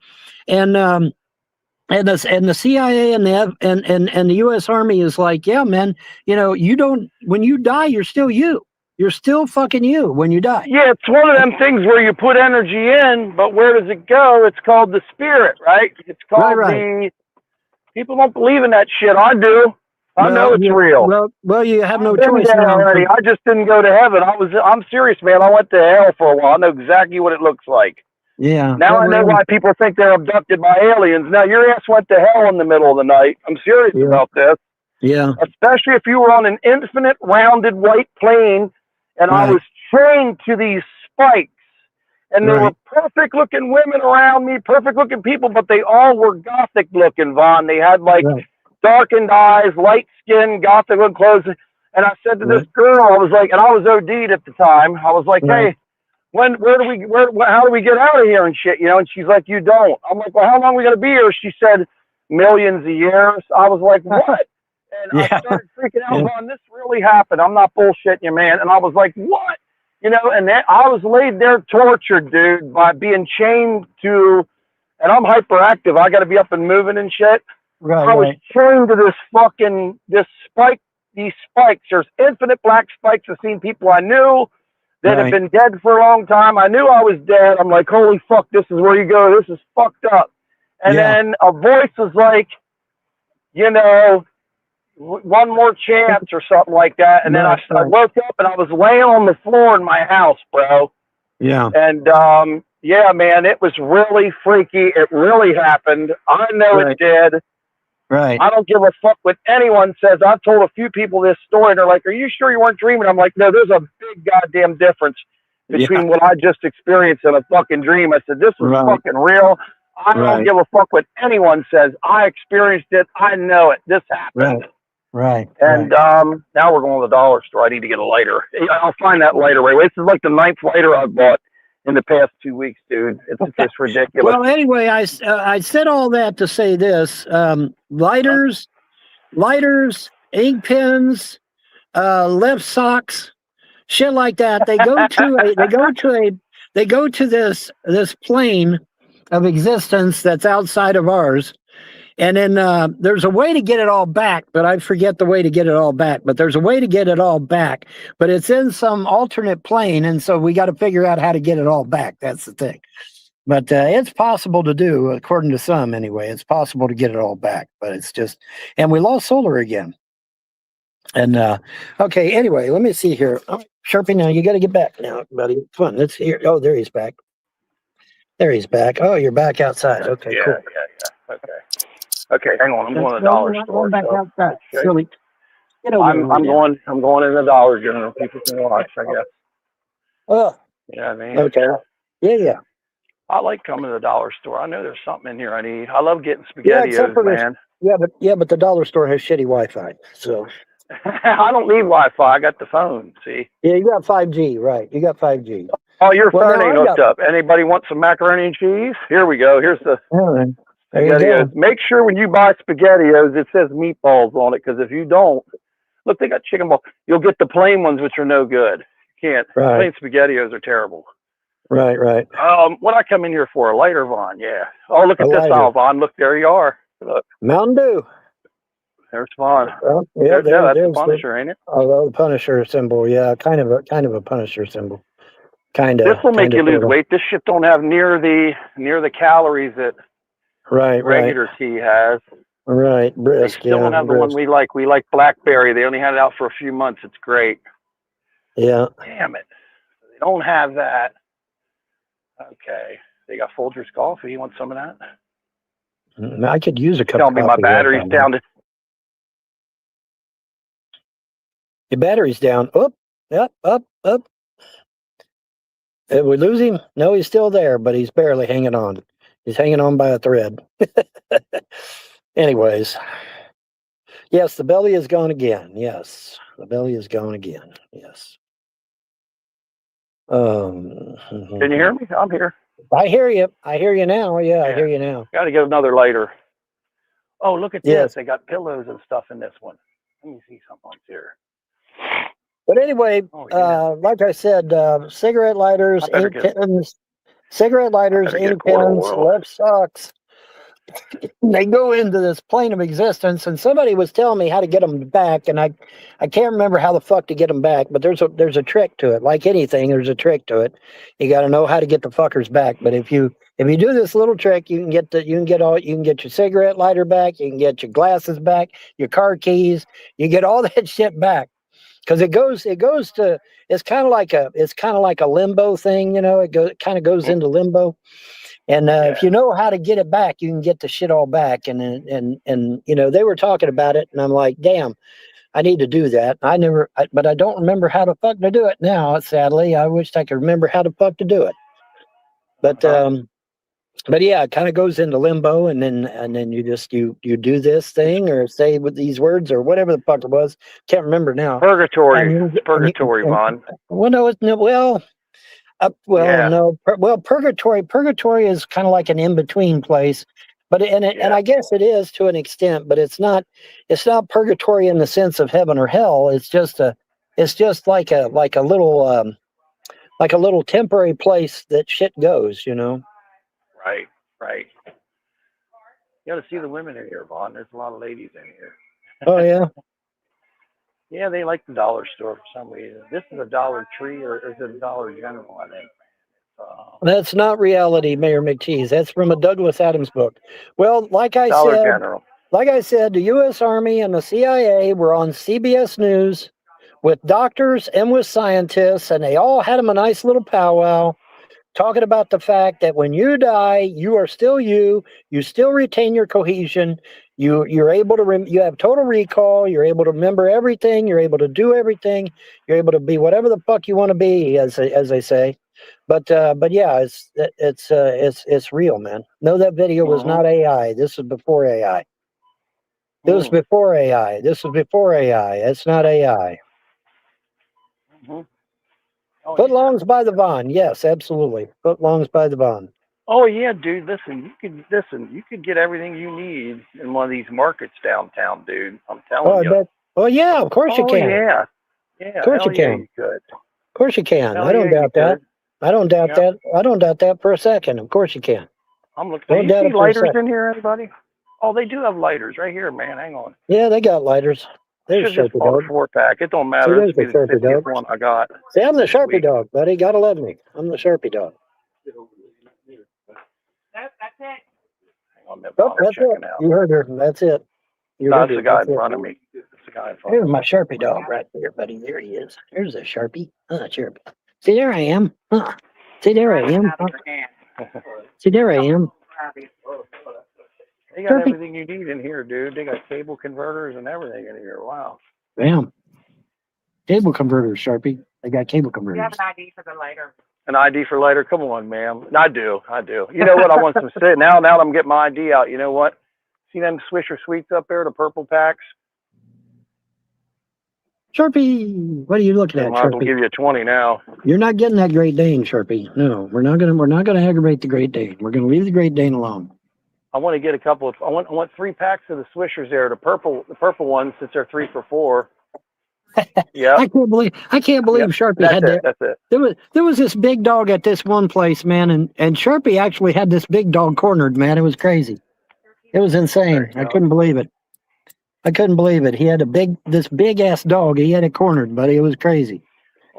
and the CIA and the U.S. Army is like, yeah, man, you don't, when you die, you're still you. You're still fucking you when you die. Yeah, it's one of them things where you put energy in, but where does it go? It's called the spirit, right? It's called the. People don't believe in that shit. I do. I know it's real. Well, you have no I've been choice there now. already. I just didn't go to heaven. I'm serious, man. I went to hell for a while. I know exactly what it looks like. Yeah. Now I know why people think they're abducted by aliens. Now your ass went to hell in the middle of the night. I'm serious about this. Yeah. Especially if you were on an infinite rounded white plane, and I was chained to these spikes, and there were perfect looking women around me, perfect looking people, but they all were gothic looking, Vaughn. They had like darkened eyes, light skin, gothic looking clothes. And I said to this girl, I was like, and I was OD'd at the time. I was like, hey, how do we get out of here and shit, And she's like, you don't. I'm like, well, how long are we gonna be here? She said, millions of years. I was like, what? And I started freaking out, going, this really happened. I'm not bullshitting you, man. And I was like, what? And then I was laid there tortured, dude, by being chained to, and I'm hyperactive. I got to be up and moving and shit. I was chained to these spikes. There's infinite black spikes. I've seen people I knew that have been dead for a long time. I knew I was dead. I'm like, holy fuck, this is where you go. This is fucked up. And then a voice was like, one more chance or something like that. And then I woke up and I was laying on the floor in my house, bro. Yeah. And, yeah, man, it was really freaky. It really happened. I know it did. Right. I don't give a fuck what anyone says. I've told a few people this story and they're like, are you sure you weren't dreaming? I'm like, no, there's a big goddamn difference between what I just experienced and a fucking dream. I said, this is fucking real. I don't give a fuck what anyone says. I experienced it. I know it. This happened. Right. And now we're going to the dollar store. I need to get a lighter. I'll find that lighter. This is like the 9th lighter I've bought in the past 2 weeks, dude. It's just ridiculous. Well, anyway, I said all that to say this: lighters, ink pens, left socks, shit like that. They go to this plane of existence that's outside of ours. And then there's a way to get it all back, but I forget the way to get it all back. But there's a way to get it all back, but it's in some alternate plane, and so we got to figure out how to get it all back. That's the thing. But it's possible to do, according to some anyway. It's possible to get it all back, but it's just, and we lost Solar again. And okay, anyway, let me see here. Oh, Sharpie, now you got to get back now, buddy. Come on, let's hear. Oh, there he's back. There he's back. Oh, you're back outside. Okay, cool. Yeah. Okay, hang on. I'm going to the dollar store. Back outside. Silly. I'm going in the Dollar General. People can watch, I guess. Oh. Yeah, I mean. Okay. Yeah. I like coming to the dollar store. I know there's something in here I need. I love getting SpaghettiOs, man. But the dollar store has shitty Wi-Fi, so. I don't need Wi-Fi. I got the phone. See. Yeah, you got 5G, right? You got 5G. Oh, your phone ain't hooked up. Anybody want some macaroni and cheese? Here we go. Here's the. All right. SpaghettiOs. Make sure when you buy SpaghettiOs, it says meatballs on it, because if you don't, look, they got chicken balls. You'll get the plain ones, which are no good. You can't. Plain SpaghettiOs are terrible. Right. What I come in here for, a lighter, Vaughn? Yeah. Oh, look at this aisle, Vaughn. Look, there you are. Look. Mountain Dew. There's Vaughn. Well, yeah, that's the Punisher, ain't it? Oh, the Punisher symbol. Yeah, kind of a Punisher symbol. Kind of. This will make you lose weight. This shit don't have near the calories that regular tea has. Right, brisk. They still don't have the one we like. We like blackberry. They only had it out for a few months. It's great. Yeah. Damn it. They don't have that. Okay. They got Folgers coffee. You want some of that? I could use a cup of coffee. Tell me my battery's down to. Your battery's down. Up. Did we lose him? No, he's still there, but he's barely hanging on. He's hanging on by a thread. Anyways. Yes, the belly is gone again. Yes. The belly is gone again. Yes. Can you hear me? I'm here. I hear you. I hear you now. Yeah, I hear you now. Got to get another lighter. Oh, look at this. They got pillows and stuff in this one. Let me see something on here. But anyway, Oh, yeah. like I said, cigarette lighters, I better ink get, pens, cigarette I lighters, better get a ink quarter pens, oil. left socks. They go into this plane of existence, and somebody was telling me how to get them back, and I can't remember how the fuck to get them back, but there's a trick to it. Like anything, there's a trick to it. You got to know how to get the fuckers back. But if you do this little trick, you can get your cigarette lighter back, you can get your glasses back, your car keys, you get all that shit back. Because it goes to, it's kind of like a limbo thing, you know. It kind of goes into limbo. And if you know how to get it back, you can get the shit all back. And you know, they were talking about it, and I'm like, damn, I need to do that. But I don't remember how the fuck to do it now. Sadly, I wished I could remember how the fuck to do it. But yeah, it kind of goes into limbo, and then you just you do this thing or say with these words or whatever the fuck it was. Can't remember now. Purgatory. It's purgatory, Vaughn. Well, no, well. Yeah. No. Purgatory is kind of like an in-between place, but and I guess it is to an extent, but it's not purgatory in the sense of heaven or hell. It's just like a little temporary place that shit goes, you know. Right. You ought to see the women in here, Vaughn. There's a lot of ladies in here. Oh yeah. Yeah, they like the dollar store for some reason. This is a Dollar Tree, or is it a Dollar General, I think. That's not reality, Mayor McCheese. That's from a Douglas Adams book. Well, like I said, the U.S. Army and the CIA were on CBS News with doctors and with scientists, and they all had them a nice little powwow talking about the fact that when you die, you are still you. You still retain your cohesion. You're able to you have total recall. You're able to remember everything. You're able to do everything. You're able to be whatever the fuck you want to be, as they say. But yeah, it's real, man. No, that video was not AI. This was before AI. This was before AI. This was before AI. It's not AI. Footlongs by the Vaughn. Yes, absolutely. Footlongs by the Vaughn. Oh yeah, dude. Listen, you could get everything you need in one of these markets downtown, dude. I'm telling you. Oh yeah, of course you can. Yeah. Of course you can. You could. Of course you can. Hell I don't doubt that. I don't doubt that. I don't doubt that for a second. Of course you can. I'm looking. Do you see lighters in here, anybody? Oh, they do have lighters right here, man. Hang on. Yeah, they got lighters. There's Sharpie dog. 4-pack. It don't matter. See, there's the Sharpie dog. One I got. See, I'm the Sharpie dog, buddy. Gotta love me. I'm the Sharpie dog. That's it. Hang on, that's it. out. You heard her. That's it. That's the guy in front of me. Here's my Sharpie dog right there, buddy. There he is. There's a Sharpie. Sharpie. See, there I am. See, there I am. See, there I am. They got everything you need in here, dude. They got cable converters and everything in here. Wow. Bam. Cable converters, Sharpie. They got cable converters. You have an ID for the lighter. An ID for later? Come on, ma'am. I do. You know what? I want some sit now. Now that I'm getting my ID out, you know what? See them Swisher Sweets up there, the purple packs? Sharpie, what are you looking at, Sharpie? I'll give you a 20 now. You're not getting that Great Dane, Sharpie. No, we're not gonna aggravate the Great Dane. We're gonna leave the Great Dane alone. I want to get a couple of. I want 3 packs of the Swishers there, the purple ones, since they're 3 for $4. Yeah. I can't believe Sharpie had that. That's it. There was this big dog at this one place, man, and Sharpie actually had this big dog cornered, man. It was crazy. It was insane. I couldn't believe it. He had this big ass dog. He had it cornered, buddy. It was crazy.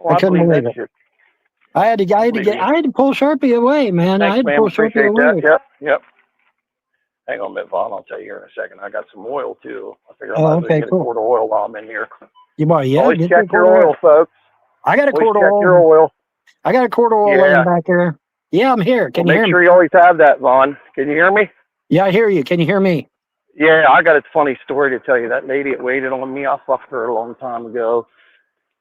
I couldn't believe it. I had to pull Sharpie away, man. Thanks, I had to pull Sharpie away. Yep. Hang on a minute, Vaughn. I'll tell you here in a second. I got some oil too. I figure I might get a quart of oil while I'm in here. Always check your oil, folks. I got a quart of oil. Check your oil. I got a quart of oil laying back there. Yeah, I'm here. Can you hear me? Make sure you always have that, Vaughn. Can you hear me? Yeah, I hear you. Can you hear me? Yeah, I got a funny story to tell you. That lady that waited on me, I fucked her a long time ago.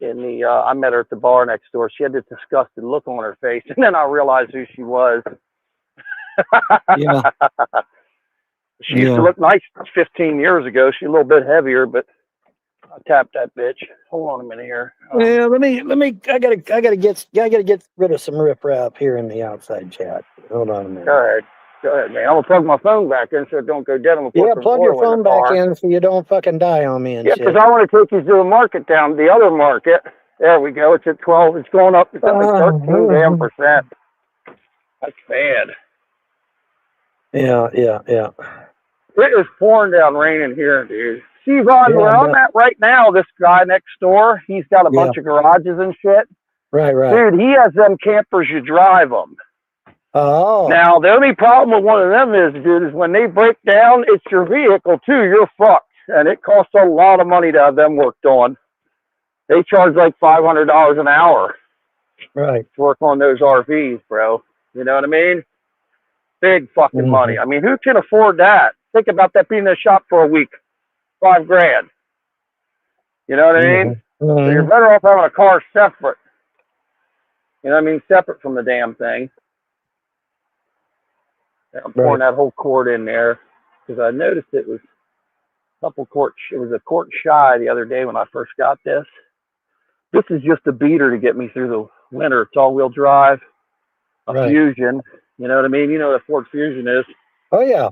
I met her at the bar next door. She had this disgusted look on her face, and then I realized who she was. Yeah. She used to look nice 15 years ago. She's a little bit heavier, but I tapped that bitch. Hold on a minute here. Yeah, I gotta get rid of some riffraff here in the outside chat. Hold on a minute. Go ahead, man. I'm gonna plug my phone back in so it don't go dead. I'm gonna put plug your phone back in so you don't fucking die on me and shit. Yeah, because I want to take you to the market down, the other market, There we go. It's at 12. It's going up. It's at like 13 damn percent. That's bad. Yeah. It is pouring down rain in here, dude. See, Ron, where I'm at right now, this guy next door, he's got a bunch of garages and shit. Right. Dude, he has them campers, you drive them. Oh. Now, the only problem with one of them is, dude, is when they break down, it's your vehicle, too. You're fucked. And it costs a lot of money to have them worked on. They charge like $500 an hour. Right. To work on those RVs, bro. You know what I mean? Big fucking money. I mean, who can afford that? Think about that being in the shop for a week. $5,000. You know what I mean? So you're better off having a car separate. You know what I mean? Separate from the damn thing. I'm pouring that whole quart in there because I noticed it was a couple quarts. It was a quart shy the other day when I first got this. This is just a beater to get me through the winter. It's all-wheel drive, a Fusion. You know what I mean? You know what a Ford Fusion is. Oh yeah.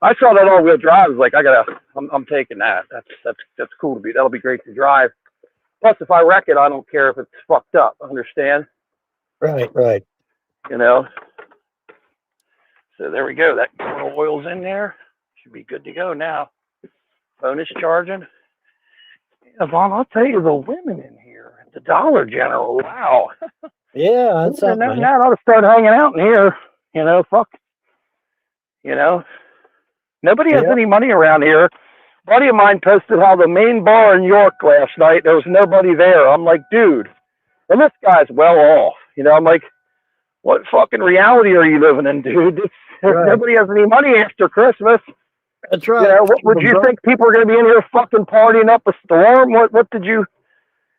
I saw that all-wheel drive. I was like, I'm taking that. That's cool to be. That'll be great to drive. Plus, if I wreck it, I don't care if it's fucked up. Understand? Right. You know. So there we go. That oil's in there. Should be good to go now. Phone is charging. Yeah, Vaughn, I'll tell you, the women in here at the Dollar General. Wow. Yeah, that's something. Now I ought to start hanging out in here. You know, fuck. You know. Nobody has any money around here. A buddy of mine posted how the main bar in York last night, there was nobody there. I'm like, dude, and this guy's well off. You know, I'm like, what fucking reality are you living in, dude? Nobody has any money after Christmas. That's right. You know, what would you think people are going to be in here fucking partying up a storm? What did you...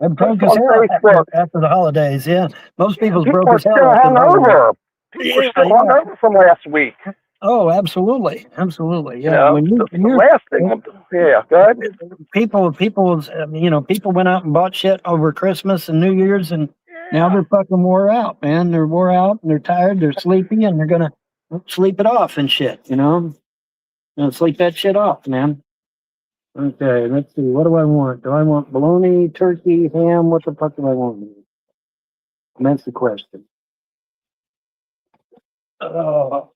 I'm broke as hell after the holidays, yeah. Most people's broke as hell. People are still hungover. People are still hungover from last week. Oh, absolutely. Yeah. You know, the last thing, go ahead. People went out and bought shit over Christmas and New Year's, and now they're fucking wore out, man. They're wore out, and they're tired, they're sleepy, and they're gonna sleep it off and shit, you know? Sleep that shit off, man. Okay, let's see. What do I want? Do I want bologna, turkey, ham? What the fuck do I want? That's the question. Oh,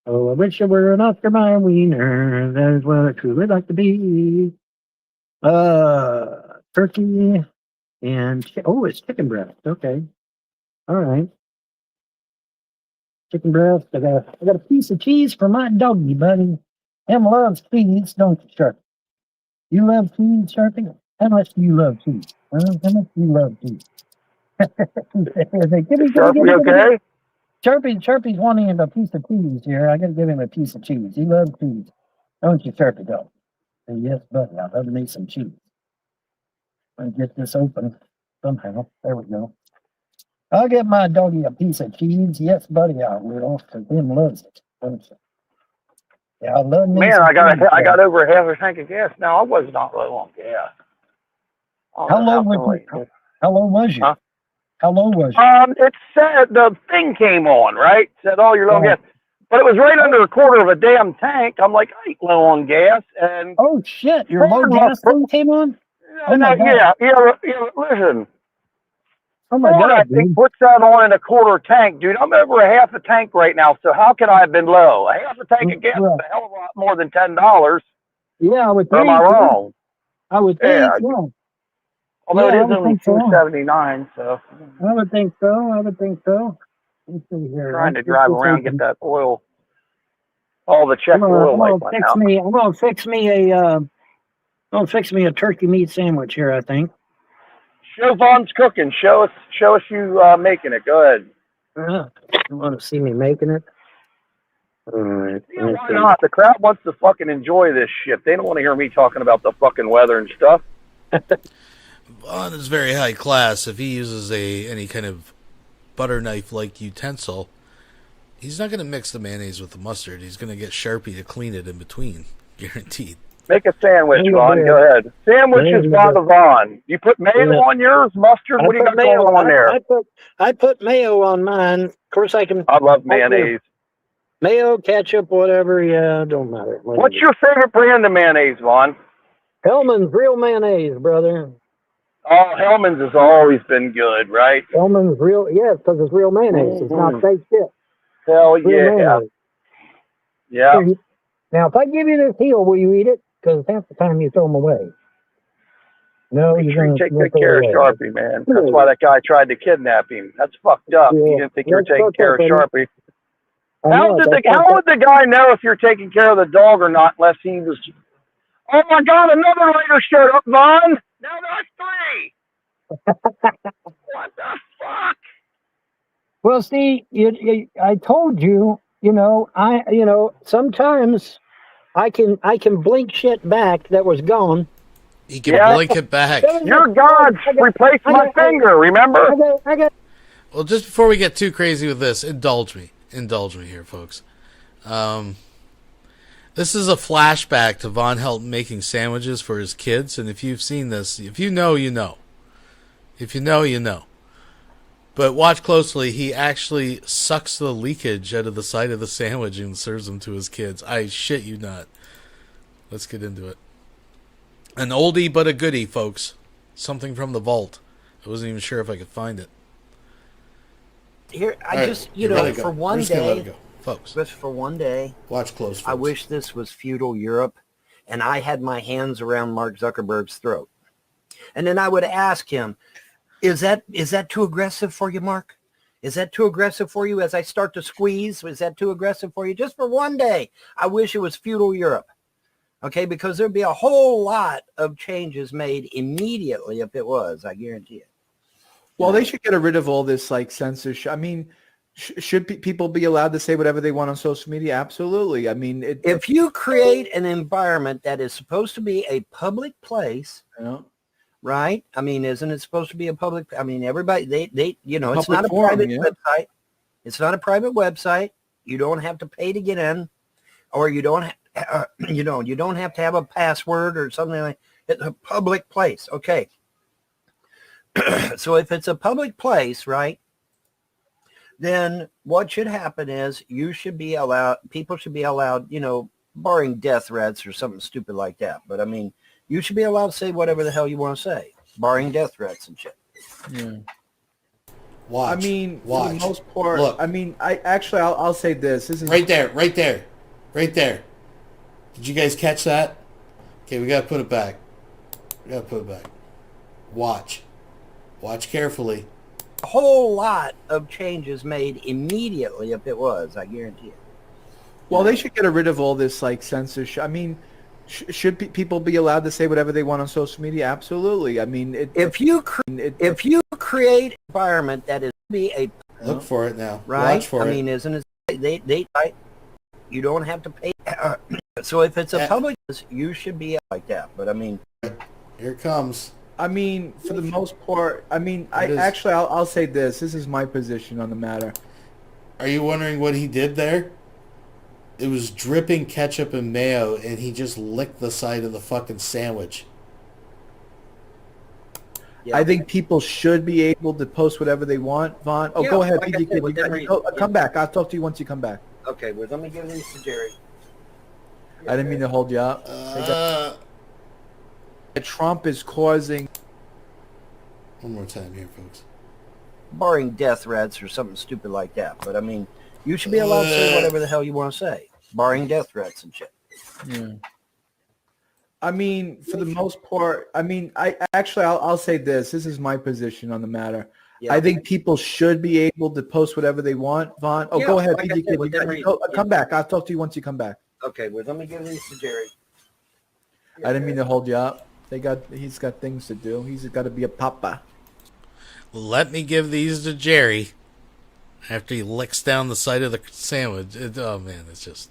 I wish I were an Oscar Mayer wiener. That is what I truly like to be. Turkey and it's chicken breast. Okay, all right. Chicken breast. I got a piece of cheese for my doggy, buddy. Em loves cheese, don't you, Sharpie? You love cheese, Sharpie? How much do you love cheese? How much do you love cheese? Sharpie, okay? Sharpie's wanting a piece of cheese here. I gotta give him a piece of cheese. He loves cheese. Don't you, Sharpie, dog? Yes, buddy, I'll love me some cheese. I'll get this open somehow. There we go. I'll get my doggy a piece of cheese. Yes, buddy, I will, because him loves it. Yeah, I love me. Man, I got over half a tank of gas. Now I was not low on gas. How low was you? Huh? How low was you? It said the thing came on, right? It said, oh, you're low on gas. But it was right under a quarter of a damn tank. I'm like, I ain't low on gas. And oh shit, your low gas thing came on? Oh my God. Yeah, listen. Oh my God, I think puts that on in a quarter tank, dude. I'm over a half a tank right now, so how could I have been low? A half a tank of gas is a hell of a lot more than $10. Yeah, I would think. Or am I wrong? I would think, yeah. Although it is only $2.79, so. I would think so. Let's see here. Trying to drive around and get that oil, all the check oil light went out. I'm gonna fix me a turkey meat sandwich here, I think. Show Vaughn's cooking. Show us you making it. Go ahead. You want to see me making it? All right. Yeah, why not? The crowd wants to fucking enjoy this shit. They don't want to hear me talking about the fucking weather and stuff. Vaughn is very high class. If he uses any kind of butter knife-like utensil, he's not going to mix the mayonnaise with the mustard. He's going to get Sharpie to clean it in between. Guaranteed. Make a sandwich, Vaughn. Go ahead. Sandwich is by the Vaughn. You put mayo on yours, mustard? What do you got going on there? I put mayo on mine. Of course, I love mayonnaise. Mayo, ketchup, whatever. Yeah, don't matter. What's your favorite brand of mayonnaise, Vaughn? Hellman's real mayonnaise, brother. Oh, Hellman's has always been good, right? Hellman's real, yes, because it's real mayonnaise. It's not fake shit. Hell Real yeah. mayonnaise. Yeah. Now, if I give you this heel, will you eat it? Because half the time you throw them away. No, Make you're sure you going take to good throw care of away. Sharpie, man. That's why that guy tried to kidnap him. That's fucked up. Yeah. He didn't think you were That's taking fucked care up, of buddy. Sharpie. I know it. That's How fucked would the guy know if you're taking care of the dog or not unless he was... Oh, my God, another later showed up, Vaughn. Now there's 3. What the fuck? Well, see, I told you, sometimes I can blink shit back that was gone. He can blink it back. Your gods replaced my finger, remember? I got. Well, just before we get too crazy with this, indulge me here, folks. This is a flashback to Vonhelton making sandwiches for his kids, and if you've seen this, if you know, you know. If you know, you know. But watch closely. He actually sucks the leakage out of the side of the sandwich and serves them to his kids. I shit you not. Let's get into it. An oldie but a goodie, folks. Something from the vault. I wasn't even sure if I could find it. Here, I Right, just, for one We're just gonna let day, it go. Folks, just for one day, watch close, folks. I wish this was feudal Europe and I had my hands around Mark Zuckerberg's throat. And then I would ask him, is that too aggressive for you, Mark? Is that too aggressive for you as I start to squeeze? Is that too aggressive for you? Just for one day, I wish it was feudal Europe. Okay, because there'd be a whole lot of changes made immediately if it was, I guarantee it. Well, they should get rid of all this like censorship. I mean, should people be allowed to say whatever they want on social media? Absolutely. I mean, if you create an environment that is supposed to be a public place, right? I mean, isn't it supposed to be a public? I mean, everybody, they it's not a private website. It's not a private website. You don't have to pay to get in, or you don't, you don't have to have a password or something like that. It's a public place. Okay. So if it's a public place, right, then what should happen is people should be allowed, barring death threats or something stupid like that. But I mean, you should be allowed to say whatever the hell you want to say, barring death threats and shit. Yeah. Watch. I mean, watch. for the most part, Look. I mean, I'll say this. This is right there. Did you guys catch that? Okay, we gotta put it back. Watch carefully. A whole lot of changes made immediately if it was, I guarantee it. Well, they should get rid of all this like censorship. I mean, should people be allowed to say whatever they want on social media? Absolutely. I mean, if you create an environment that is be a look for it now, right? Watch for it. I mean, isn't it? They you don't have to pay. So if it's a public, you should be like that. But I mean, here it comes. I mean, for the most part, I mean, I'll say this. This is my position on the matter. Are you wondering what he did there? It was dripping ketchup and mayo, and he just licked the side of the fucking sandwich. Yeah. I think people should be able to post whatever they want, Vaughn. Oh, go ahead, like come back. I'll talk to you once you come back. Okay, well, let me give these to Jerry. I didn't mean to hold you up. Trump is causing... One more time here, folks. Barring death threats or something stupid like that. But I mean, you should be allowed to say whatever the hell you want to say, barring death threats and shit. Yeah. I mean, for the most part, I mean, I'll say this. This is my position on the matter. Yeah. I think people should be able to post whatever they want, Vaughn. Oh, go ahead. Come back. I'll talk to you once you come back. Okay, well, let me give these to Jerry. I didn't mean to hold you up. He's got things to do. He's got to be a papa. Let me give these to Jerry after he licks down the side of the sandwich. Oh, man, it's just...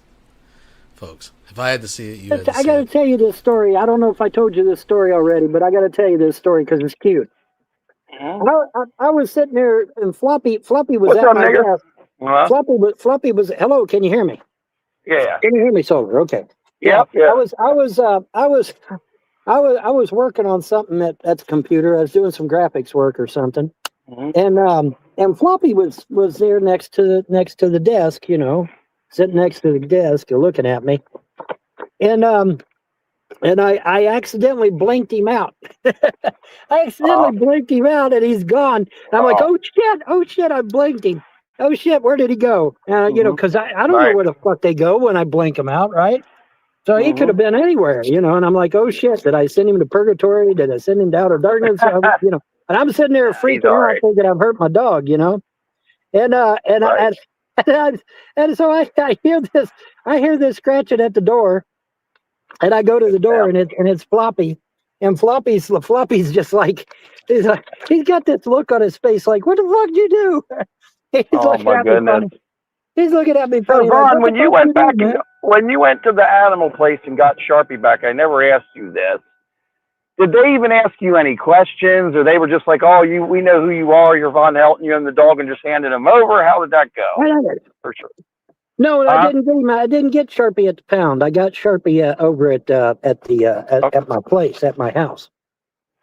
Folks, if I had to see it, you had to see it. I got to tell you this story. I don't know if I told you this story already, but I got to tell you this story because it's cute. I was sitting there, and Floppy was What's at up, my nigga? desk. Floppy was. Hello, can you hear me? Yeah. Can you hear me, Soldier? Okay. Yeah. I was working on something at the computer. I was doing some graphics work or something, and Floppy was there next to the desk, sitting next to the desk, looking at me, and And I accidentally blinked him out. I accidentally blinked him out, and he's gone. And I'm like, oh shit, I blinked him. Oh shit, where did he go? You know, because I don't know where the fuck they go when I blink them out, right? So he could have been anywhere, you know. And I'm like, oh shit, did I send him to purgatory? Did I send him to outer darkness? You know, and I'm sitting there freaking out, thinking I've hurt my dog, you know. And so I hear this scratching at the door. And I go to the door, and it's Floppy, and Floppy's just like he's got this look on his face, like, what the fuck did you do? He's looking at me funny. He's looking at me funny. So Ron, like, when you went back, when you went to the animal place and got Sharpie back, I never asked you this. Did they even ask you any questions, or they were just like, oh, we know who you are, you're Vonhelton, you and the dog, and just handed him over? How did that go? For sure. No, I didn't get him. I didn't get Sharpie at the pound. I got Sharpie over at my place, at my house.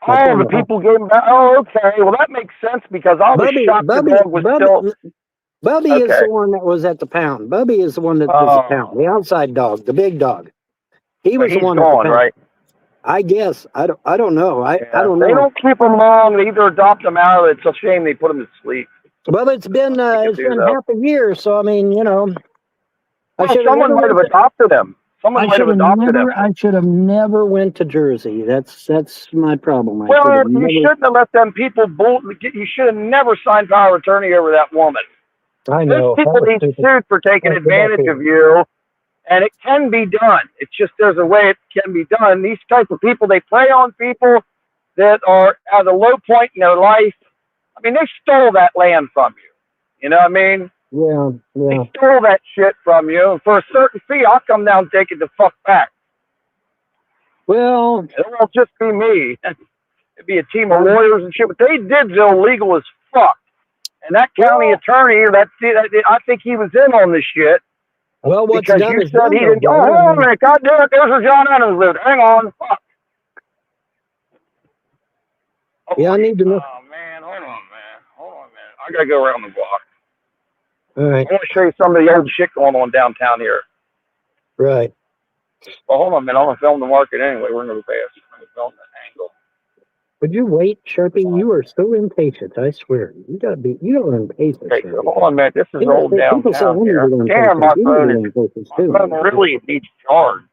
Oh, the people gave him back. Oh, okay. Well, that makes sense because I was shocked the dog was still. Bubby is the one that was at the pound. Bubby is the one that was at the pound. The outside dog, the big dog. He was the one at the pound. Right? I guess. I don't know. I don't know. They don't keep them long. They either adopt them out, or it's a shame they put them to sleep. Well, it's been half a year, so I mean, you know. Well, someone might have adopted them. Someone might have adopted them. I should have never went to Jersey. That's my problem. Well, you shouldn't have let them people you should have never signed power of attorney over that woman. I know. Those people need sued for taking advantage of you, and it can be done. It's just there's a way it can be done. These type of people, they prey on people that are at a low point in their life. I mean, they stole that land from you. You know what I mean? Yeah. They stole that shit from you, and for a certain fee, I'll come down and take it the fuck back. Well, it won't just be me. It'd be a team of lawyers and shit. What they did is illegal as fuck. And that county attorney, I think he was in on this shit. Well, what's because you said he didn't. Oh, hold on a minute. God damn it. There's where John Adams lived. Hang on. Fuck. Oh, yeah, I need to know. Oh, man. Hold on, man. I got to go around the block. All right. I want to show you some of the old shit going on downtown here. Right. Well, hold on a minute. I'm going to film the market anyway. We're going to go fast. I'm going to film the angle. Would you wait, Sharpie? You are so impatient. I swear. You're impatient. Okay, so hold on a minute. This is old downtown here. Damn, my phone really needs charge.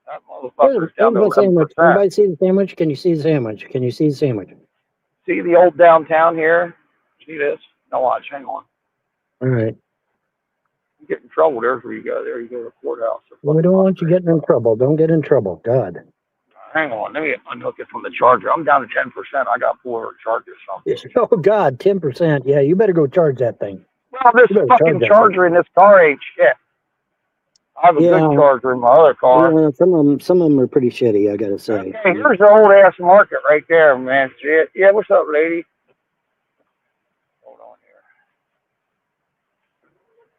That motherfucker's down to 11%. Everybody see the sandwich? Can you see the sandwich? Can you see the sandwich? See the old downtown here? See this? No, watch. Hang on. All right. You get in trouble. There's where you go. There you go to the courthouse. Well, we don't want you getting in trouble. Don't get in trouble. God. Hang on. Let me unhook it from the charger. I'm down to 10%. I got 4 chargers. Oh, God. 10%. Yeah, you better go charge that thing. Well, this fucking charger in this car ain't shit. I have a good charger in my other car. Yeah, some of them are pretty shitty, I got to say. Okay, here's the old ass market right there, man. Shit. Yeah, what's up, lady? Hold on here.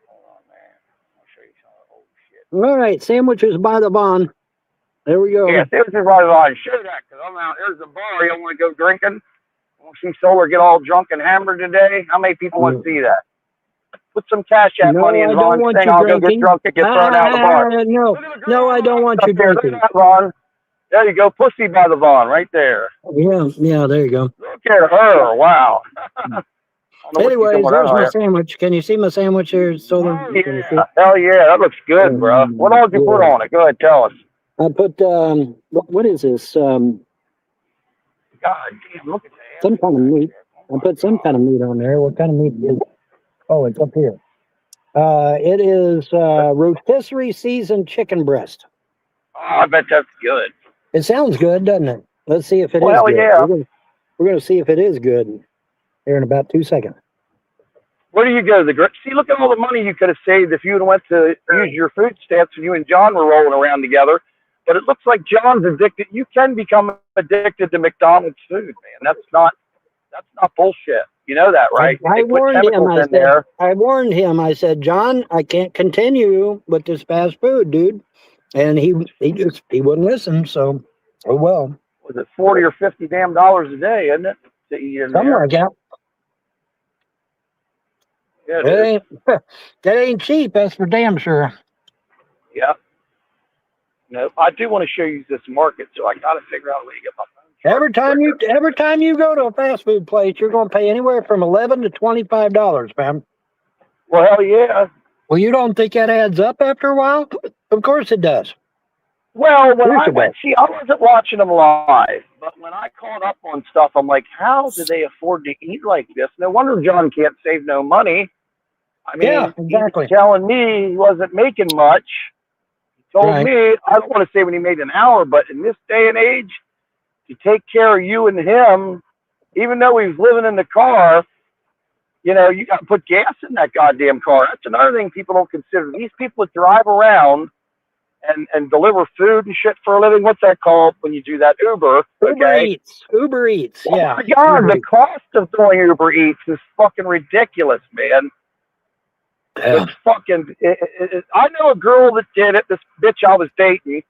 Hold on, man. I'll show you some of the old shit. All right, sandwiches by the Vaughn. There we go. Yeah, sandwiches by the Vaughn. Show that, because I'm out. There's the bar. You want to go drinking? Want to see Solar get all drunk and hammered today? How many people want to see that? Put some cash out money in Ron's thing. I'll go get drunk and get thrown out of the bar. No, I don't want you drinking. Ron. There you go. Pussy by the Vaughn right there. Yeah, there you go. Look at her. Wow. Anyways, there's my sandwich. Can you see my sandwich here, Solar? Hell yeah. That looks good, bro. What all did you put on it? Go ahead, tell us. I put, what is this? God damn, look at that. Some kind of meat. I put some kind of meat on there. What kind of meat is it? Oh, it's up here. It is rotisserie seasoned chicken breast. Oh, I bet that's good. It sounds good, doesn't it? Let's see if it is good. Yeah. We're going to see if it is good here in about 2 seconds. Where do you go? See, look at all the money you could have saved if you would have went to use your food stamps and you and John were rolling around together. But it looks like John's addicted. You can become addicted to McDonald's food, man. That's not bullshit. You know that, right? I warned him. I said, John, I can't continue with this fast food, dude. And he wouldn't listen. So, oh well. Was it $40 or $50 damn a day, isn't it? To eat in something like that. Yeah, that ain't cheap. That's for damn sure. Yeah. No, I do want to show you this market, so I got to figure out a way to get my phone. Every time you go to a fast food place, you're going to pay anywhere from $11 to $25, man. Well, hell yeah. Well, you don't think that adds up after a while? Of course it does. Well, when I went, see, I wasn't watching them live, but when I caught up on stuff, I'm like, how do they afford to eat like this? No wonder John can't save no money. I mean, yeah, exactly. He was telling me he wasn't making much. He told me, I don't want to say when he made an hour, but in this day and age, to take care of you and him, even though he was living in the car, you know, you got to put gas in that goddamn car. That's another thing people don't consider. These people that drive around and deliver food and shit for a living, what's that called when you do that? Uber. Okay? Uber Eats, yeah. Oh my God, the cost of doing Uber Eats is fucking ridiculous, man. Yeah. It's fucking, I know a girl that did it, this bitch I was dating.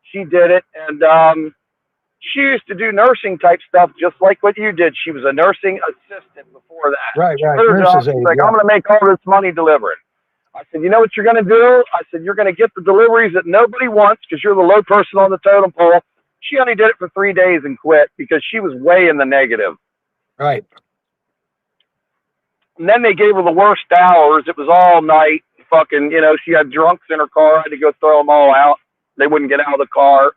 She did it, and she used to do nursing type stuff just like what you did. She was a nursing assistant before that. Right. Her job was like, I'm going to make all this money delivering. I said, you know what you're going to do? I said, you're going to get the deliveries that nobody wants because you're the low person on the totem pole. She only did it for 3 days and quit because she was way in the negative. Right. And then they gave her the worst hours. It was all night. Fucking, you know, she had drunks in her car. I had to go throw them all out. They wouldn't get out of the car.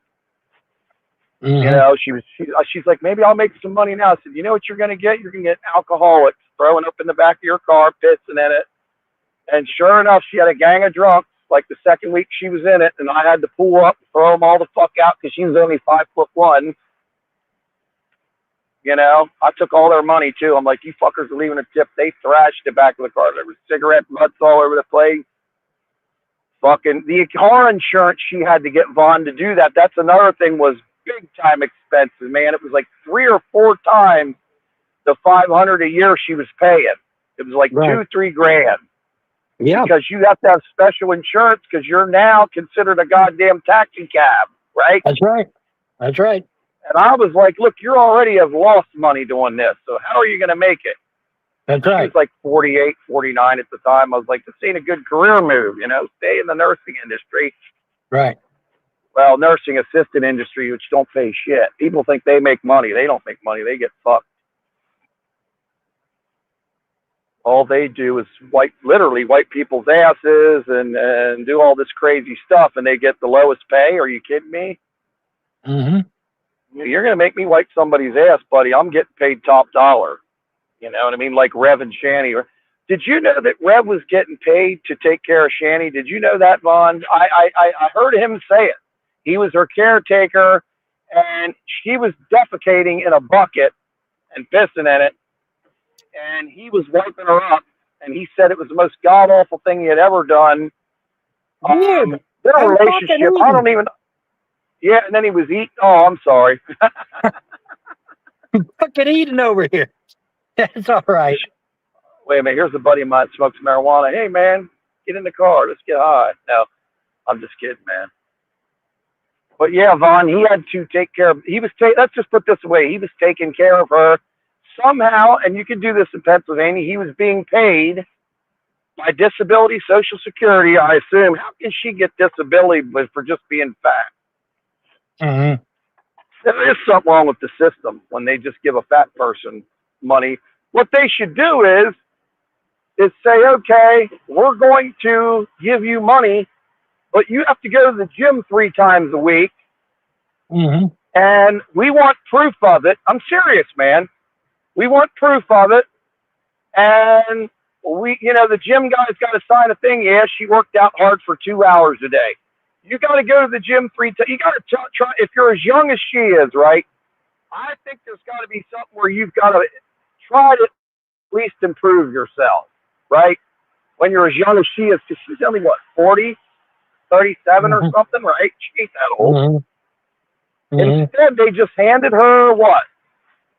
Mm-hmm. You know, she's like, maybe I'll make some money now. I said, you know what you're going to get? You're going to get alcoholics throwing up in the back of your car, pissing in it. And sure enough, she had a gang of drunks like the second week she was in it. And I had to pull up and throw them all the fuck out because she was only 5'1". You know, I took all their money too. I'm like, you fuckers are leaving a tip. They thrashed the back of the car. There was cigarette butts all over the place. Fucking the car insurance she had to get Vaughn to do that. That's another thing was big time expenses, man. It was like 3 or 4 times the $500 a year she was paying. It was like $2-3 grand. Yeah. Because you have to have special insurance because you're now considered a goddamn taxi cab, right? That's right. That's right. And I was like, look, you already have lost money doing this. So how are you going to make it? That's right. She was like 48, 49 at the time. I was like, this ain't a good career move, you know, stay in the nursing industry. Right. Well, nursing assistant industry, which don't pay shit. People think they make money. They don't make money. They get fucked. All they do is literally wipe people's asses and do all this crazy stuff, and they get the lowest pay. Are you kidding me? Mm-hmm. You're going to make me wipe somebody's ass, buddy. I'm getting paid top dollar. You know what I mean? Like Rev and Shanny. Did you know that Rev was getting paid to take care of Shanny? Did you know that, Vaughn? I heard him say it. He was her caretaker, and she was defecating in a bucket and pissing in it. And he was wiping her up, and he said it was the most god-awful thing he had ever done. Their relationship, I don't even... Yeah, and then he was eating... Oh, I'm sorry. Fucking eating over here. That's all right. Wait a minute, here's a buddy of mine that smokes marijuana. Hey, man, get in the car. Let's get high. No, I'm just kidding, man. But yeah, Vaughn, he had to take care of... let's just put this away. He was taking care of her. Somehow, and you can do this in Pennsylvania, he was being paid by disability, Social Security, I assume. How can she get disability for just being fat? Mm-hmm. There is something wrong with the system when they just give a fat person money. What they should do is say, okay, we're going to give you money, but you have to go to the gym 3 times a week, mm-hmm. and we want proof of it. I'm serious, man. We want proof of it. And the gym guy's got to sign a thing. Yeah, she worked out hard for 2 hours a day. You got to go to the gym 3 times. You got to try, if you're as young as she is, right? I think there's got to be something where you've got to try to at least improve yourself, right? When you're as young as she is, because she's only, 40, 37 or something, right? She ain't that old. Mm-hmm. Mm-hmm. Instead, they just handed her,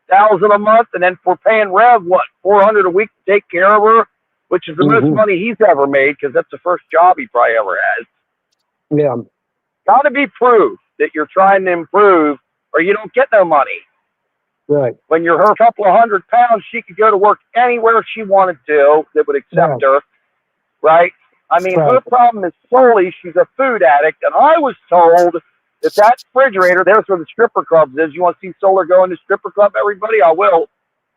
$1,000 a month, and then we're paying Rev $400 a week to take care of her, which is the most money he's ever made because that's the first job he probably ever has. Yeah, got to be proof that you're trying to improve, or you don't get no money. Right. When you're her couple of 100 pounds, she could go to work anywhere she wanted to that would accept her, right? I mean, her problem is solely she's a food addict, and I was told that refrigerator, there's where the stripper clubs is. You want to see Solar go in the stripper club, everybody? I will.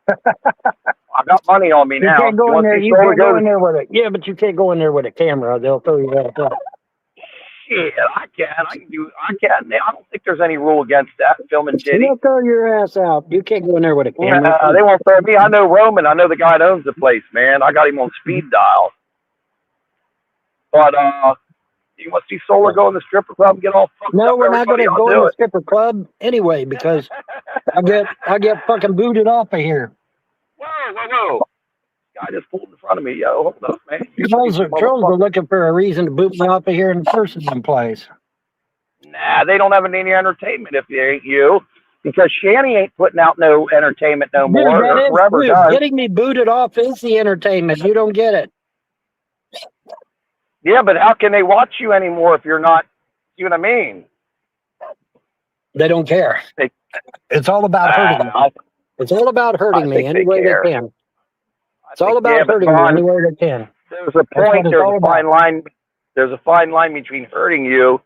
I got money on me You now. can't go in there. You Solar can't go in there with it. Yeah, but you can't go in there with a camera. They'll throw you out. Shit, I can. I can. I don't think there's any rule against that. Filming titties. They'll throw your ass out. You can't go in there with a camera. They won't throw me. I know Roman. I know the guy that owns the place, man. I got him on speed dial. But you want to see Solar go in the stripper club and get all fucked up? No, we're not going to go in the stripper club anyway because I get fucking booted off of here. Whoa. Guy just pulled in front of me. Yo, hold up, man. Trolls are looking for a reason to boot me off of here in the first place. Nah, they don't have any entertainment if they ain't you. Because Shanny ain't putting out no entertainment no more. Dude, getting me booted off is the entertainment. You don't get it. Yeah, but how can they watch you anymore if you're not, you know what I mean? They don't care. It's all about hurting me. It's all about hurting me any way they can. It's all about hurting me any way they can. There's a point, there's a fine line. There's a fine line between hurting you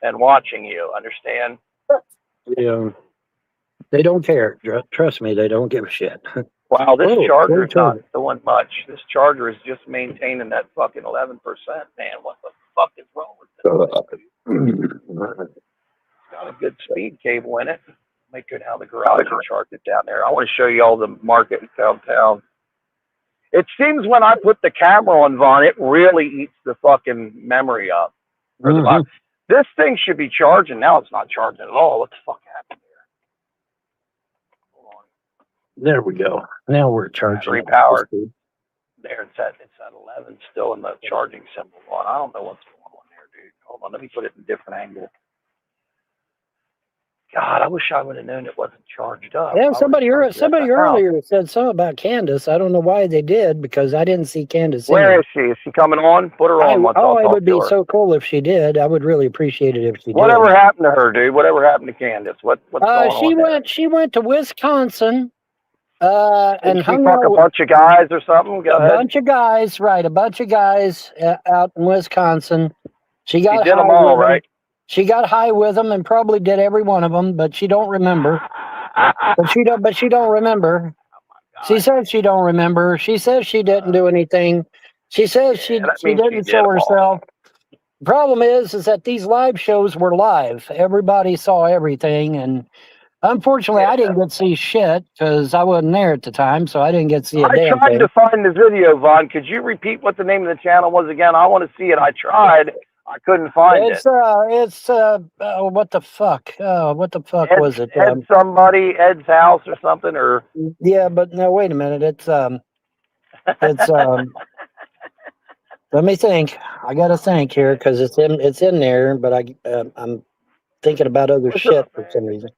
and watching you, understand? Yeah. They don't care. Trust me, they don't give a shit. Wow, this charger is not doing much. This charger is just maintaining that fucking 11%, man. What the fuck is wrong with this? It's got a good speed cable in it. Make it how the garage will charge it down there. I want to show you all the market downtown. It seems when I put the camera on, Vaughn, it really eats the fucking memory up. This thing should be charging. Now it's not charging at all. What the fuck happened here? Hold on. There we go. Now we're charging. Repowered. There, it's at 11 still in the charging symbol on. I don't know what's going on there, dude. Hold on, let me put it in a different angle. God, I wish I would have known it wasn't charged up. Yeah, somebody earlier said something about Candace. I don't know why they did because I didn't see Candace. Where is she? Is she coming on? Put her on. It would be so cool if she did. I would really appreciate it if she did. Whatever happened to her, dude? Whatever happened to Candace? What's going on? She went to Wisconsin. And hung out with a bunch of guys or something. Go ahead. A bunch of guys, right? A bunch of guys out in Wisconsin. She did them all, right? She got high with them and probably did every one of them, but she don't remember. But she don't remember. She says she don't remember. She says she didn't do anything. She says she didn't show herself. The problem is that these live shows were live. Everybody saw everything, and unfortunately, I didn't get to see shit because I wasn't there at the time, so I didn't get to see a damn thing. I tried to find the video, Vaughn. Could you repeat what the name of the channel was again? I want to see it. I tried. I couldn't find it. What the fuck? What the fuck was it? Ed's house or something, or? Yeah, but no, wait a minute. It's let me think. I gotta think here because it's in there, but I'm thinking about other shit for some reason.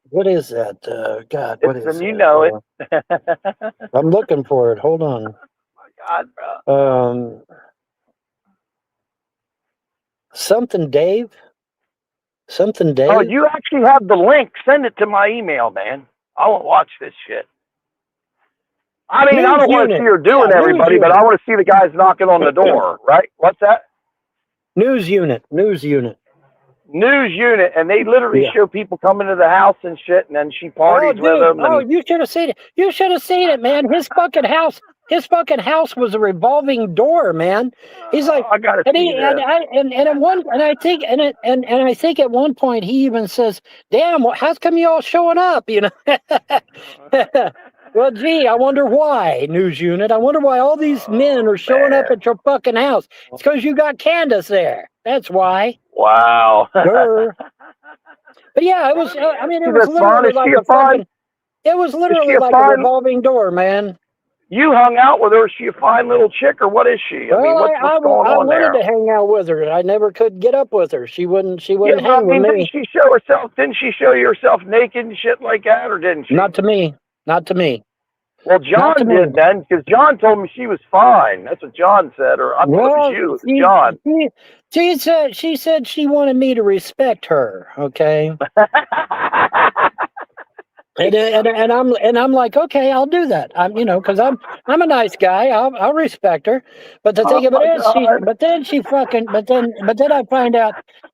What is that? God, what is it? You know it. I'm looking for it. Hold on. Oh my God, bro. Something Dave? Oh, you actually have the link. Send it to my email, man. I won't watch this shit. I mean, I don't want to see her doing everybody, but I want to see the guys knocking on the door, right? What's that? News unit, and they literally show people coming to the house and shit, and then she parties with them. Oh, you should have seen it. You should have seen it, man. His fucking house was a revolving door, man. He's like, I gotta see that. I think at one point he even says, "Damn, how come you all showing up?" You know. Well, gee, I wonder why, news unit. I wonder why all these men are showing up at your fucking house. It's because you got Candace there. That's why. Wow. Sure. But yeah, it was. It was literally like a fucking. It was literally like a revolving door, man. You hung out with her. Is she a fine little chick, or what is she? I mean, what's going on there? I wanted to hang out with her. I never could get up with her. She wouldn't hang with me. Didn't she show herself? Didn't she show herself naked and shit like that, or didn't she? Not to me. Well, John did then, because John told me she was fine. That's what John said, or I thought it was you. It was John. She said she wanted me to respect her. Okay. And I'm like, okay, I'll do that. Because I'm a nice guy. I'll respect her. But the thing Oh of it my is, God. but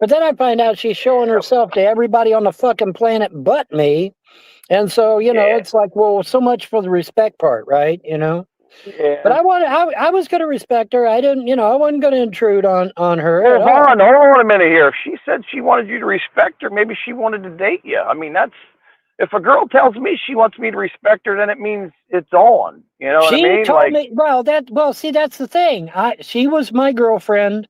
then I find out she's showing herself to everybody on the fucking planet but me. And so, Yeah. it's like, well, so much for the respect part, right? But Yeah. I was going to respect her. I didn't, I wasn't going to intrude on her Well, at all. Vaughn, hold on a minute here. If she said she wanted you to respect her, maybe she wanted to date you. I mean, if a girl tells me she wants me to respect her, then it means it's on. You know what I She mean? told Like, me, see, that's the thing. She was my girlfriend.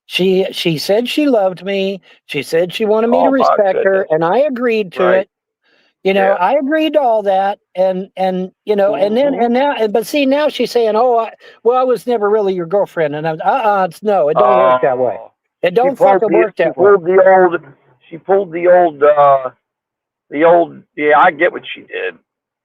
She said she loved me. She said she wanted me to oh my respect her, goodness. and I agreed to Right. it. Yeah. I agreed to all that, and Mm-hmm. now, but see, now she's saying, "Oh, I was never really your girlfriend," and I'm, it's no, it don't work that way. Oh, It don't fucking work she that way. pulled the old. Yeah, I get what she did.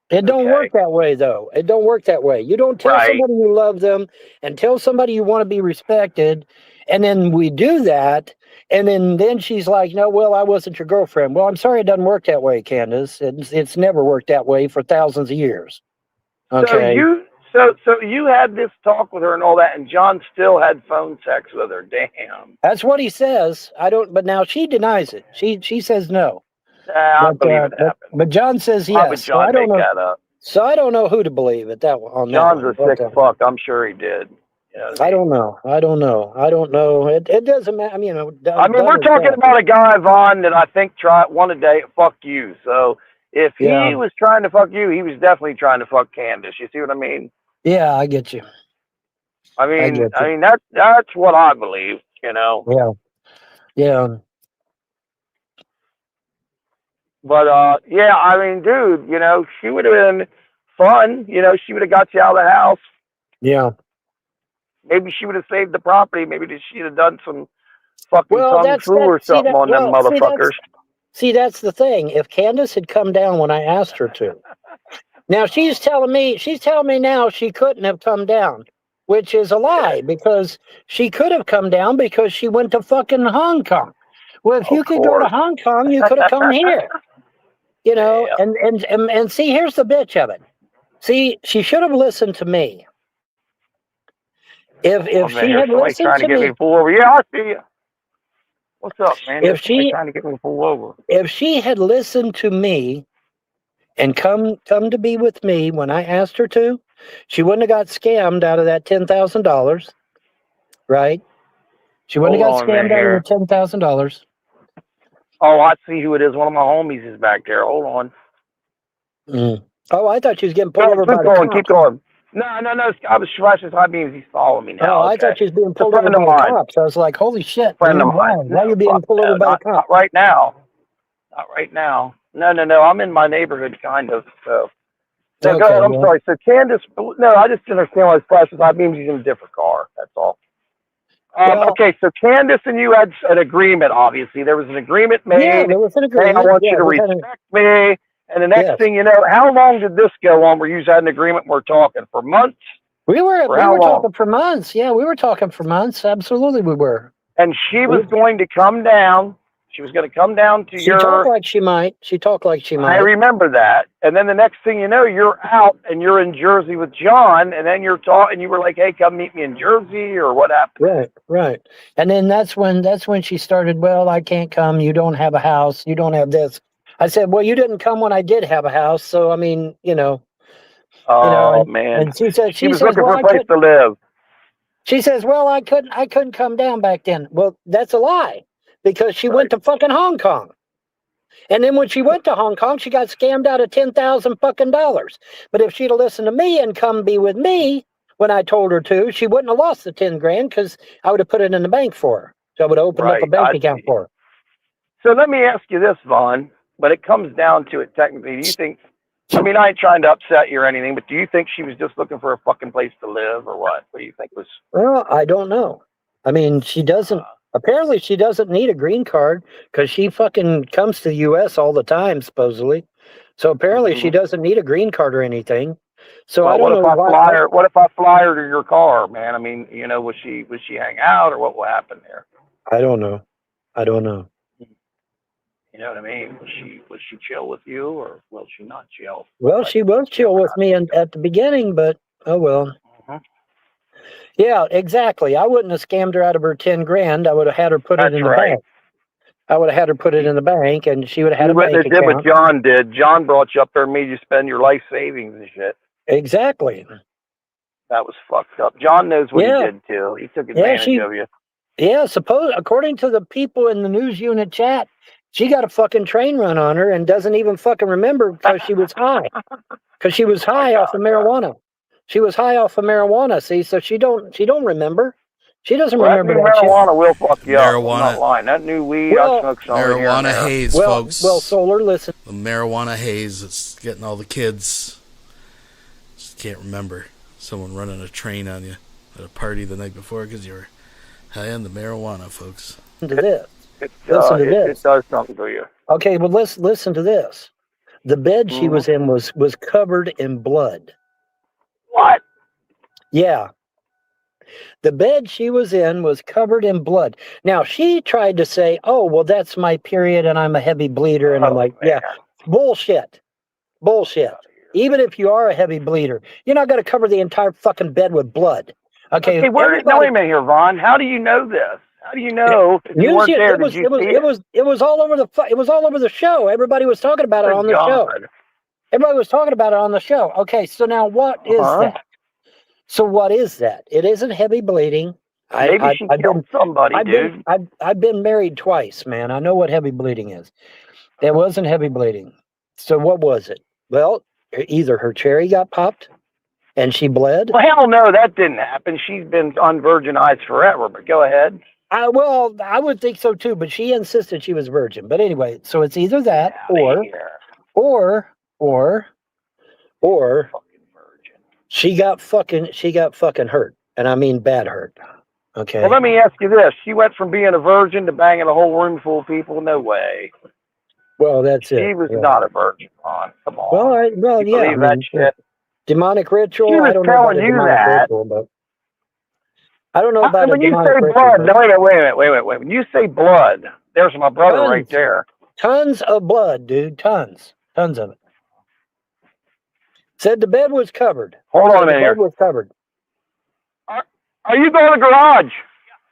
It don't Okay. work that way, though. It don't work that way. You don't tell Right. somebody you love them and tell somebody you want to be respected, and then we do that, and then she's like, "No, well, I wasn't your girlfriend." Well, I'm sorry, it doesn't work that way, Candace. It's never worked that way for thousands of years. So Okay. you had this talk with her and all that, and John still had phone sex with her. Damn. That's what he says. I don't, but now she denies it. She says no. I believe it happened. But John says Why would yes. So I John don't make know. that up? So I don't know who to believe on that John's one. a sick fuck. I'm sure he did. You know what I I mean? don't know. I don't know. It doesn't matter. I mean, I mean, we're talking about a guy, Vaughn, that I think wanted to fuck you. So if Yeah. he was trying to fuck you, he was definitely trying to fuck Candace. You see what I mean? Yeah, I get you. I I mean, get you. that's what I believe. You know. Yeah. Yeah. But yeah, I mean, dude, she would have been fun. She would have got you out of the house. Yeah. Maybe she would have saved the property. Maybe she'd have done some fucking Well, kung fu or something on them motherfuckers. that's the thing. If Candace had come down when I asked her to. Now she's telling me now she couldn't have come down, which is a lie because she could have come down because she went to fucking Hong Kong. Well, if Of you could go to course. Hong Kong, you could have come here. Yeah. And see, here's the bitch of it. See, she should have listened to me. If man, she here's had somebody listened trying to to get me me, to pull over. Yeah, I see you. What's up, man? if Here's somebody she trying to get me to pull over. if she had listened to me and come to be with me when I asked her to, she wouldn't have got scammed out of that $10,000, right? She wouldn't Hold have got on a minute scammed out of here. the $10,000. Oh, I see who it is. One of my homies is back there. Hold on. Mm. Oh, I thought she was getting pulled over by Keep the going. cops. Keep going. No. I was flashing high beams. He's following me now. Oh, I Okay. thought she was being It's a pulled over friend of by the mine. cops. I was like, holy shit, Friend man, of mine. why are you being pulled over by the cops? Not right now. Not right now. No. I'm in my neighborhood, kind of. So. No, Okay, go ahead. I'm yeah. sorry. So Candace, no, I just didn't understand why his flashes high beams. He's in a different car. That's all. Okay, so Candace and you had an agreement, obviously. There was an agreement made. Yeah, there was an agreement. Hey, I want you to we had respect me. And the next thing you know, how long did this go on where you had an agreement we're talking? For months? We were long? talking for months. Yeah, we were talking for months. Absolutely, we were. And she was going to come down. She was going to come down to She talked like she might. I remember that. And then the next thing you know, you're out and you're in Jersey with John, and then you're talking. You were like, "Hey, come meet me in Jersey," or what happened? Right. And then that's when she started. Well, I can't come. You don't have a house. You don't have this. I said, well, you didn't come when I did have a house. So I mean, Oh man. And she said she was looking for a place to live. She says, well, I couldn't come down back then. Well, that's a lie because she went to fucking Hong Kong. And then when she went to Hong Kong, she got scammed out of $10,000 fucking dollars. But if she'd have listened to me and come be with me when I told her to, she wouldn't have lost the 10 grand because I would have put it in the bank for her. So I would have opened up a bank account for her. So let me ask you this, Vaughn, but it comes down to it technically. Do you think, I mean, I ain't trying to upset you or anything, but do you think she was just looking for a fucking place to live or what? What do you think was? Well, I don't know. I mean, she doesn't. Apparently, she doesn't need a green card because she fucking comes to the U.S. all the time, supposedly. So apparently, she doesn't need a green card or anything. So well, I don't know why. What if I fly her to your car, man? I mean, will she hang out or what will happen there? I don't know. You know what I mean? Was she chill with you, or was she not chill? Well, she was chill with me at the beginning, but oh well. Mhm. Yeah, exactly. I wouldn't have scammed her out of her 10 grand. I would have had her put it That's in the right. bank. I would have had her put it in the bank, and she would have had You a wouldn't bank have did what account. John did. John brought you up there and made you spend your life savings and shit. Exactly. That was fucked up. John knows what Yeah. he did too. He took advantage of you. Yeah, according to the people in the news unit chat, she got a fucking train run on her and doesn't even fucking remember because she was high. Because she was high off of marijuana. She was high off of marijuana. See, so she don't remember. She doesn't remember that. that shit. Marijuana will fuck you up. I'm Marijuana. not lying. That new weed, Well, I smoke some here and Marijuana there. haze, Well, folks. Solar, listen. The marijuana haze is getting all the kids. Just can't remember someone running a train on you at a party the night before because you were high on the marijuana, folks. Listen to this. Listen to this. It does something to you. Okay, well, listen to this. The bed she was in was covered in blood. What? Yeah. The bed she was in was covered in blood. Now, she tried to say, oh, well, that's my period and I'm a heavy bleeder. And I'm like, yeah, bullshit. Bullshit. Even if you are a heavy bleeder, you're not going to cover the entire fucking bed with blood. Okay, wait a minute here, Vaughn. How do you know this? How do you know if you weren't there? It was all over the show. Everybody was talking about it on the show. Everybody was talking about it on the show. Okay, so now what is that? So what is that? It isn't heavy bleeding. Maybe she killed somebody, dude. I've been married twice, man. I know what heavy bleeding is. It wasn't heavy bleeding. So what was it? Well, either her cherry got popped and she bled. Well, hell no, that didn't happen. She's been unvirginized forever, but go ahead. Well, I would think so too, but she insisted she was virgin. But anyway, so it's either that or she got fucking hurt. And I mean bad hurt. Okay. Well, let me ask you this. She went from being a virgin to banging a whole room full of people? No way. Well, that's it. She was not a virgin, Ron. Come on. Well, you believe that shit? Demonic ritual. She was I don't know telling about you demonic that. Ritual, but I don't know about when a you demonic say ritual. blood, no, wait. When you say blood, there's my brother right there. Tons of blood, dude. Tons of it. Said the bed was covered. Hold on a minute here. The bed was covered. Are you going to the garage?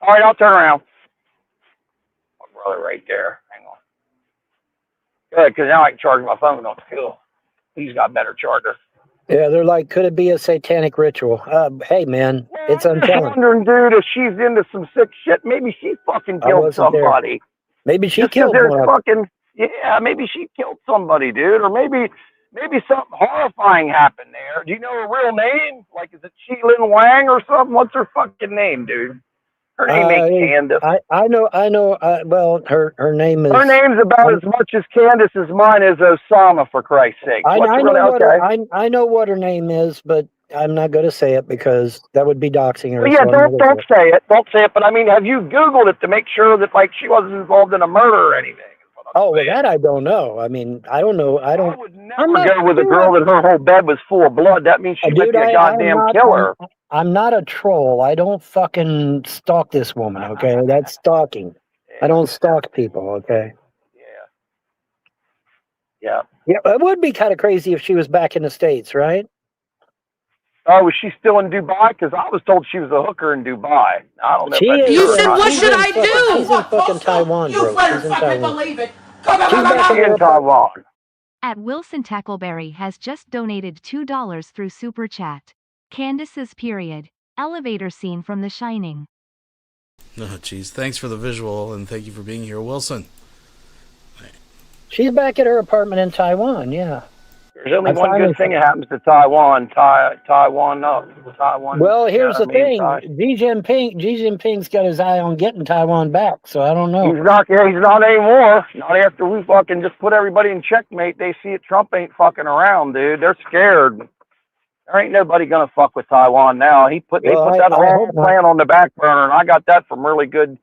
All right, I'll turn around. My brother right there. Hang on. Good, because now I can charge my phone on the field. He's got better charger. Yeah, they're like, could it be a satanic ritual? Hey, man, it's untelling. I'm wondering, dude, if she's into some sick shit, maybe she fucking killed somebody. Maybe she Just killed one. Maybe she killed somebody, dude, or maybe something horrifying happened there. Do you know her real name? Like, is it Chi-Lin Wang or something? What's her fucking name, dude? Her name ain't Candace. I know. Well, her name is. Her name's about as much as Candace's. Mine is Osama, for Christ's sake. I know what her name is, but I'm not going to say it because that would be doxing her. Well, yeah, don't say it. Don't say it. But I mean, have you Googled it to make sure that like she wasn't involved in a murder or anything? Oh, well, that I don't know. I mean, I don't know. I would never go with a girl that her whole bed was full of blood. That means she might be a goddamn killer. I'm not a troll. I don't fucking stalk this woman, okay? That's stalking. I don't stalk people, okay? Yeah. Yeah, it would be kind of crazy if she was back in the States, right? Oh, was she still in Dubai? Because I was told she was a hooker in Dubai. I don't know. You said, what should I do? She's in fucking Taiwan, bro. She's in Taiwan. Believe it. She's in Taiwan. At Wilson Tackleberry has just donated $2 through Super Chat. Candace's period. Elevator scene from The Shining. Oh, jeez. Thanks for the visual, and thank you for being here, Wilson. She's back at her apartment in Taiwan, yeah. There's only one good thing that happens to Taiwan. Taiwan. Well, here's the thing. Xi Jinping's got his eye on getting Taiwan back, so I don't know. He's not anymore. Not after we fucking just put everybody in checkmate. They see it. Trump ain't fucking around, dude. They're scared. There ain't nobody gonna fuck with Taiwan now. They put that whole plan on the back burner, and I got that from really good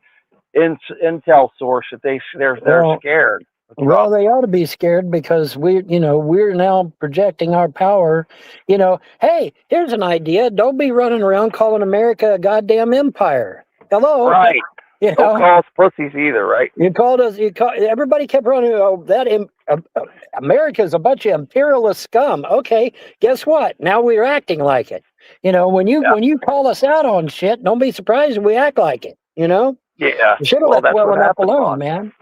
intel source that they're scared. Well, they ought to be scared because we're now projecting our power. Hey, here's an idea. Don't be running around calling America a goddamn empire. Hello. Right. You Don't know, call us pussies either, right? you called us. Everybody kept running. Oh, America's a bunch of imperialist scum. Okay, guess what? Now we're acting like it. You know, when you call us out on shit, don't be surprised if we act like it. You know, Yeah. you should have Well, left that's well what enough happened, alone, Vaughn. man.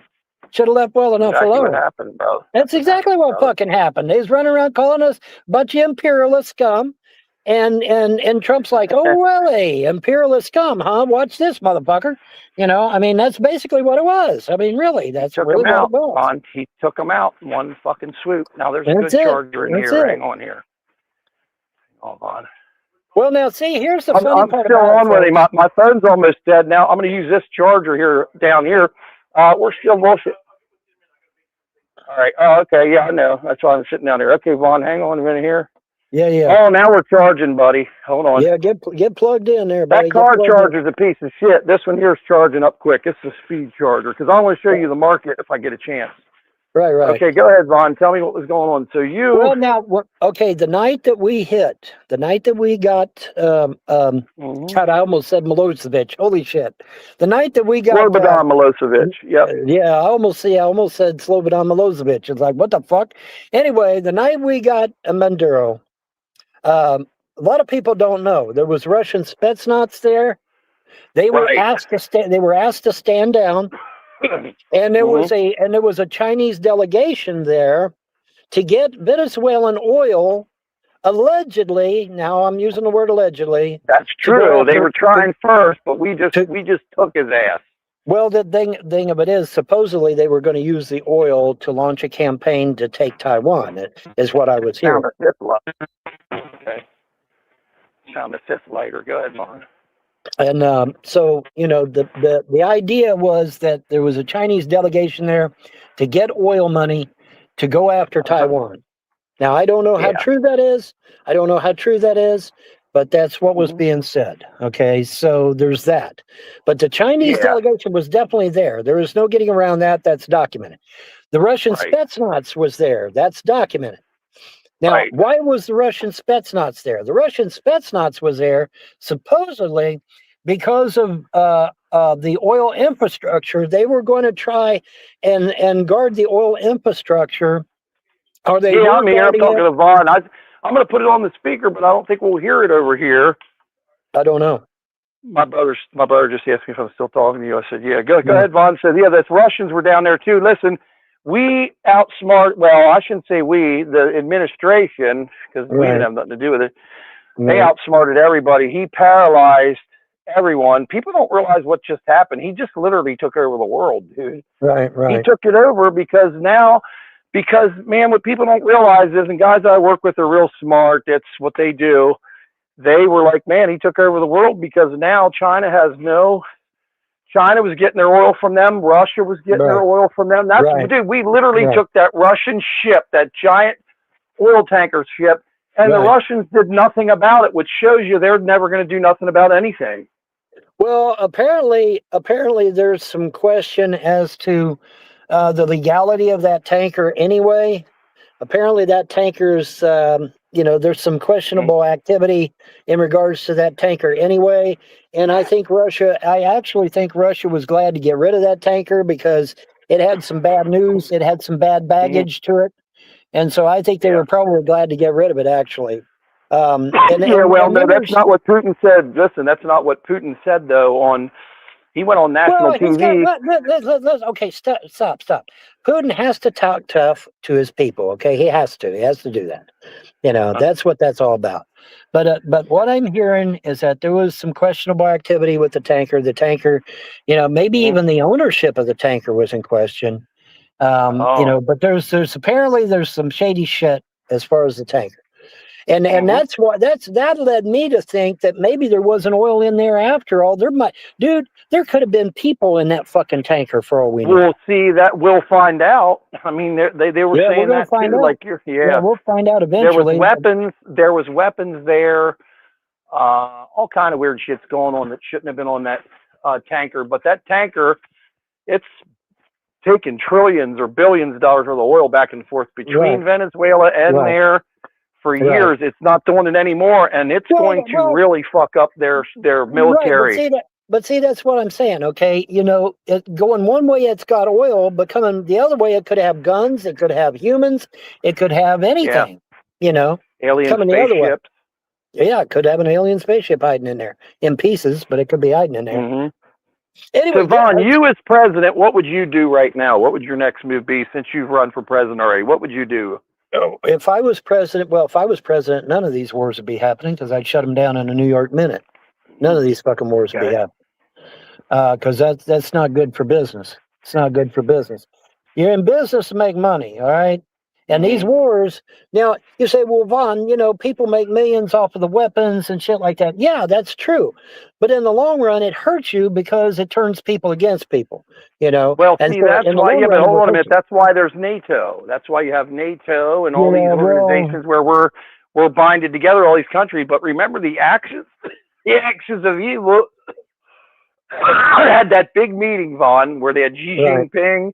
Should have left well enough Exactly alone. what happened, bro. That's exactly what fucking happened. They was running around calling us a bunch of imperialist scum. And Trump's like, oh, really? Imperialist scum, huh? Watch this, motherfucker. You know, I mean, that's basically what it was. I mean, really, that's really what it was. He took him out in one fucking swoop. Now there's a That's good it. charger in That's here. it. Hang on here. Hold on. Well, now, see, here's the funny I'm part still about on it, with him. folks. My phone's almost dead now. I'm going to use this charger here down here. We're still bullshit. All right. Oh, okay. Yeah, I know. That's why I'm sitting down here. Okay, Vaughn, hang on a minute here. Yeah, yeah. Oh, now we're charging, buddy. Hold on. Yeah, get plugged in there, buddy. That car charger's a piece of shit. This one here is charging up quick. It's a speed charger because I want to show you the market if I get a chance. Right, right. Okay, go ahead, Vaughn. Tell me what was going on. So you... Well, now, okay, the night that we got, God, I almost said Milosevic. Holy shit. The night that we got... Slobodan Milosevic, yep. Yeah, I almost said Slobodan Milosevic. It's like, what the fuck? Anyway, the night we got Maduro, a lot of people don't know. There was Russian Spetsnaz there. They were asked to stand down. And there was a Chinese delegation there to get Venezuelan oil, allegedly. Now I'm using the word allegedly. That's true. They were trying first, but we just took his ass. Well, the thing of it is, supposedly they were going to use the oil to launch a campaign to take Taiwan. Is what I was hearing. Sound a fifth lighter. Okay. Sound a fifth lighter. Go ahead, Vaughn. And so, you know, the idea was that there was a Chinese delegation there to get oil money to go after Taiwan. Now, I don't know how true that is. But that's what was being said. Okay, so there's that. But the Chinese delegation was definitely there. There is no getting around that. That's documented. The Russian Spetsnaz was there. That's documented. Now, why was the Russian Spetsnaz there? The Russian Spetsnaz was there supposedly because of the oil infrastructure. They were going to try and guard the oil infrastructure. Are they? Yeah, I'm here. I'm talking to Vaughn. I'm going to put it on the speaker, but I don't think we'll hear it over here. I don't know. My brother just asked me if I'm still talking to you. I said, yeah. Go ahead, Vaughn. Said, yeah, the Russians were down there too. Listen. We I shouldn't say we, the administration, because we didn't have nothing to do with it. They outsmarted everybody. He paralyzed everyone. People don't realize what just happened. He just literally took over the world, dude. Right. He took it over because, man, what people don't realize is, and guys I work with are real smart. That's what they do. They were like, man, he took over the world because now China was getting their oil from them. Russia was getting their oil from them. Dude, we literally took that Russian ship, that giant oil tanker ship, and the Russians did nothing about it, which shows you they're never going to do nothing about anything. Well, apparently there's some question as to the legality of that tanker anyway. Apparently that tanker's, there's some questionable activity in regards to that tanker anyway. And I actually think Russia was glad to get rid of that tanker because it had some bad news. It had some bad baggage to it. And so I think they were probably glad to get rid of it, actually. No, that's not what Putin said. Listen, that's not what Putin said, though. He went on national TV. Okay, stop. Putin has to talk tough to his people. Okay, he has to do that. You know, that's what that's all about. But what I'm hearing is that there was some questionable activity with the tanker. The tanker, maybe even the ownership of the tanker was in question. But there's apparently there's some shady shit as far as the tanker. And that's that led me to think that maybe there wasn't oil in there after all. There could have been people in that fucking tanker for all we know. We'll see that. We'll find out. I mean, they were saying that too. Like we'll find out eventually. There was weapons there. All kind of weird shit's going on that shouldn't have been on that tanker. But that tanker, it's taking trillions or billions of dollars worth of oil back and forth between Venezuela and there. For years, it's not doing it anymore, and it's going to really fuck up their military. But see, that's what I'm saying. Okay, you know, going one way, it's got oil, but coming the other way, it could have guns, it could have humans, it could have anything. You know, Alien coming the other way. spaceships. Yeah, it could have an alien spaceship hiding in there in pieces, but it could be hiding in there. Mm-hmm. Anyway, So, Vaughn, you as president, what would you do right now? What would your next move be since you've run for president already? What would you do? If I was president, none of these wars would be happening because I'd shut them down in a New York minute. None of these fucking wars would be happening. Because that's not good for business. It's not good for business. You're in business to make money, all right? And these wars, now you say, well, Vaughn, you know, people make millions off of the weapons and shit like that. Yeah, that's true. But in the long run, it hurts you because it turns people against people, you know? Well, and see, so that's in the why, long yeah, but run, hold on a minute. That's why there's NATO. That's why you have NATO and all these organizations where we're binded together, all these countries. But remember the axis of evil. Had that big meeting, Vaughn, where they had Xi Jinping,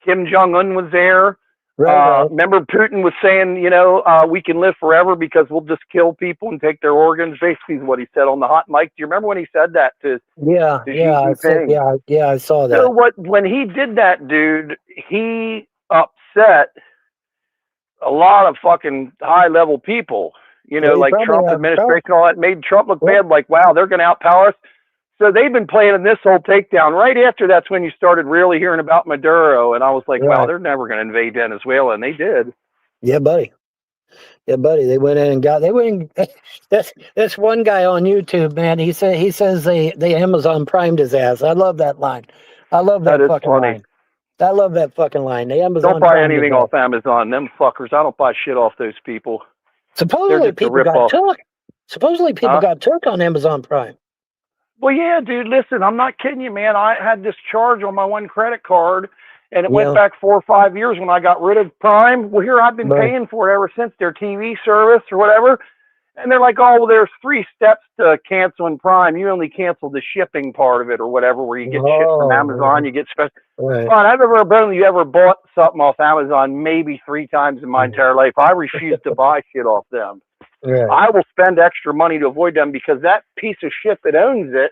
Kim Jong-un was there. Remember Putin was saying, you know, we can live forever because we'll just kill people and take their organs. Basically is what he said on the hot mic. Do you remember when he said that to Xi Jinping? I saw that. So when he did that, dude, he upset a lot of fucking high-level people, you know, like Trump administration, all that made Trump look bad, like, wow, they're going to outpower us. So they've been planning this whole takedown. Right after that's when you started really hearing about Maduro, and I was like, wow, they're never going to invade Venezuela, and they did. Yeah, buddy. Yeah, buddy. They went in and got. They went. This one guy on YouTube, man. He says they Amazon primed his ass. I love that line. I love that fucking line. I love that fucking line. They Amazon. Don't buy anything off Amazon. Them fuckers. I don't buy shit off those people. Supposedly people got took. Supposedly people got took on Amazon Prime. Well, yeah, dude, listen, I'm not kidding you, man. I had this charge on my one credit card, and it went back 4 or 5 years when I got rid of Prime. Well, here I've been paying for it ever since, their TV service or whatever. And they're like, oh, well, there's 3 steps to canceling Prime. You only cancel the shipping part of it or whatever, where you get shit from Amazon, you get special. I've only ever bought something off Amazon maybe 3 times in my entire life. I refuse to buy shit off them. I will spend extra money to avoid them because that piece of shit that owns it,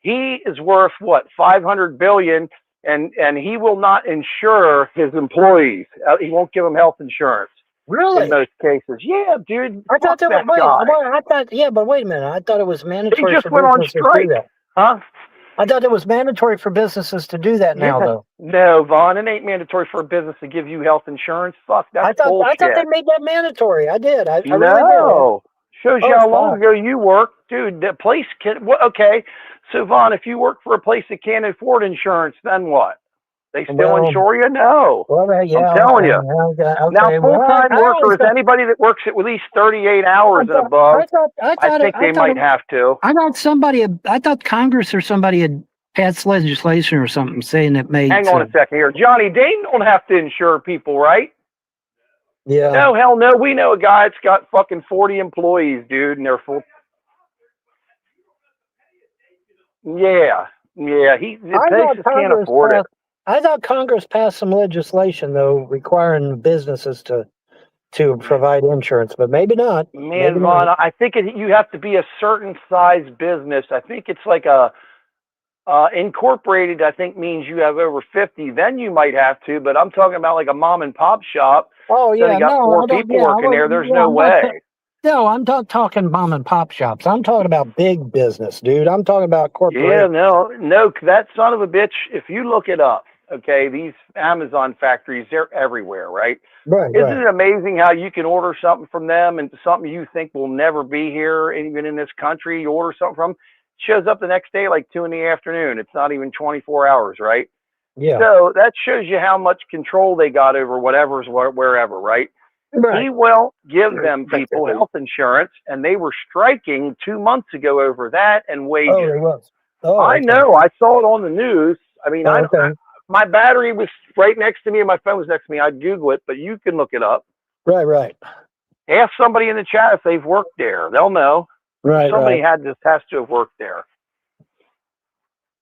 he is worth what, $500 billion, and he will not insure his employees. He won't give them health insurance. Really? In most cases, yeah, dude. I thought but wait a minute. I thought it was mandatory. They just went on strike, huh? I thought it was mandatory for businesses to do that now, though. No, Vaughn, it ain't mandatory for a business to give you health insurance. Fuck, that's bullshit. I thought they made that mandatory. I did. I no. Really did. Shows you how long ago you worked. Dude, the place can... okay, so, Vaughn, if you work for a place that can't afford insurance, then what? They still insure you? No. I'm telling you. Now, full-time workers, anybody that works at least 38 hours and above, I think they might have to. I thought Congress or somebody had passed legislation or something saying it made... Hang on a second here. Johnny, they don't have to insure people, right? Yeah. No, hell no. We know a guy that's got fucking 40 employees, dude, and they're full... Yeah. The places can't afford it. I thought Congress passed some legislation, though, requiring businesses to provide insurance, but maybe not. Man, Vaughn, I think you have to be a certain size business. I think it's like a incorporated, I think, means you have over 50. Then you might have to, but I'm talking about like a mom and pop shop. Oh, yeah. You got 4 people working there. There's no way. No, I'm not talking mom and pop shops. I'm talking about big business, dude. I'm talking about corporate. Yeah, no, that son of a bitch, if you look it up, okay, these Amazon factories, they're everywhere, right? Isn't it amazing how you can order something from them and something you think will never be here, even in this country, you order something from them, shows up the next day like 2 in the afternoon. It's not even 24 hours, right? Yeah. So that shows you how much control they got over whatever's wherever, right? He will give them people health insurance, and they were striking 2 months ago over that and wages. Oh, they was. I know. I saw it on the news. I mean, my battery was right next to me and my phone was next to me. I'd Google it, but you can look it up. Right. Ask somebody in the chat if they've worked there. They'll know. Somebody has to have worked there.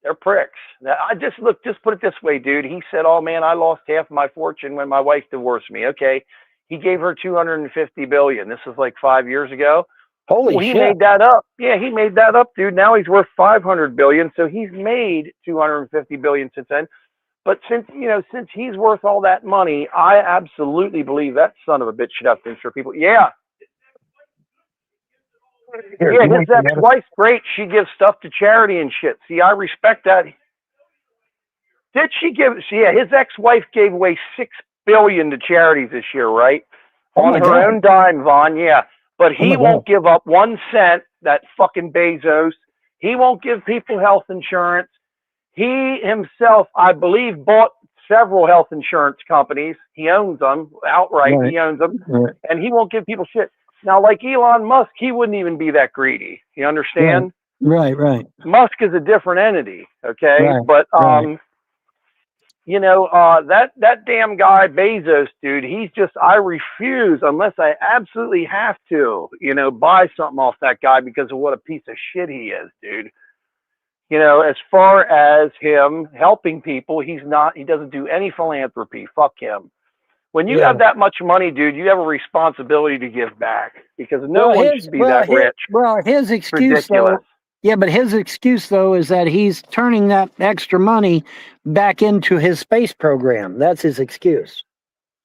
They're pricks. Now, just put it this way, dude. He said, oh, man, I lost half of my fortune when my wife divorced me. Okay. He gave her $250 billion. This was like 5 years ago. Holy Well, he shit. made that up. Yeah, he made that up, dude. Now he's worth 500 billion, so he's made 250 billion since then. But since he's worth all that money, I absolutely believe that son of a bitch should have to insure people. Yeah. Here, Yeah, you his want some ex-wife's great. She gives stuff to charity and shit. See, I respect that. Did she give? Yeah, his ex-wife gave away $6 billion to charities this year, right? Oh On my her God. own dime, Vaughn. Yeah, but Oh he my won't God. give up 1 cent. That fucking Bezos. He won't give people health insurance. He himself, I believe, bought several health insurance companies. He owns them outright. Right. He owns them, Right. and he won't give people shit. Now, like Elon Musk, he wouldn't even be that greedy. You understand? Right. Right. Musk is a different entity, okay? Right. But Right. that damn guy Bezos, dude, he's just, I refuse unless I absolutely have to, buy something off that guy because of what a piece of shit he is, dude. As far as him helping people, he doesn't do any philanthropy. Fuck him. When you have that much money, dude, you have a responsibility to give back because no one should be that rich. His excuse Ridiculous. though, yeah, but his excuse though is that he's turning that extra money back into his space program. That's his excuse.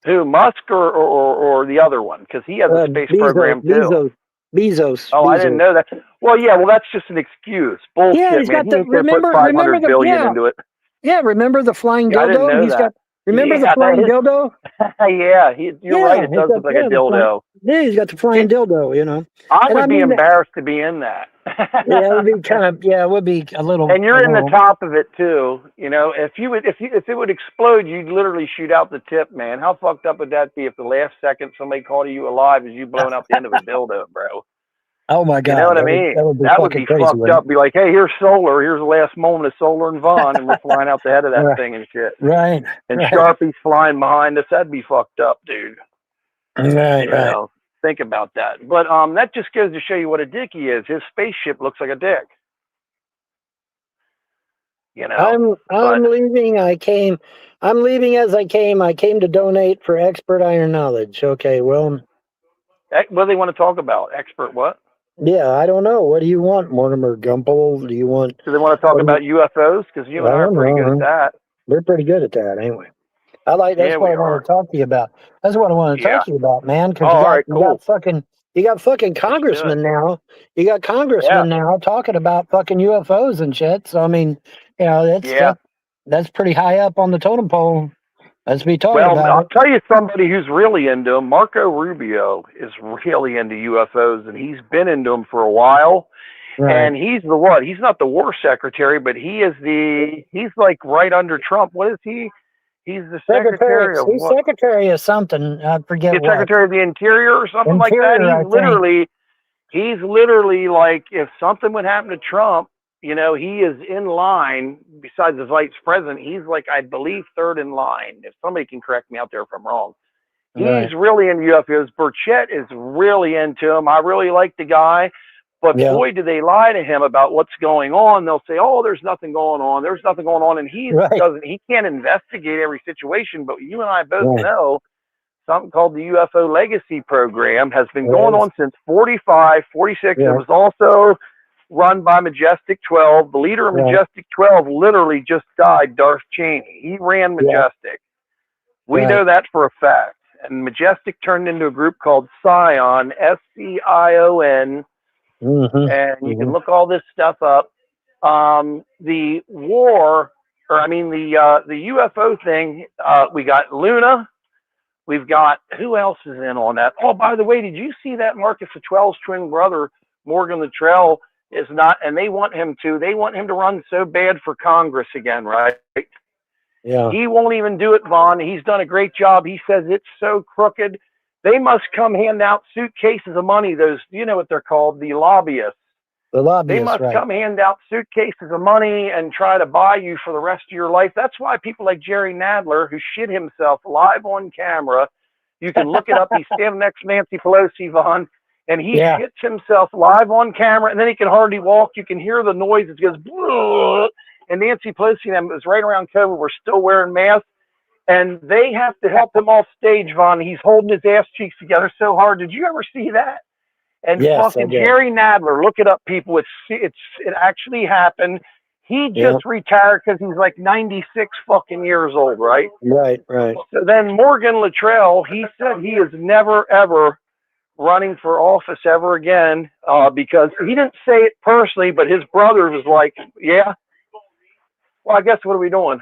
Who, Musk or the other one? Because he has a space program too. Bezos. Oh, I didn't know that. Well, yeah, that's just an excuse. Bullshit, Yeah, he's man. got the He ain't gonna put 500 billion into it. Yeah, remember the flying dildo? I didn't know that. The flying dildo? Yeah, you're right. It does look like a dildo. He's got the flying dildo, I would be embarrassed to be in that. Yeah, it would be it would be a little. And you're in the top of it too. If it would explode, you'd literally shoot out the tip, man. How fucked up would that be if the last second somebody called you alive as you blowing out the end of a dildo, bro? Oh my God! You know what I mean? That would be fucked up. Be like, hey, here's Solar. Here's the last moment of Solar and Vaughn, and we're flying out the head of that thing and shit. Right. And Sharpie's flying behind us. That'd be fucked up, dude. Right. Think about that. But that just goes to show you what a dick he is. His spaceship looks like a dick. I'm leaving. I'm leaving as I came. I came to donate for expert iron knowledge. Okay, well. What do they want to talk about? Expert what? Yeah, I don't know. What do you want, Mortimer Gumple? Do you want? Do they want to talk about UFOs? Because you and I are pretty good at that. We're pretty good at that, anyway. That's what I want to talk to you about. That's what I want to talk to you about, man. Because you got fucking congressmen now. You got congressmen now talking about fucking UFOs and shit. So I mean, that's pretty high up on the totem pole. Let's be talking about. Well, I'll tell you somebody who's really into them. Marco Rubio is really into UFOs, and he's been into them for a while. Right. And he's the what? He's not the war secretary, but he's like right under Trump. What is he? He's the secretary of what? He's secretary of something. I forget what. Secretary of the Interior or something like that. He's literally like, if something would happen to Trump, he is in line, besides the vice president, he's like, I believe, third in line. If somebody can correct me out there if I'm wrong. He's really into UFOs. Burchett is really into him. I really like the guy. But boy, do they lie to him about what's going on. They'll say, oh, there's nothing going on. There's nothing going on. And he can't investigate every situation. But you and I both know something called the UFO Legacy Program has been going on since 45, 46. It was also run by Majestic 12. The leader of Majestic 12 literally just died, Darth Cheney. He ran Majestic. We know that for a fact. And Majestic turned into a group called Scion, SCION. And you can look all this stuff up. The UFO thing, we got Luna. We've got, who else is in on that? Oh, by the way, did you see that Marcus Luttrell's twin brother, Morgan Luttrell, is not, and they want him to run so bad for Congress again, right? Yeah. He won't even do it, Vaughn. He's done a great job. He says it's so crooked. They must come hand out suitcases of money. Those, you know what they're called, the lobbyists. The lobbyists, they must come hand out suitcases of money and try to buy you for the rest of your life. That's why people like Jerry Nadler, who shit himself live on camera, you can look it up. He's standing next to Nancy Pelosi, Vaughn, and he shits himself live on camera, and then he can hardly walk. You can hear the noise. It goes, bleh. And Nancy Pelosi and them, it was right around COVID. We're still wearing masks. And they have to help him off stage, Vaughn. He's holding his ass cheeks together so hard. Did you ever see that? And Yes, I fucking did. Jerry Nadler, look it up, people. It actually happened. He Yeah. just retired because he's like 96 fucking years old, right? Right, right. So then Morgan Luttrell, he said he is never ever running for office ever again, because he didn't say it personally, but his brother was like, yeah. Well, I guess what are we doing?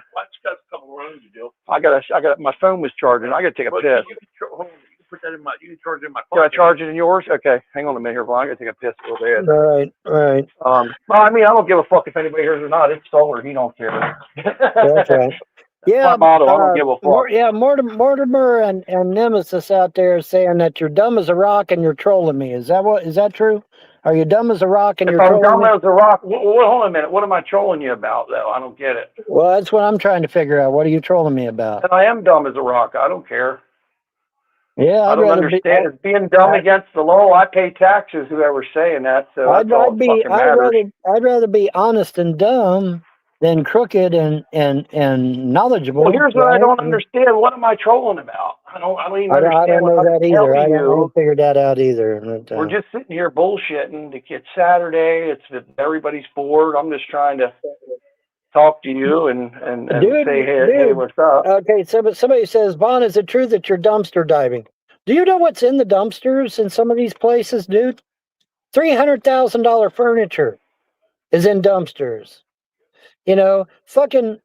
I got my phone was charging. I got to take a piss. Put that in my. You can charge it in my phone. Can I charge it in yours? Okay, hang on a minute here, Vaughn. I got to take a piss real bad. Right, right. Well, I mean, I don't give a fuck if anybody hears or not. It's solar. He don't care. That's right. Yeah, my motto. I don't give a fuck. Mortimer and Nemesis out there saying that you're dumb as a rock and you're trolling me. Is that true? Are you dumb as a rock and If you're I'm trolling dumb me? as a rock, hold on a minute. What am I trolling you about, though? I don't get it. Well, that's what I'm trying to figure out. What are you trolling me about? And I am dumb as a rock. I don't care. Yeah, I don't understand. It's being dumb against the law. I pay taxes. Whoever's saying that, so that's all that fucking matters. I'd rather be honest and dumb than crooked and knowledgeable. Well, here's what I don't understand. What am I trolling about? I don't even understand. I don't know that either. I haven't figured that out either. But, we're just sitting here bullshitting. It's Saturday. Everybody's bored. I'm just trying to talk to you and say, hey, what's up? Okay, so somebody says, Vaughn, is it true that you're dumpster diving? Do you know what's in the dumpsters in some of these places, dude? $300,000 furniture is in dumpsters. You know, fucking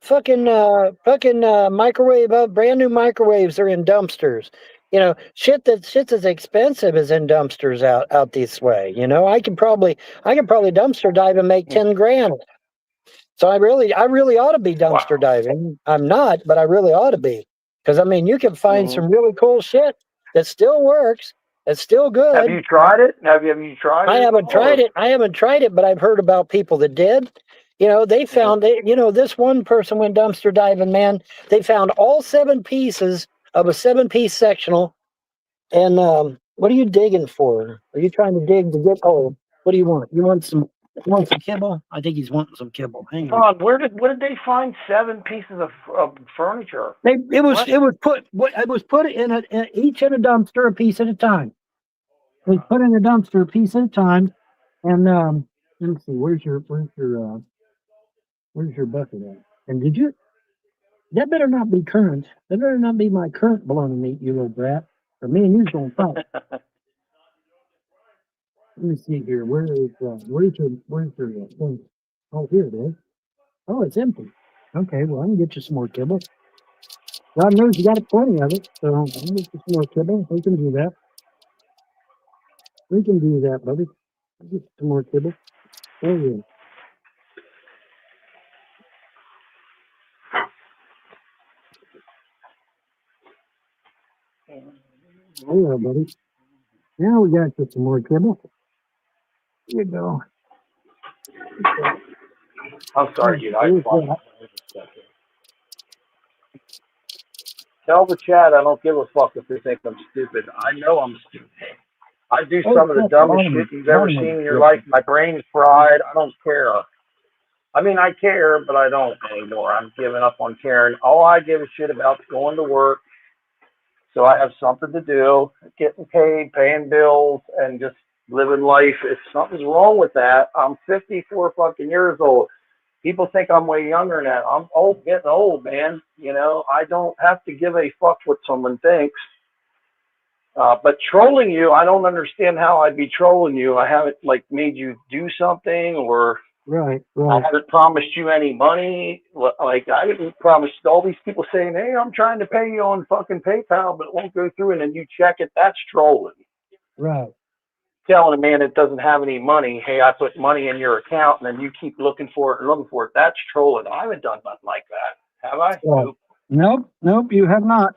microwave, brand new microwaves are in dumpsters. You know, shit that's as expensive is in dumpsters out this way. You know, I could probably dumpster dive and make 10 grand. So I really ought to be dumpster diving. I'm not, but I really ought to be. Because I mean, you can find some really cool shit that still works. It's still good. Have you tried it? Have you tried it? I haven't tried it, but I've heard about people that did. You know, they found this one person went dumpster diving, man. They found all 7 pieces of a 7-piece sectional. And what are you digging for? Are you trying to dig to get? Oh, what do you want? You want some kibble? I think he's wanting some kibble. Hang on. Where did they find 7 pieces of furniture? It was put in each in a dumpster a piece at a time. It was put in a dumpster a piece at a time. And let me see, where's your bucket at? And that better not be current. That better not be my current baloney meat, you little brat. Or me and you's gonna fight. Let me see here. Where's your thing? Oh, here it is. Oh, it's empty. Okay, well I can get you some more kibble. God knows you got plenty of it, so I can get you some more kibble. We can do that. We can do that, buddy. I'll get you some more kibble. Oh yeah. Oh yeah, buddy. Now we got you some more kibble. Here you go. I'm sorry, dude. Tell the chat I don't give a fuck if they think I'm stupid. I know I'm stupid. I do some of the dumbest shit you've ever seen in your life. My brain's fried. I don't care. I mean, I care, but I don't anymore. I'm giving up on caring. All I give a shit about is going to work, so I have something to do, getting paid, paying bills, and just living life. If something's wrong with that, I'm 54 fucking years old. People think I'm way younger than that. I'm old, getting old, man. You know, I don't have to give a fuck what someone thinks. But trolling you, I don't understand how I'd be trolling you. I haven't made you do something, or right. I haven't promised you any money. Like I didn't promise all these people saying, "Hey, I'm trying to pay you on fucking PayPal, but it won't go through," and then you check it. That's trolling. Right. Telling a man that doesn't have any money, "Hey, I put money in your account," and then you keep looking for it and looking for it. That's trolling. I haven't done nothing like that, have I? Well, nope, you have not.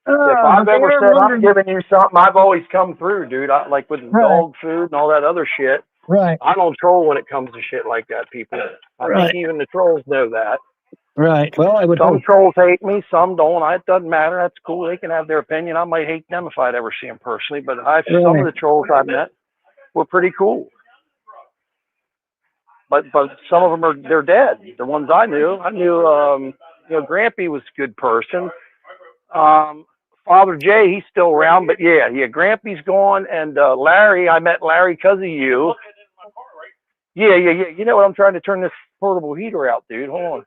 If I've ever said I'm giving you something, I've always come through, dude. Like with dog food and all that other shit. Right. I don't troll when it comes to shit like that, people. I think even the trolls know that. Right. Well, some trolls hate me, some don't. It doesn't matter. That's cool. They can have their opinion. I might hate them if I'd ever see them personally, but some of the trolls I've met were pretty cool. But some of them they're dead. The ones I knew, Grampy was a good person. Father Jay, he's still around, but yeah, Grampy's gone, and Larry, I met Larry because of you. Yeah. You know what? I'm trying to turn this portable heater out, dude. Hold on.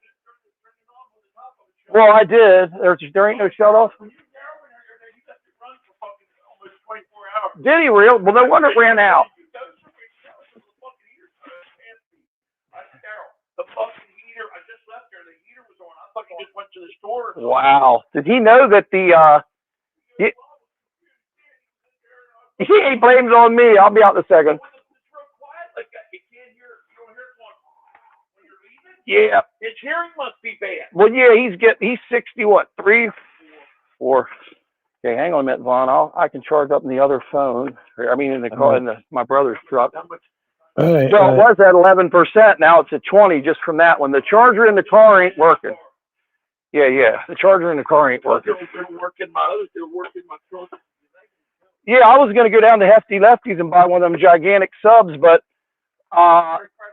Well, I did. There ain't no shut off. Did he real? Well, no wonder it ran out. The fucking heater, I just left there. The heater was on. I thought you just went to the store. Wow. Did he know that the he blames on me. I'll be out in a second. Yeah. His hearing must be bad. Well, yeah, he's 60, what, 3, 4. Okay, hang on a minute, Vaughn. I can charge up in the other phone. I mean, in the car, my brother's truck. Well, it was at 11%. Now it's at 20 just from that one. The charger in the car ain't working. Yeah. The charger in the car ain't working. They're working my truck. Yeah, I was going to go down to Hefty Lefties and buy one of them gigantic subs, but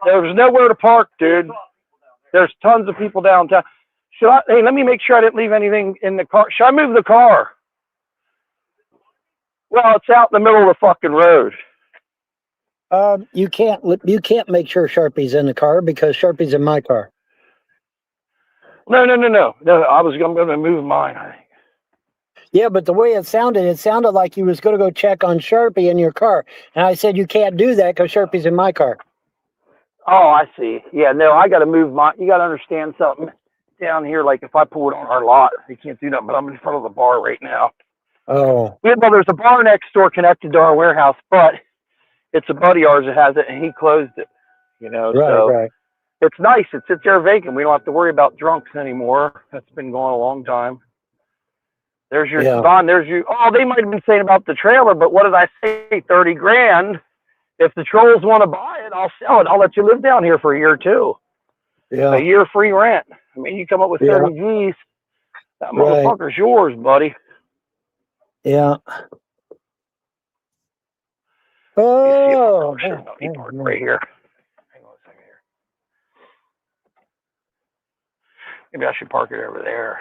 there's nowhere to park, dude. There's tons of people downtown. Hey, let me make sure I didn't leave anything in the car. Should I move the car? Well, it's out in the middle of the fucking road. You can't make sure Sharpie's in the car because Sharpie's in my car. No. I was going to move mine, I think. Yeah, but the way it sounded like he was going to go check on Sharpie in your car. And I said, you can't do that because Sharpie's in my car. Oh, I see. Yeah, no, I got to move mine. You got to understand something down here. Like if I pull it on our lot, you can't do nothing, but I'm in front of the bar right now. Oh. Yeah, well, there's a bar next door connected to our warehouse, but it's a buddy of ours that has it, and he closed it, Right. It's nice. It sits there vacant. We don't have to worry about drunks anymore. That's been going a long time. There's your bond. Oh, they might have been saying about the trailer, but what did I say? 30 grand. If the trolls want to buy it, I'll sell it. I'll let you live down here for a year or two. Yeah. A year free rent. I mean, you come up with 30 G's. That motherfucker's yours, buddy. Yeah. Oh. He parked right here. Hang on a second here. Maybe I should park it over there.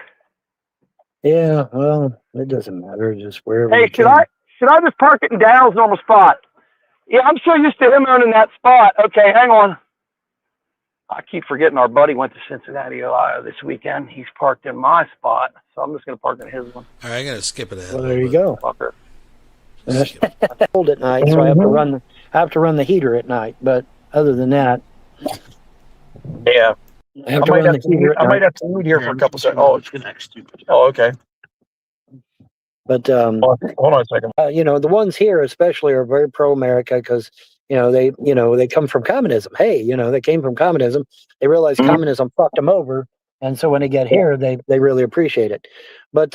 Yeah, well, it doesn't matter. Just wherever. Hey, should I just park it in Daryl's normal spot? Yeah, I'm so used to him owning that spot. Okay, hang on. I keep forgetting our buddy went to Cincinnati, Ohio this weekend. He's parked in my spot, so I'm just going to park in his one. All right, I'm going to skip it ahead. Well, there you go. Fucker. I cold at night, so I have to run the heater at night. But other than that, yeah, I might have to mute here for a couple seconds. Oh, it's next. Oh, okay. But hold on a second. The ones here especially are very pro-America because they come from communism. Hey, they came from communism. They realize communism fucked them over, and so when they get here, they really appreciate it. But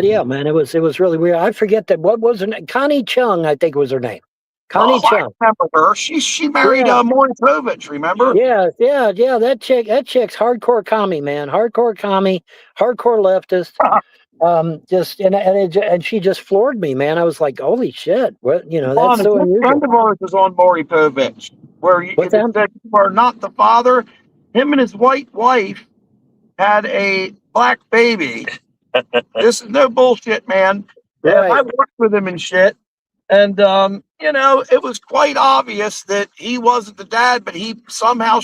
yeah, man, it was really weird. I forget that what was her name? Connie Chung, I think was her name. Connie Chung. I remember her. She married Maury Povich, remember? Yeah. That chick's hardcore commie, man. Hardcore commie, hardcore leftist. And she just floored me, man. I was like, holy shit! What that's so unusual. A friend of ours was on Maury Povich, where you are not the father. Him and his white wife had a black baby. This is no bullshit, man. Right. I worked with him and shit, and it was quite obvious that he wasn't the dad, but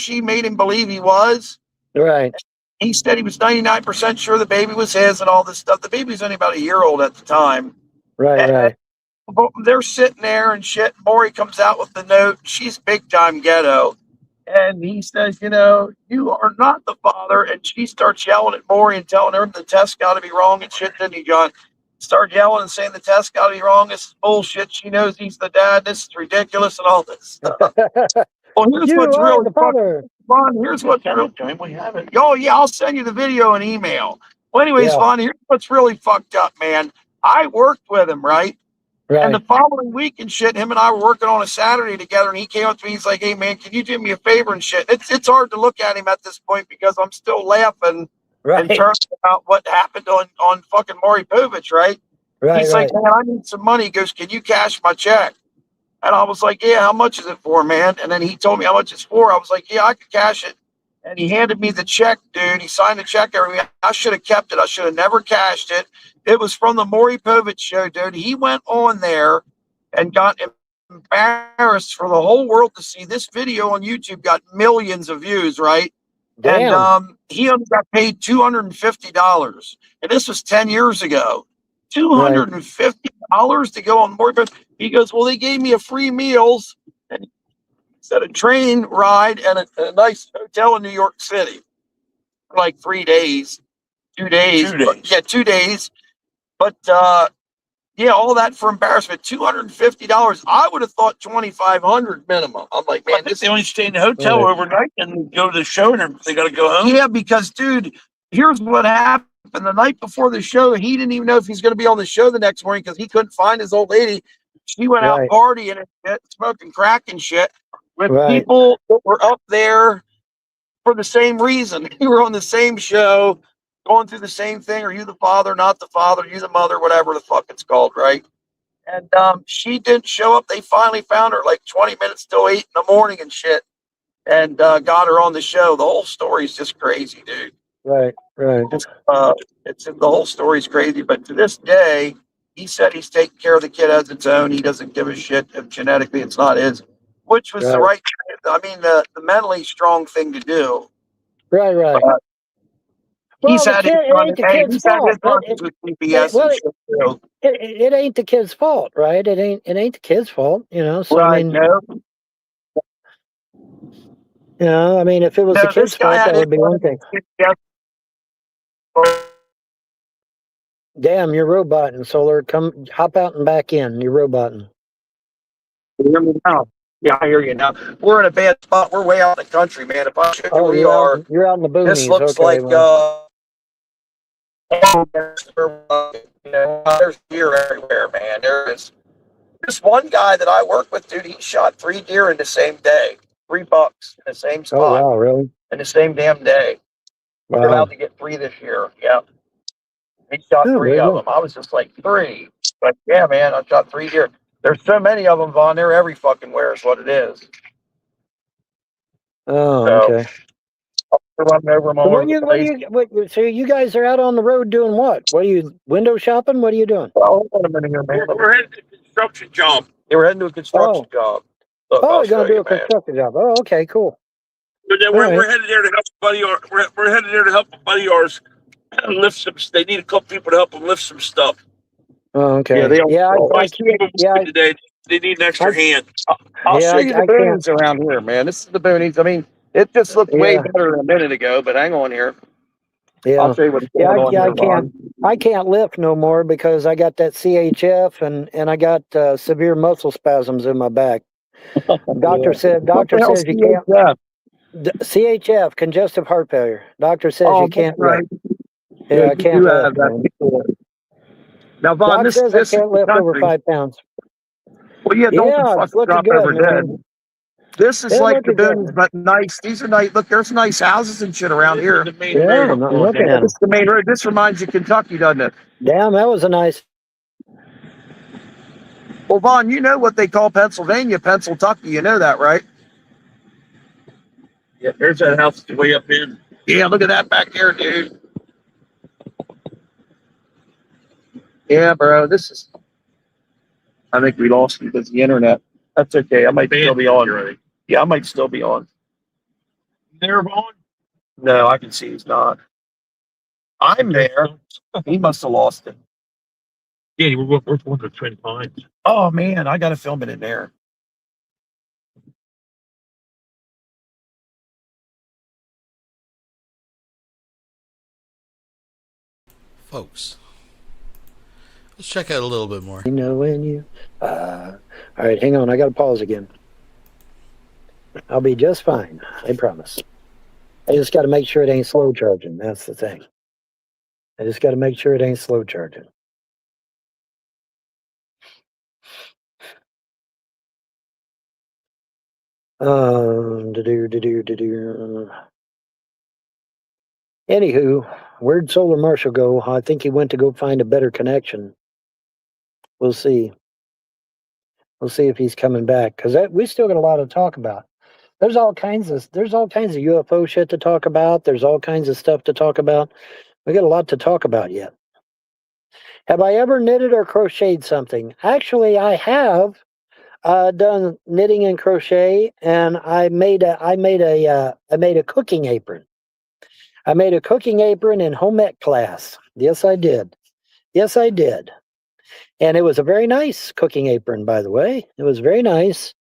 she made him believe he was. Right. He said he was 99% sure the baby was his and all this stuff. The baby was only about a year old at the time. Right. But they're sitting there and shit. Maury comes out with the note. She's big time ghetto. And he says, you are not the father. And she starts yelling at Maury and telling her the test got to be wrong and shit, didn't he, John? Start yelling and saying the test got to be wrong. This is bullshit. She knows he's the dad. This is ridiculous and all this stuff. Well, here's what's really Vaughn, here's what's really, we have it. Oh, yeah, I'll send you the video and email. Well, anyways, Vaughn, here's what's really fucked up, man. I worked with him, right? And the following week and shit, him and I were working on a Saturday together, and he came up to me. He's like, hey, man, can you do me a favor and shit? It's hard to look at him at this point because I'm still laughing in terms about what happened on fucking Maury Povich, right? He's like, man, I need some money. He goes, can you cash my check? And I was like, yeah, how much is it for, man? And then he told me how much it's for. I was like, yeah, I could cash it. and he handed me the check, dude. He signed the check. I should have kept it. I should have never cashed it. It was from the Maury Povich show, dude. He went on there and got embarrassed for the whole world to see. This video on YouTube got millions of views, right? Damn. And he only got paid $250, and this was 10 years ago. $250 to go on Maury Povich. He goes, well, they gave me a free meals and said a train ride and a nice hotel in New York City for like 3 days, 2 days. 2 days. Yeah, 2 days. But yeah, all that for embarrassment. $250. I would have thought $2,500 minimum. I'm like, man, They only stay in the hotel overnight and go to the show, and they got to go home. yeah, because dude, here's what happened. The night before the show, he didn't even know if he's going to be on the show the next morning because he couldn't find his old lady. She went out partying and shit, smoking crack and shit with people that were up there for the same reason. You were on the same show, going through the same thing. Are you the father, not the father? Are you the mother? Whatever the fuck it's called, right? And she didn't show up. They finally found her like 20 minutes till 8 in the morning and shit, and got her on the show. The whole story's just crazy, dude. Right. It's the whole story's crazy. But to this day, he said he's taking care of the kid as its own. He doesn't give a shit if genetically it's not his, which was the right. I mean, the mentally strong thing to do. Right. Well, he's had his problems with CPS and shit too. It ain't the kid's fault, right? It ain't the kid's fault, you know. So right, I mean, if it was the kid's fault, that would be one thing. Damn, you're roboting, Solar. Come, hop out and back in. You're roboting. You hear me now? Yeah, I hear you now. We're in a bad spot. We're way out in the country, man. If I show you where we are, you're out in the boonies. This looks like there's deer everywhere, man. There is this one guy that I work with, dude. He shot 3 deer in the same day, 3 bucks in the same spot. Oh wow, really? In the same damn day. Wow. We're about to get 3 this year. Yeah, he shot 3 of them. I was just like 3, but yeah, man, I shot 3 deer. There's so many of them, Vaughn. They're every fucking where is what it is. Oh, okay. Running over them so you guys are out on the road doing what? What are you window shopping? What are you doing? Well, hold on a minute here, man. We're heading to a construction job. They were heading to a construction job. Look, you're going to do a construction job. Oh, okay, cool. But then we're headed there to help a buddy. We're headed there to help a buddy of ours lift some. They need a couple people to help them lift some stuff. Oh, okay. Today they need an extra hand. I'll show you the boonies around here, man. This is the boonies. I mean, it just looked way better than a minute ago, but hang on here. Yeah, I'll show you what's going on. I can't lift no more because I got that CHF and I got severe muscle spasms in my back. Doctor says you can't. CHF, congestive heart failure. Doctor says you can't lift. Yeah, I can't lift. Now, Vaughn, this I can't lift over 5 pounds. Well, yeah, don't drop over dead. This is like the boonies, but nice. These are nice. Look, there's nice houses and shit around here. I'm looking at This is the main road. This reminds you of Kentucky, doesn't it? Damn, that was a nice. Well, Vaughn, you know what they call Pennsylvania, Pennsyltucky. You know that, right? Yeah, there's that house way up in. Yeah, look at that back there, dude. Yeah, bro, this is. I think we lost you because of the internet. That's okay. I might still be on. Right? Yeah, I might still be on. There, Vaughn? No, I can see he's not. I'm there. He must have lost it. Yeah, we're going to Twin Pines. Oh man, I got to film it in there. Folks, let's check out a little bit more. You know when you. All right, hang on. I got to pause again. I'll be just fine. I promise. I just got to make sure it ain't slow charging. That's the thing. I just got to make sure it ain't slow charging. Anywho, where'd Solar Marshall go? I think he went to go find a better connection. We'll see. We'll see if he's coming back because we still got a lot to talk about. there's all kinds of UFO shit to talk about. There's all kinds of stuff to talk about. We got a lot to talk about yet. Have I ever knitted or crocheted something? Actually, I have done knitting and crochet, and I made a cooking apron. I made a cooking apron in home ec class. Yes, I did. Yes, I did. And it was a very nice cooking apron, by the way. It was very nice.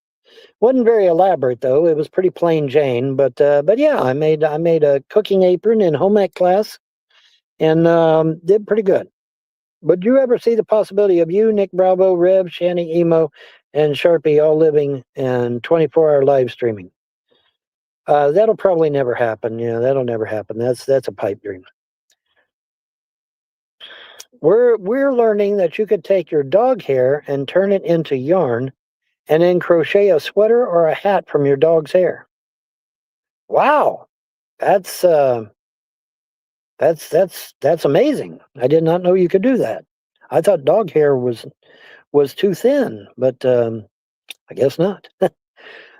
Wasn't very elaborate though. It was pretty plain Jane. But yeah, I made a cooking apron in home ec class, and did pretty good. Would you ever see the possibility of you, Nick Bravo, Rev, Shanny, Emo, and Sharpie all living in 24-hour live streaming? That'll probably never happen. Yeah, that'll never happen. That's a pipe dream. We're learning that you could take your dog hair and turn it into yarn, and then crochet a sweater or a hat from your dog's hair. Wow, that's amazing. I did not know you could do that. I thought dog hair was too thin, but I guess not.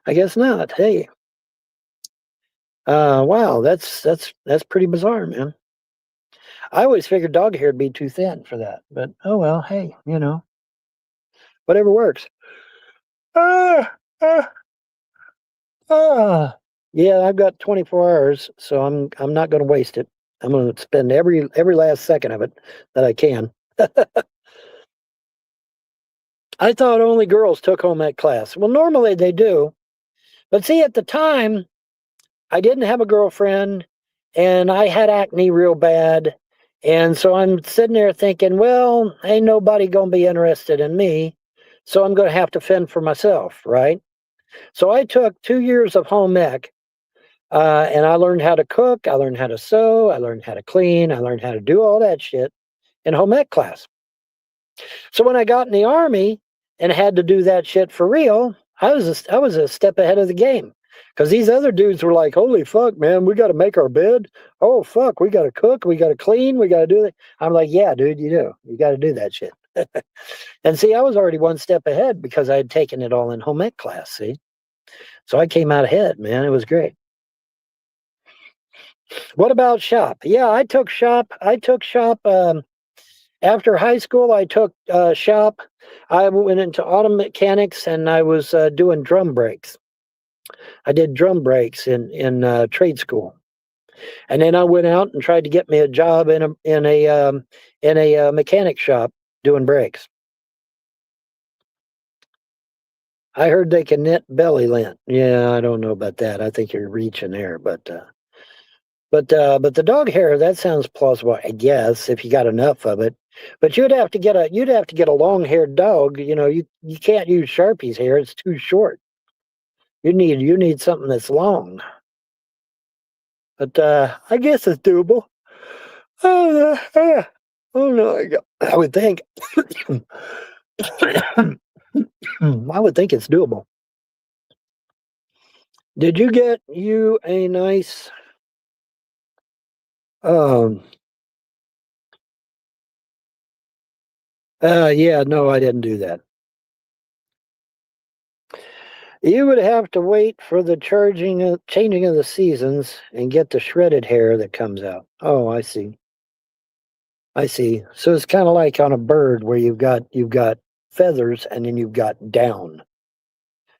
I guess not. Hey, wow, that's pretty bizarre, man. I always figured dog hair would be too thin for that, but oh well. Hey, whatever works. Yeah, I've got 24 hours, so I'm not going to waste it. I'm going to spend every last second of it that I can. I thought only girls took home ec class. Well, normally they do, but see, at the time, I didn't have a girlfriend, and I had acne real bad, and so I'm sitting there thinking, well, ain't nobody going to be interested in me, so I'm going to have to fend for myself, right? So I took 2 years of home ec, and I learned how to cook, I learned how to sew, I learned how to clean, I learned how to do all that shit in home ec class. So when I got in the Army and had to do that shit for real, I was a step ahead of the game. Because these other dudes were like, holy fuck, man, we got to make our bed. Oh, fuck, we got to cook, we got to clean, we got to do that. I'm like, yeah, dude, you do. You got to do that shit. And see, I was already one step ahead because I had taken it all in home ec class, see? So I came out ahead, man. It was great. What about shop? Yeah, I took shop. After high school, I took shop. I went into auto mechanics, and I was doing drum brakes. I did drum brakes in trade school, and then I went out and tried to get me a job in a mechanic shop doing brakes. I heard they can knit belly lint. Yeah, I don't know about that. I think you're reaching there, but the dog hair, that sounds plausible, I guess, if you got enough of it. But you'd have to get a long-haired dog. You can't use Sharpie's hair; it's too short. You need something that's long. But I guess it's doable. Oh no, I would think. I would think it's doable. Did you get you a nice yeah, no, I didn't do that. You would have to wait for the changing of the seasons and get the shredded hair that comes out. Oh, I see. I see. So it's kind of like on a bird where you've got feathers and then you've got down.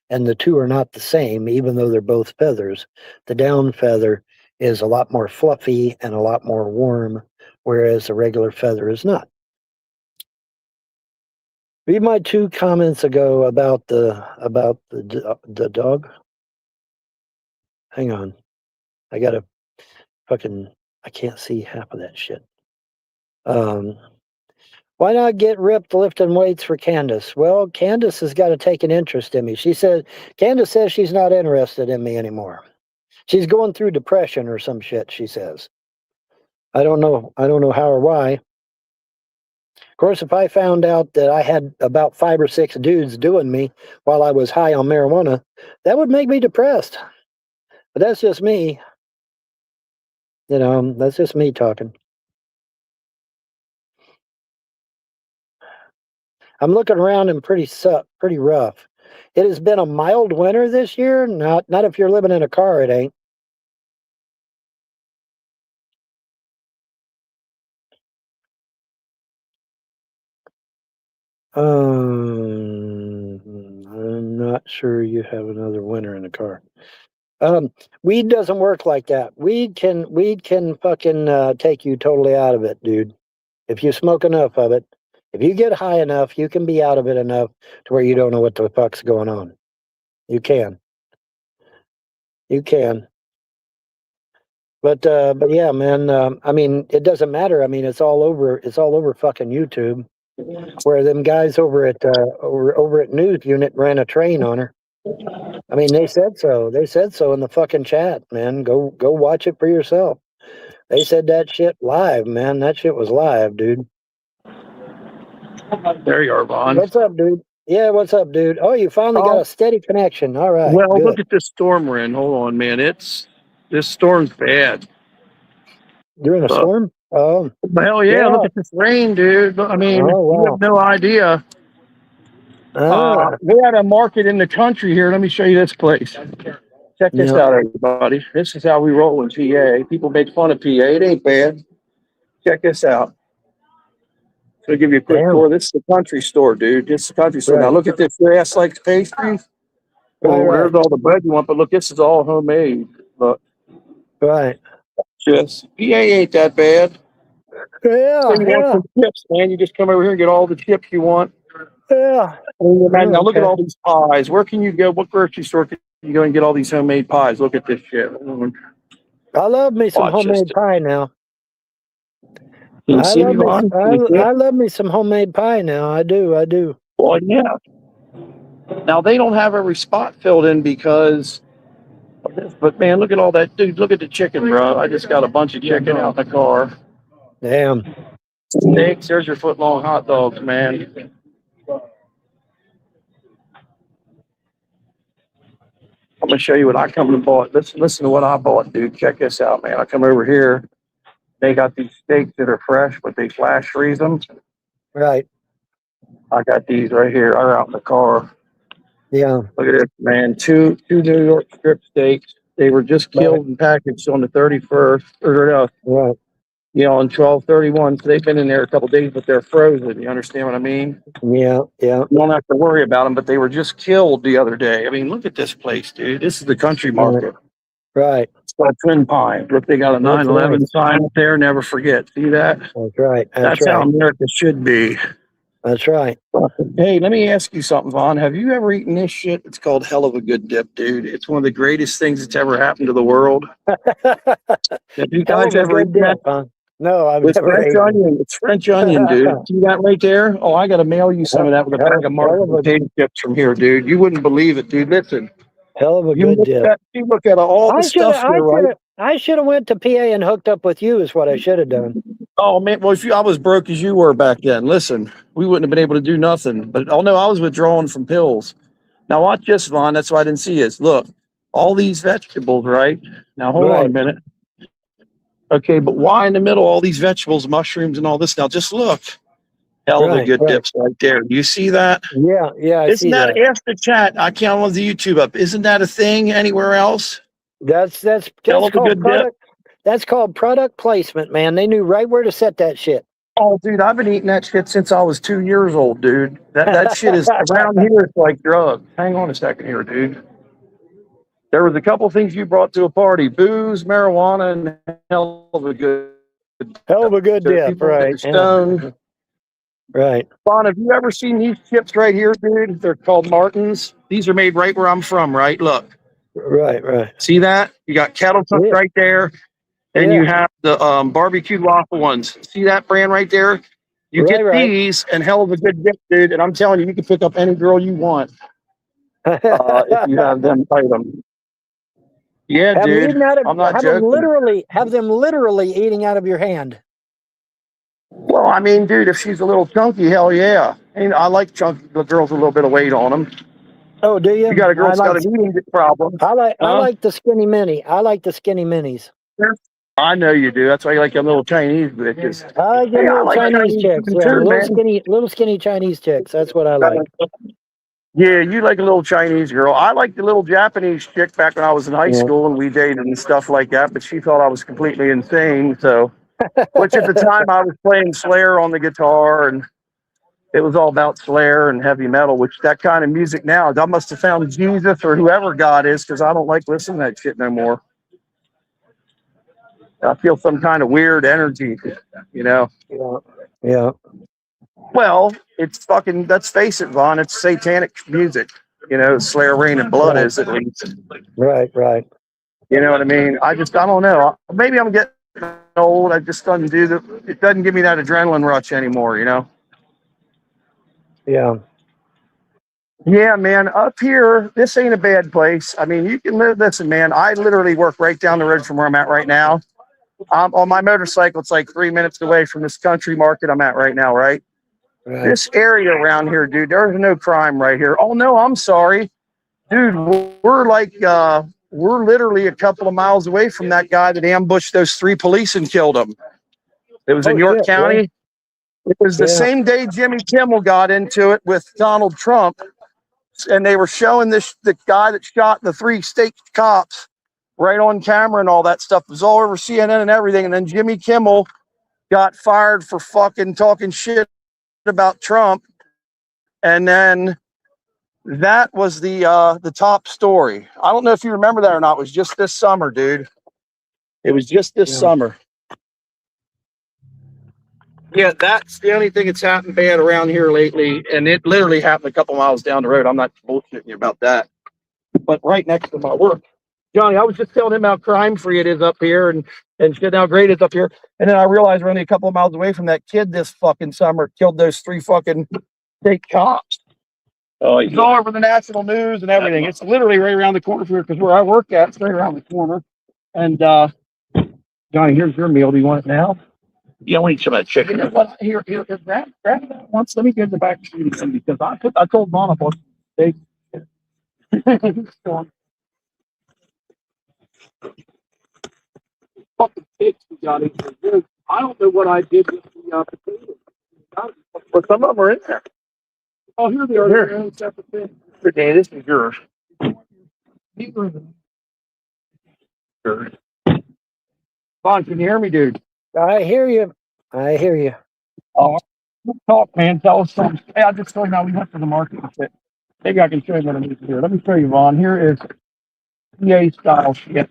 And the two are not the same, even though they're both feathers. The down feather is a lot more fluffy and a lot more warm, whereas the regular feather is not. Read my 2 comments ago about the dog. Hang on. I gotta I can't see half of that shit. Why not get ripped lifting weights for Candace? Well, Candace has got to take an interest in me. Candace says she's not interested in me anymore. She's going through depression or some shit, she says. I don't know how or why. Of course, if I found out that I had about 5 or 6 dudes doing me while I was high on marijuana, that would make me depressed. But that's just me. That's just me talking. I'm looking around and pretty rough. It has been a mild winter this year. Not if you're living in a car, it ain't. I'm not sure you have another winter in a car. Weed doesn't work like that. Weed can fucking take you totally out of it, dude. If you smoke enough of it, if you get high enough, you can be out of it enough to where you don't know what the fuck's going on. You can. You can. But yeah, man. I mean, it doesn't matter. I mean, it's all over. It's all over fucking YouTube. Where them guys over at News Unit ran a train on her. I mean, they said so. They said so in the fucking chat, man. Go watch it for yourself. They said that shit live, man. That shit was live, dude. There you are, Vaughn. What's up, dude? Yeah, what's up, dude? Oh, you finally got a steady connection. All right. Well, good. look at this storm we're in. Hold on, man. This storm's bad. You're in a storm? Oh. Hell yeah, look at this rain, dude. I mean, you have no idea. We had a market in the country here. Let me show you this place. Check this out, everybody. This is how we roll in PA. People make fun of PA. It ain't bad. Check this out. So I'll give you a quick tour. This is the country store, dude. This is the country store. Now look at this grass like pastries. Well, there's all the bread you want, but look, this is all homemade. Look. Right. Just PA ain't that bad. Yeah. So you want some chips, man. You just come over here and get all the chips you want. Yeah. Now look at all these pies. Where can you go? What grocery store can you go and get all these homemade pies? Look at this shit. I love me some homemade pie now. I love me some homemade pie now. I do. Well, yeah. Now they don't have every spot filled in because of this, but man, look at all that, dude. Look at the chicken, bro. I just got a bunch of chicken out in the car. Damn. Steaks. There's your foot-long hot dogs, man. I'm gonna show you what I come and bought. Listen to what I bought, dude. Check this out, man. I come over here. They got these steaks that are fresh, but they flash freeze them. Right. I got these right here. They're out in the car. Yeah. Look at this, man. Two New York strip steaks. They were just killed and packaged on the 31st, or right. You know, on 12/31. So they've been in there a couple of days, but they're frozen. You understand what I mean? Yeah. You don't have to worry about them, but they were just killed the other day. I mean, look at this place, dude. This is the country market. Right. It's called Twin Pines. Look, they got a 9/11 sign up there. Never forget. See that? That's right. That's how America should be. That's right. Hey, let me ask you something, Vaughn. Have you ever eaten this shit? It's called hell of a good dip, dude. It's one of the greatest things that's ever happened to the world. Have you guys ever eaten that? Huh? No, I've It's never French onion. It's French onion, dude. See that right there? Oh, I got to mail you some of that with a bag of market potato chips from here, dude. You wouldn't believe it, dude. Listen. Hell of a good dip. You look at all the stuff here, right? I should have went to PA and hooked up with you is what I should have done. Oh, man. Well, I was broke as you were back then. Listen, we wouldn't have been able to do nothing. But, oh, no, I was withdrawing from pills. Now, watch this, Vaughn. That's why I didn't see it. Look, all these vegetables, right? Now, hold on a minute. Okay, but why in the middle, all these vegetables, mushrooms, and all this? Now, just look. Hell of a good dips right there. Do you see that? Yeah, I see that. Ask the chat. I can't load the YouTube up. Isn't that a thing anywhere else? That's called product placement, man. They knew right where to set that shit. Oh, dude, I've been eating that shit since I was 2 years old, dude. That shit is around here. It's like drugs. Hang on a second here, dude. There was a couple things you brought to a party: booze, marijuana, and hell of a good dip, right? Stone. Right. Vaughn, have you ever seen these chips right here, dude? They're called Martins. These are made right where I'm from, right? Look. Right. See that? You got kettle cooked right there. And you have the barbecued waffle ones. See that brand right there? You get these and hell of a good dip, dude. And I'm telling you, you can pick up any girl you want if you have them items. Yeah, dude. I'm not joking. Have them literally eating out of your hand. Well, I mean, dude, if she's a little chunky, hell yeah. And I like chunky girls with a little bit of weight on them. Oh, do you? You got a girl that's got an eating problem. I like the skinny mini. I like the skinny minis. I know you do. That's why you like them little Chinese bitches. I like them little Chinese chicks. Yeah, little skinny Chinese chicks. That's what I like. Yeah, you like a little Chinese girl. I liked the little Japanese chick back when I was in high Yeah. school and we dated and stuff like that, but she thought I was completely insane. So, which at the time I was playing Slayer on the guitar and it was all about Slayer and heavy metal, which that kind of music now, I must have found Jesus or whoever God is because I don't like listening to that shit no more. I feel some kind of weird energy, you know? Yeah. Yeah. Well, it's fucking, let's face it, Vaughn, it's satanic music. You know, Slayer, Rain, and Blood is at least. Right. Right. You know what I mean? I don't know. Maybe I'm getting old. It doesn't give me that adrenaline rush anymore, you know? Yeah. Yeah, man. Up here, this ain't a bad place. I mean, you can live. Listen, man, I literally work right down the road from where I'm at right now. On my motorcycle, it's like 3 minutes away from this country market I'm at right now, right? Right. This area around here, dude, there's no crime right here. Oh, no, I'm sorry. Dude, we're literally a couple of miles away from that guy that ambushed those 3 police and killed them. It was in York shit, County. yeah. It was the same day Jimmy Kimmel got into it with Donald Trump. And they were showing the guy that shot the 3 state cops right on camera and all that stuff. It was all over CNN and everything. And then Jimmy Kimmel got fired for fucking talking shit about Trump. And then that was the top story. I don't know if you remember that or not. It was just this summer, dude. It was just this summer. Yeah, that's the only thing that's happened bad around here lately. And it literally happened a couple miles down the road. I'm not bullshitting you about that. But right next to my work. Johnny, I was just telling him how crime-free it is up here and shit, how great it is up here. And then I realized we're only a couple of miles away from that kid this fucking summer killed those 3 fucking state cops. Oh, it's all over the national news and everything. It's literally right around the corner from here because where I work at, it's right around the corner. And Johnny, here's your meal. Do you want it now? Yeah, I want to eat some of that chicken. You know what? Here, grab that once. Let me get in the back of the because I told Mom about steak. Fucking pigs, Johnny. I don't know what I did with the potatoes. But some of them are in there. Oh, here they are. They're in separate things. Okay, this is yours. Vaughn, can you hear me, dude? I hear you. I hear you. Oh, talk, man. Tell us something. Hey, I'll just tell you now. We went to the market and shit. Maybe I can show you what I need to do. Let me show you, Vaughn. Here is PA style shit.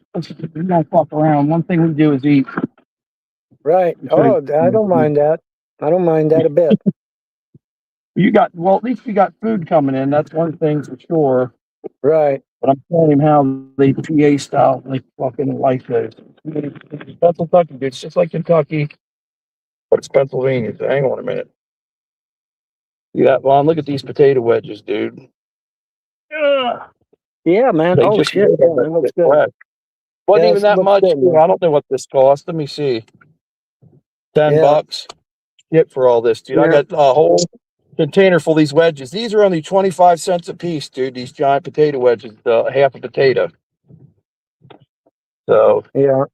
We don't fuck around. One thing we do is eat. Right. Oh, I don't mind that. I don't mind that a bit. Well, at least you got food coming in. That's one thing for sure. Right. But I'm telling him how they PA style, like fucking life is. It's Kentucky, dude. It's just like Kentucky, but it's Pennsylvania. So hang on a minute. Yeah, Vaughn, look at these potato wedges, dude. Yeah, man. They Oh, just shit. Yeah, that looks good. Wasn't Yeah, even that looks much. good, man. I don't know what this cost. Let me see. $10. Shit for all this, dude. I got a whole container full of these wedges. These are only 25 cents a piece, dude. These giant potato wedges, half a potato. So yeah,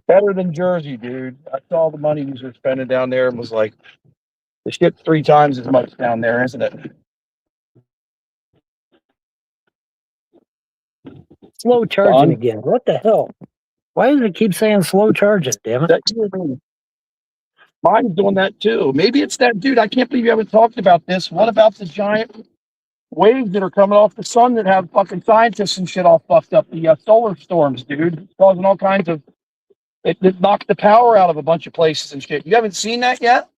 better than Jersey, dude. I saw the money we were spending down there and was like, the shit's 3 times as much down there, isn't it? Slow charging again. What the hell? Why does it keep saying slow charging? Damn it! Mine's doing that too. Maybe it's that, dude. I can't believe you haven't talked about this. What about the giant waves that are coming off the sun that have fucking scientists and shit all fucked up? The solar storms, dude, it's causing all kinds of. It knocked the power out of a bunch of places and shit. You haven't seen that yet?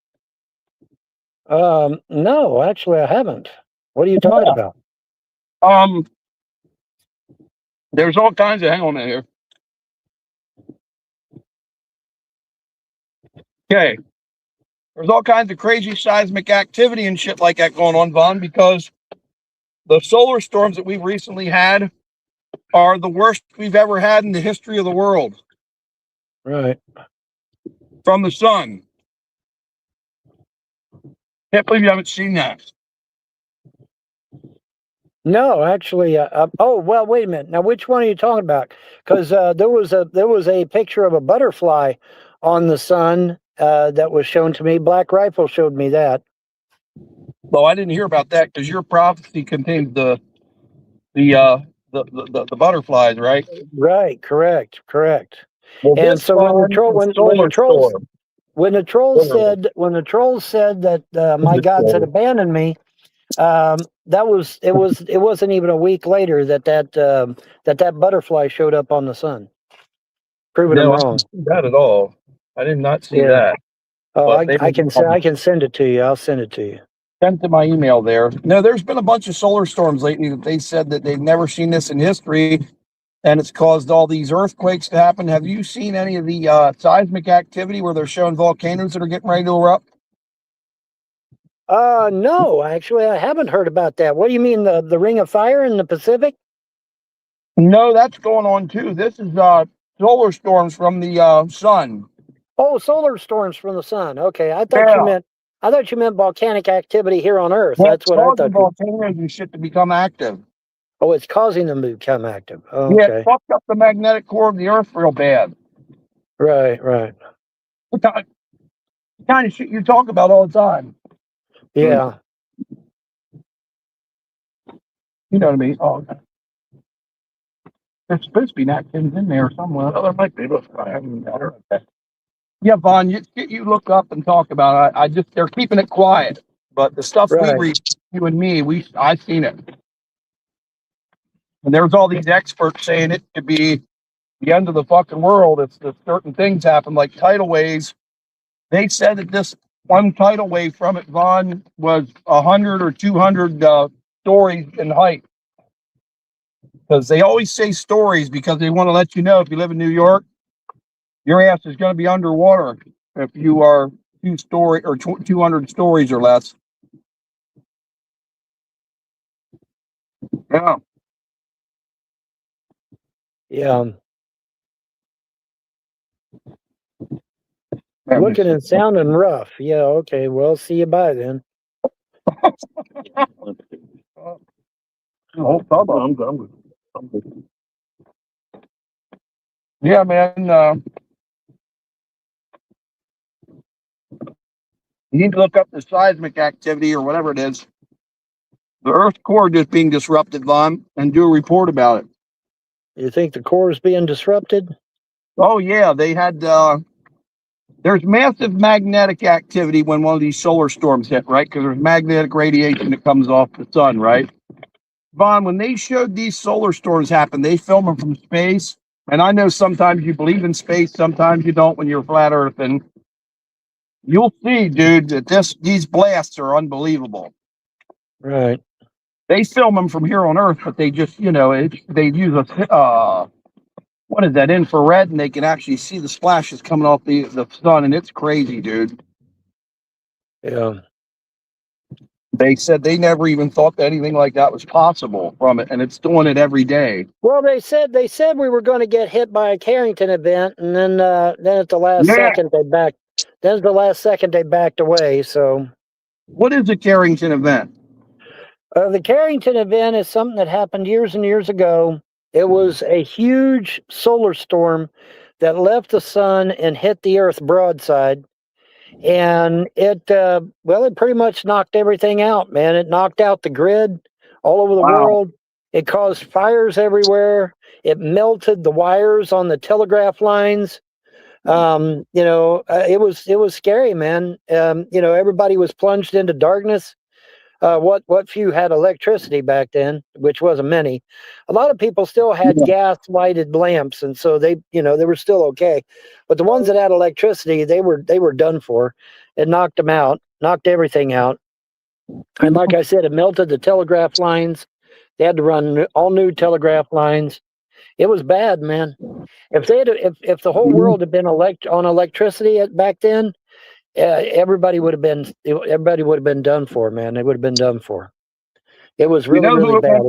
No, actually, I haven't. What are you talking about? There's all kinds of. Hang on a minute here. Okay. There's all kinds of crazy seismic activity and shit like that going on, Vaughn, because the solar storms that we've recently had are the worst we've ever had in the history of the world. Right. From the sun. Can't believe you haven't seen that. No, actually, oh well. Wait a minute. Now, which one are you talking about? Because there was a picture of a butterfly on the sun that was shown to me. Black Rifle showed me that. Well, I didn't hear about that because your prophecy contains the butterflies, right? Right, correct. Well, And this so when the one troll is when the solar trolls storm. when the trolls said that my gods had abandoned me, it wasn't even a week later that butterfly showed up on the sun, proving them No, I wrong. didn't see that at all. I did not see Yeah. that. Oh, But they I can send it to you. I'll send it to you. sent to my email there. No, there's been a bunch of solar storms lately that they said that they've never seen this in history, and it's caused all these earthquakes to happen. Have you seen any of the seismic activity where they're showing volcanoes that are getting ready to erupt? No, actually, I haven't heard about that. What do you mean, the Ring of Fire in the Pacific? No, that's going on too. This is solar storms from the sun. Oh, solar storms from the sun. Okay, I thought Yeah, you meant volcanic activity here on Earth. well, That's it's what I causing thought you. volcanoes and shit to become active. Oh, it's causing them to become active. Oh, Yeah, it okay. fucked up the magnetic core of the Earth real bad. Right. The kind of shit you talk about all the time. Yeah. You know what I mean? Oh, okay. There's supposed to be napkins in there somewhere. Well, there might be, but I haven't got her. Yeah, Vaughn, you look up and talk about it. I just, they're keeping it quiet. But the stuff we Right. read, you and me, I've seen it. And there's all these experts saying it could be the end of the fucking world if certain things happen, like tidal waves. They said that this one tidal wave from it, Vaughn, was 100 or 200 stories in height. Because they always say stories because they want to let you know if you live in New York, your ass is going to be underwater if you are 200 stories or less. Yeah. Yeah. Looking and sounding rough. Yeah. Okay. Well, see you bye then. Yeah, man. You need to look up the seismic activity or whatever it is. The Earth's core just being disrupted, Vaughn, and do a report about it. You think the core is being disrupted? Oh, yeah. They had, there's massive magnetic activity when one of these solar storms hit, right? Because there's magnetic radiation that comes off the sun, right? Vaughn, when they showed these solar storms happen, they film them from space. And I know sometimes you believe in space, sometimes you don't when you're flat earthing. You'll see, dude, that these blasts are unbelievable. Right. They film them from here on Earth, but they just, they use a what is that, infrared, and they can actually see the splashes coming off the sun, and it's crazy, dude. Yeah. They said they never even thought that anything like that was possible from it, and it's doing it every day. Well, they said we were going to get hit by a Carrington event, and then at the last second they backed. Then at the last second they backed away. So, what is a Carrington event? The Carrington event is something that happened years and years ago. It was a huge solar storm that left the sun and hit the Earth broadside. And it pretty much knocked everything out, man. It knocked out the grid all over the world. It caused fires everywhere. It melted the wires on the telegraph lines. It was scary, man. Everybody was plunged into darkness. What few had electricity back then, which wasn't many. A lot of people still had gas lighted lamps, and so they were still okay. But the ones that had electricity, they were done for. It knocked them out, knocked everything out. And like I said, it melted the telegraph lines. They had to run all new telegraph lines. It was bad, man. If if the whole world had been on electricity back then, everybody would have been done for, man. They would have been done for. It was really, really bad.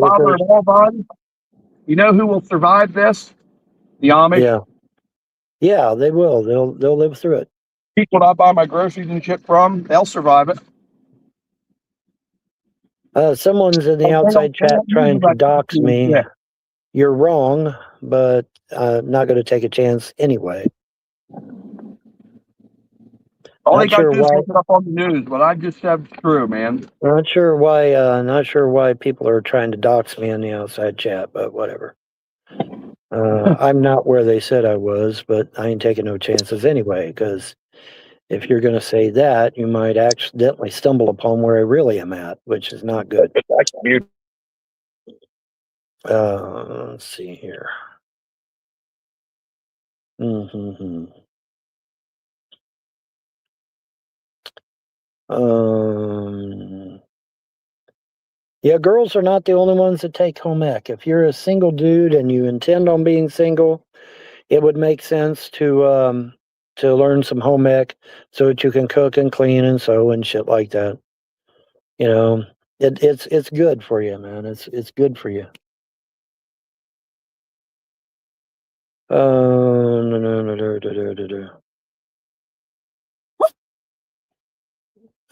You know who will survive this? The Amish. Yeah, they will. They'll live through it. People I buy my groceries and shit from, they'll survive it. Someone's in the outside chat trying to dox me. You're wrong, but I'm not going to take a chance anyway. All they Not got to sure do is why. look it up on the news. What I just said is true, man. Not sure why. Not sure why people are trying to dox me in the outside chat, but whatever. I'm not where they said I was, but I ain't taking no chances anyway. Because if you're going to say that, you might accidentally stumble upon where I really am at, which is not good. Let's see here. Mm-hmm. Yeah, girls are not the only ones that take home ec. If you're a single dude and you intend on being single, it would make sense to learn some home ec so that you can cook and clean and sew and shit like that. You know, it's good for you, man. It's good for you. No.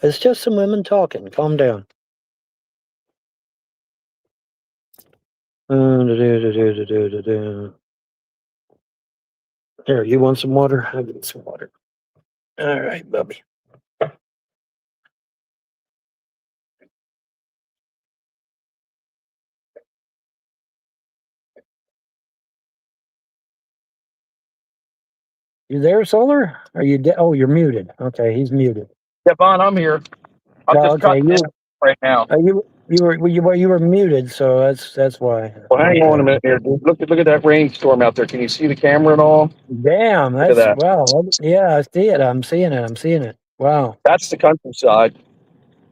It's just some women talking. Calm down. Here, you want some water? I'll get some water. All right, Bubby. You there, Solar? Are you? Oh, you're muted. Okay, he's muted. Yeah, Vaughn, I'm here. I'm Oh, just okay, cutting in right now. you were muted, so that's why. Well, hang on a minute here, dude. Look at that rainstorm out there. Can you see the camera at all? Damn, Look at that's that. wow. Yeah, I see it. I'm seeing it. Wow. That's the countryside.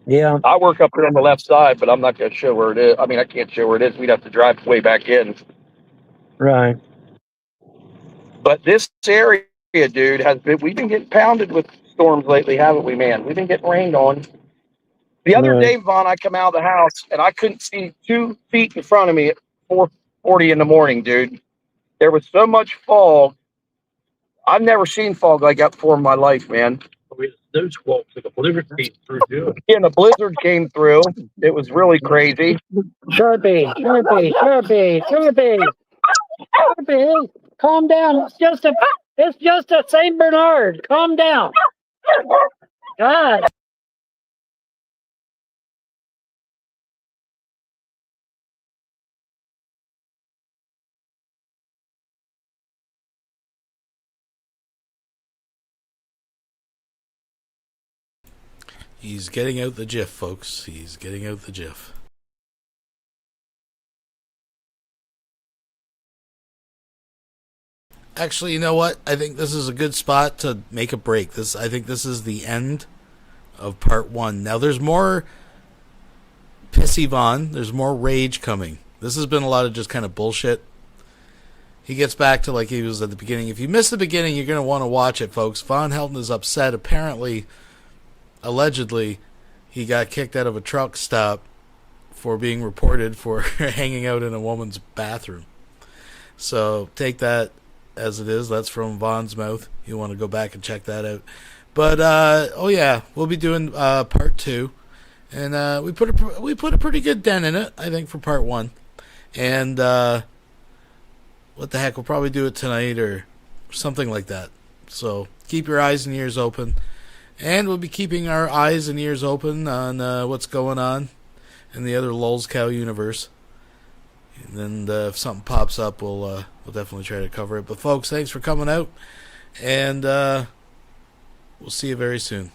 Yeah. I work up here on the left side, but I'm not going to show where it is. I mean, I can't show where it is. We'd have to drive way back in. Right. But this area, dude, we've been getting pounded with storms lately, haven't we, man? We've been getting rained on. The other day, Vaughn, I come out of the house and I couldn't see 2 feet in front of me at 4:40 in the morning, dude. There was so much fog. I've never seen fog like that before in my life, man. Those squawks, the blizzard came through, too. Yeah, and the blizzard came through. It was really crazy. Sharpie. Calm down. It's just a Saint Bernard. Calm down. God. He's getting out the GIF, folks. He's getting out the GIF. Actually, you know what? I think this is a good spot to make a break. I think this is the end of part 1. Now, there's more pissy Vaughn. There's more rage coming. This has been a lot of just kind of bullshit. He gets back to like he was at the beginning. If you missed the beginning, you're going to want to watch it, folks. Vonhelton is upset. Apparently, allegedly, he got kicked out of a truck stop for being reported for hanging out in a woman's bathroom. So take that as it is. That's from Vaughn's mouth. You want to go back and check that out. But oh yeah, we'll be doing part 2, and we put a pretty good dent in it, I think, for part 1. And what the heck, we'll probably do it tonight or something like that. So keep your eyes and ears open, and we'll be keeping our eyes and ears open on what's going on in the other Lulz Cow universe. And if something pops up, we'll definitely try to cover it. But folks, thanks for coming out, and we'll see you very soon.